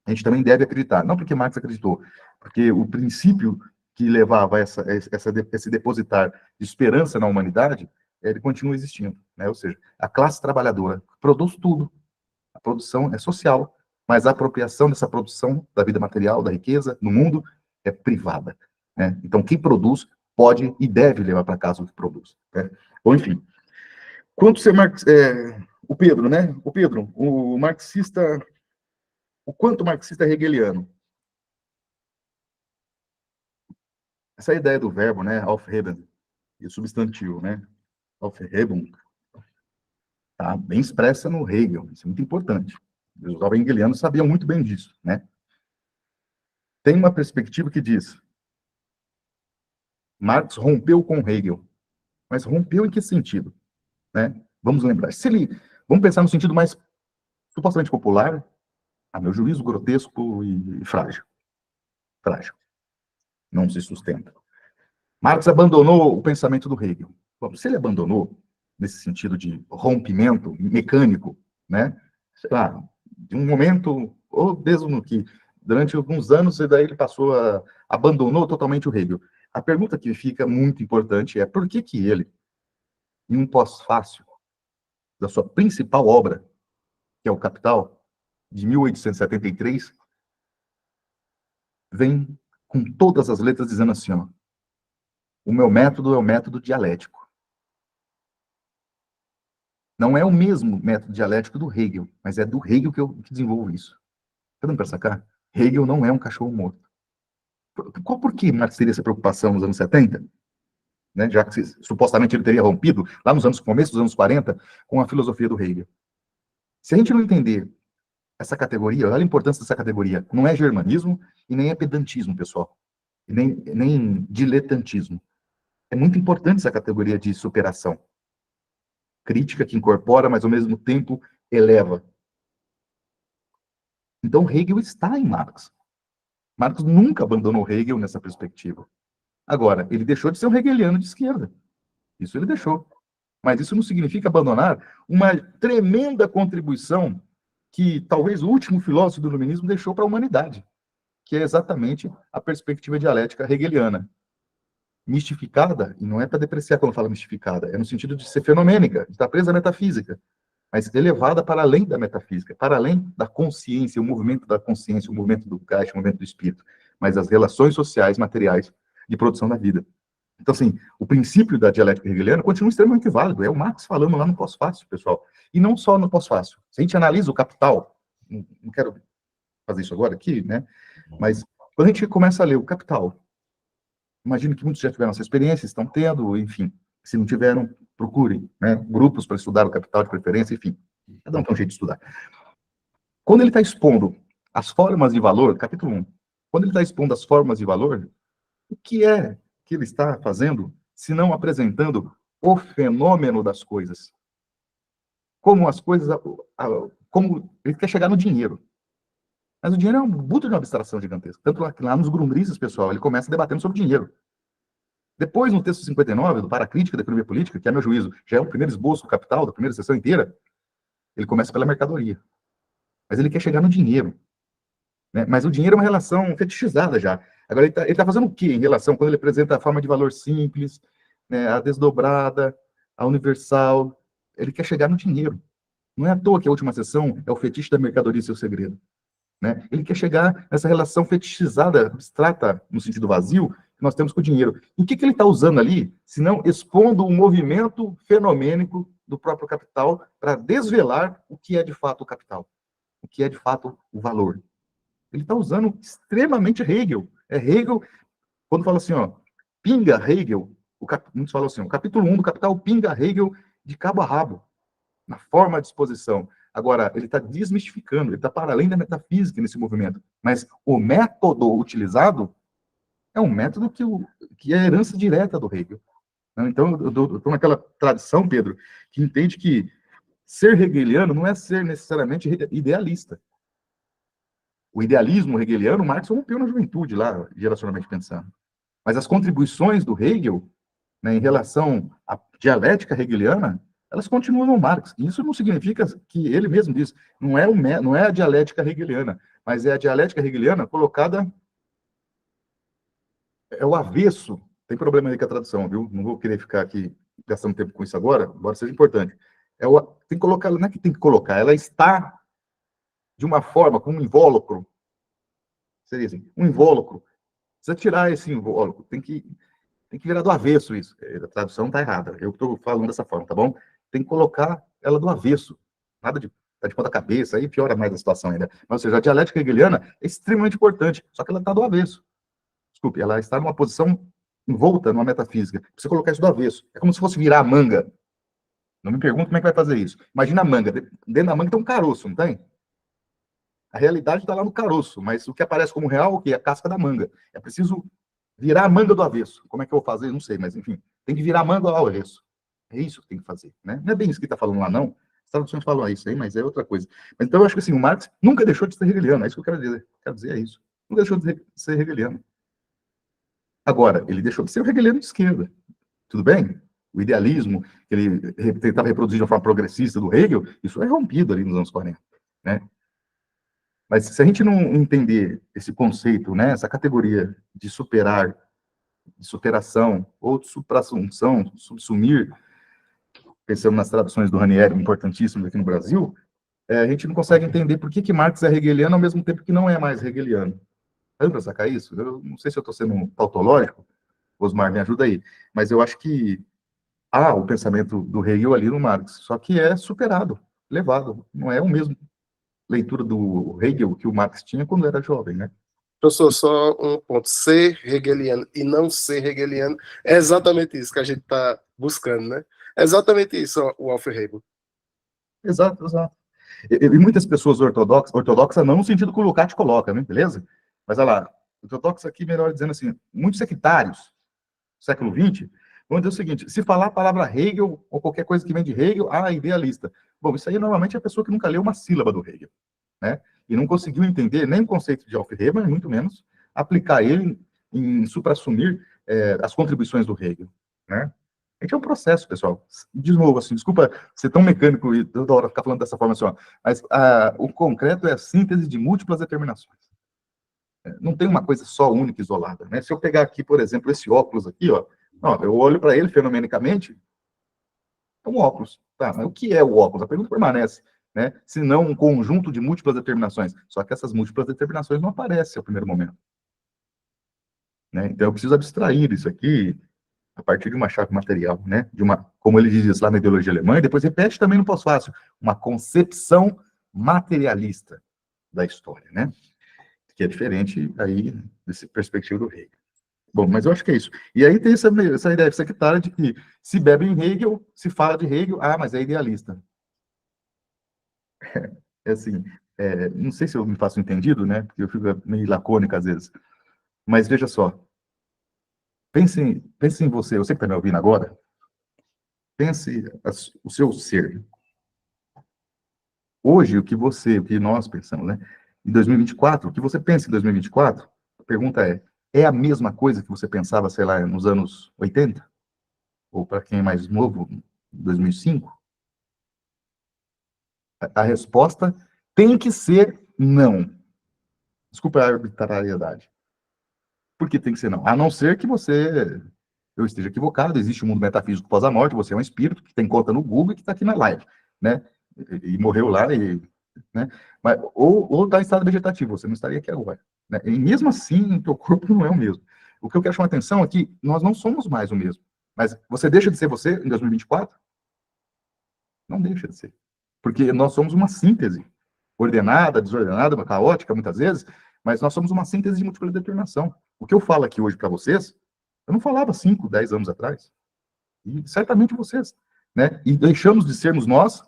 a gente também deve acreditar. Não porque Marx acreditou, porque o princípio que levava esse depositar de esperança na humanidade, ele continua existindo. Né? Ou seja, a classe trabalhadora produz tudo. A produção é social, mas a apropriação dessa produção da vida material, da riqueza, no mundo, é privada. Né? Então, quem produz pode e deve levar para casa o que produz. Né? Ou, enfim, quanto ser o Pedro, né? O Pedro, o marxista, o quanto marxista hegeliano. Essa ideia do verbo, né? Aufheben, e o substantivo, né? Aufhebung, tá bem expressa no Hegel. Isso é muito importante. Os jovens hegelianos sabiam muito bem disso, né? Tem uma perspectiva que diz: Marx rompeu com Hegel. Mas rompeu em que sentido? Né? Vamos lembrar. Vamos pensar no sentido mais supostamente popular. a meu juízo, grotesco e frágil. Frágil. Não se sustenta. Marx abandonou o pensamento do Hegel. Bom, se ele abandonou, nesse sentido de rompimento mecânico, né? Sei lá, de um momento, ou mesmo que durante alguns anos, e daí ele abandonou totalmente o Hegel. A pergunta que fica muito importante é por que ele, em um pós-fácil da sua principal obra, que é o Capital, de 1873, vem com todas as letras dizendo assim, ó, o meu método é o método dialético. Não é o mesmo método dialético do Hegel, mas é do Hegel que desenvolvo isso. Tá dando para sacar? Hegel não é um cachorro morto. Por que Marx teria essa preocupação nos anos 70? Né, já que supostamente ele teria rompido, lá nos começo dos anos 40, com a filosofia do Hegel. Se a gente não entender essa categoria, olha a importância dessa categoria, não é germanismo e nem é pedantismo, pessoal. E nem diletantismo. É muito importante essa categoria de superação. Crítica que incorpora, mas ao mesmo tempo eleva. Então Hegel está em Marx. Marx nunca abandonou Hegel nessa perspectiva. Agora, ele deixou de ser um hegeliano de esquerda. Isso ele deixou. Mas isso não significa abandonar uma tremenda contribuição que talvez o último filósofo do iluminismo deixou para a humanidade, que é exatamente a perspectiva dialética hegeliana. Mistificada, e não é para depreciar quando fala mistificada, é no sentido de ser fenomênica, de estar presa à metafísica, mas elevada para além da metafísica, para além da consciência, o movimento da consciência, o movimento do Geist, o movimento do espírito, mas as relações sociais, materiais de produção da vida. Então, assim, o princípio da dialética hegeliana continua extremamente válido. É o Marx falando lá no pós-fácil, pessoal. E não só no pós-fácil. Se a gente analisa o Capital, não quero fazer isso agora aqui, né? Mas quando a gente começa a ler o Capital, imagino que muitos já tiveram essa experiência, estão tendo, enfim. Se não tiveram, procurem, né? Grupos para estudar o Capital de preferência, enfim. Cada um tem um jeito de estudar. Quando ele está expondo as formas de valor, capítulo 1, quando ele está expondo as formas de valor, o que é que ele está fazendo, se não apresentando o fenômeno das coisas? Como as coisas, como ele quer chegar no dinheiro. Mas o dinheiro é um puto de uma abstração gigantesca. Tanto lá nos Grundrisses, pessoal, ele começa debatendo sobre dinheiro. Depois, no texto 59, do Paracrítica da Economia Política, que, a meu juízo, já é o primeiro esboço do Capital, da primeira sessão inteira, ele começa pela mercadoria. Mas ele quer chegar no dinheiro. Né? Mas o dinheiro é uma relação fetichizada já. Agora, ele está fazendo o quê em relação, quando ele apresenta a forma de valor simples, né, a desdobrada, a universal? Ele quer chegar no dinheiro. Não é à toa que a última sessão é o fetiche da mercadoria e seu segredo. Né? Ele quer chegar nessa relação fetichizada, abstrata, no sentido vazio, que nós temos com o dinheiro. E o que ele está usando ali, se não expondo o movimento fenomênico do próprio capital para desvelar o que é de fato o capital, o que é de fato o valor. Ele está usando extremamente Hegel. É Hegel, quando fala assim, ó, pinga Hegel, muitos falam assim, o capítulo 1 do Capital pinga Hegel de cabo a rabo, na forma de exposição. Agora, ele está desmistificando, ele está para além da metafísica nesse movimento. Mas o método utilizado é um método que é a herança direta do Hegel. Então, eu estou naquela tradição, Pedro, que entende que ser hegeliano não é ser necessariamente idealista. O idealismo hegeliano, Marx rompeu na juventude, lá, geracionalmente pensando. Mas as contribuições do Hegel, né, em relação à dialética hegeliana, elas continuam no Marx. E isso não significa que ele mesmo diz, não é a dialética hegeliana, mas é a dialética hegeliana colocada, é o avesso. Tem problema aí com a tradução, viu? Não vou querer ficar aqui gastando tempo com isso agora, embora seja importante. Tem que colocar, não é que tem que colocar, ela está de uma forma, como um invólucro. Seria assim, um invólucro. Precisa tirar esse invólucro, tem que virar do avesso isso. A tradução está errada, eu estou falando dessa forma, tá bom? Tem que colocar ela do avesso. Nada de tá de ponta cabeça, aí piora mais a situação ainda. Mas, ou seja, a dialética hegeliana é extremamente importante, só que ela está do avesso. Desculpe, ela está numa posição envolta numa metafísica. Precisa colocar isso do avesso. É como se fosse virar a manga. Não me pergunte como é que vai fazer isso. Imagina a manga. Dentro da manga tem um caroço, não tem? A realidade está lá no caroço, mas o que aparece como real é a casca da manga. É preciso virar a manga do avesso. Como é que eu vou fazer? Não sei, mas enfim. Tem que virar a manga ao avesso. É isso que tem que fazer. Né? Não é bem isso que está falando lá, não. As traduções falam isso aí, mas é outra coisa. Mas, então, eu acho que assim, o Marx nunca deixou de ser hegeliano, é isso que eu quero dizer. Quero dizer é isso. Nunca deixou de ser hegeliano. Agora, ele deixou de ser o hegeliano de esquerda. Tudo bem? O idealismo que ele tentava reproduzir de uma forma progressista do Hegel, isso é rompido ali nos anos 40, né? Mas se a gente não entender esse conceito, né, essa categoria de superar, de superação, ou de suprassunção, subsumir, pensando nas traduções do Ranieri, importantíssimas aqui no Brasil, a gente não consegue entender por que Marx é hegeliano ao mesmo tempo que não é mais hegeliano. Dá para sacar isso? Eu não sei se eu estou sendo tautológico, Osmar, me ajuda aí, mas eu acho que há o pensamento do Hegel ali no Marx, só que é superado, levado, não é o mesmo leitura do Hegel que o Marx tinha quando era jovem, né? Professor, só um ponto. Ser hegeliano e não ser hegeliano é exatamente isso que a gente está buscando, né? É exatamente isso, o Alfred Hegel. Exato, exato. E muitas pessoas ortodoxas não no sentido que o Lukács coloca, né? Beleza? Mas olha lá, ortodoxo aqui, melhor dizendo assim, muitos sectários, século XX, vão dizer o seguinte: se falar a palavra Hegel ou qualquer coisa que vem de Hegel, idealista. Bom, isso aí normalmente é a pessoa que nunca leu uma sílaba do Hegel, né? E não conseguiu entender nem o conceito de Alfred Weber, muito menos aplicar ele em suprassumir as contribuições do Hegel, né? A gente é um processo, pessoal. De novo, assim, desculpa ser tão mecânico e toda hora ficar falando dessa forma assim, ó, mas o concreto é a síntese de múltiplas determinações. Não tem uma coisa só única, isolada, né? Se eu pegar aqui, por exemplo, esse óculos aqui, ó, eu olho para ele fenomenicamente, é um óculos, tá? Mas o que é o óculos? A pergunta permanece, né? Se não um conjunto de múltiplas determinações. Só que essas múltiplas determinações não aparecem ao primeiro momento, né? Então eu preciso abstrair isso aqui a partir de uma chave material, né? De uma, como ele diz lá na ideologia alemã, e depois repete também no pós-fácil, uma concepção materialista da história, né? Que é diferente aí dessa perspectiva do Hegel. Bom, mas eu acho que é isso. E aí tem essa ideia sectária de que se bebe em Hegel, se fala de Hegel, mas é idealista. É assim, não sei se eu me faço entendido, né? Porque eu fico meio lacônico às vezes. Mas veja só, pense em você que está me ouvindo agora, pense o seu ser. Hoje, o que nós pensamos, né? Em 2024, o que você pensa em 2024? A pergunta é a mesma coisa que você pensava, sei lá, nos anos 80? Ou para quem é mais novo, 2005? A resposta tem que ser não. Desculpa a arbitrariedade. Por que tem que ser não? A não ser que eu esteja equivocado, existe um mundo metafísico pós a morte, você é um espírito que tem conta no Google e que está aqui na live, né? E morreu lá, né? Mas, ou está em estado vegetativo, você não estaria aqui agora, né? E mesmo assim, o teu corpo não é o mesmo. O que eu quero chamar a atenção é que nós não somos mais o mesmo. Mas você deixa de ser você em 2024? Não deixa de ser. Porque nós somos uma síntese, ordenada, desordenada, caótica, muitas vezes, mas nós somos uma síntese de múltipla determinação. O que eu falo aqui hoje para vocês, eu não falava 5, 10 anos atrás. E certamente vocês, né? E deixamos de sermos nós?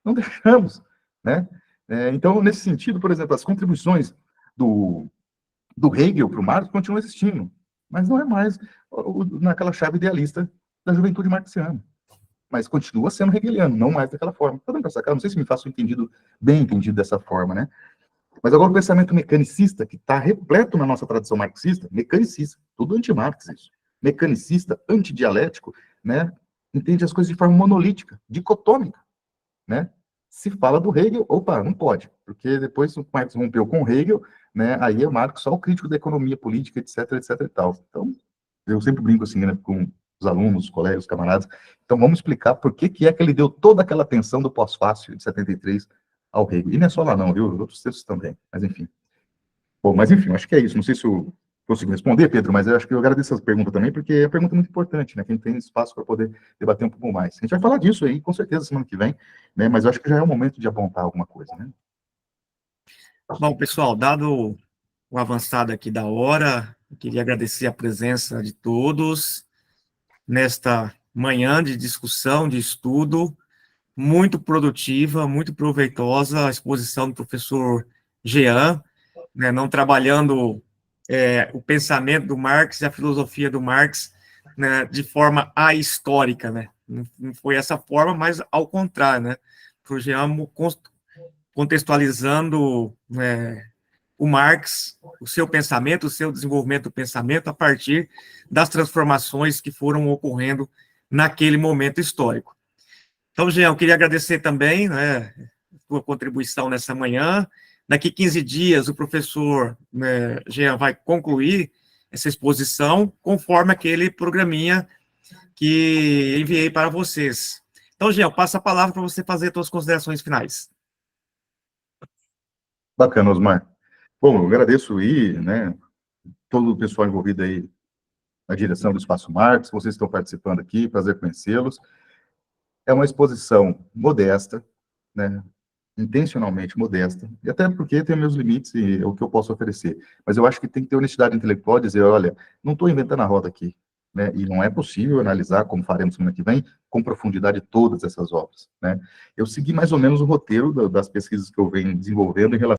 Não deixamos, né? Então, nesse sentido, por exemplo, as contribuições do Hegel para o Marx continuam existindo, mas não é mais naquela chave idealista da juventude marxiana. Mas continua sendo hegeliano, não mais daquela forma. Tá dando para sacar? Não sei se me faço bem entendido dessa forma, né? Mas agora o pensamento mecanicista, que está repleto na nossa tradição marxista, mecanicista, tudo anti-Marx isso, mecanicista, antidialético, né? Entende as coisas de forma monolítica, dicotômica, né? Se fala do Hegel, opa, não pode, porque depois o Marx rompeu com o Hegel, né? Aí é Marx só o crítico da economia política, etc, etc e tal. Então, eu sempre brinco assim, né, com os alunos, os colegas, os camaradas. Então, vamos explicar por que é que ele deu toda aquela atenção do pós-fácil de 73 ao Hegel. E não é só lá não, viu? Outros textos também, mas enfim. Bom, mas enfim, acho que é isso. Não sei se eu consigo responder, Pedro, mas eu acho que eu agradeço essa pergunta também, porque é uma pergunta muito importante, né? Que a gente tem espaço para poder debater um pouco mais. A gente vai falar disso aí, com certeza, semana que vem, né? Mas eu acho que já é o momento de apontar alguma coisa, né? Bom, pessoal, dado o avançado aqui da hora, eu queria agradecer a presença de todos nesta manhã de discussão, de estudo, muito produtiva, muito proveitosa a exposição do professor Jean, né, não trabalhando o pensamento do Marx e a filosofia do Marx, né, de forma ahistórica, né? Não foi essa forma, mas ao contrário, né? O professor Jean, contextualizando o Marx, o seu pensamento, o seu desenvolvimento do pensamento a partir das transformações que foram ocorrendo naquele momento histórico. Então, Jean, eu queria agradecer também, né, a sua contribuição nessa manhã. Daqui 15 dias, o professor Jean vai concluir essa exposição conforme aquele programinha que enviei para vocês. Então, Jean, passo a palavra para você fazer as suas considerações finais. Bacana, Osmar. Bom, eu agradeço aí, né, todo o pessoal envolvido aí na direção do Espaço Marx, vocês estão participando aqui, prazer conhecê-los. É uma exposição modesta, né, intencionalmente modesta, e até porque tem meus limites e o que eu posso oferecer. Mas eu acho que tem que ter honestidade intelectual e dizer, olha, não estou inventando a roda aqui, né, e não é possível analisar, como faremos semana que vem, com profundidade todas essas obras, né. Eu segui mais ou menos o roteiro das pesquisas que eu venho desenvolvendo em relação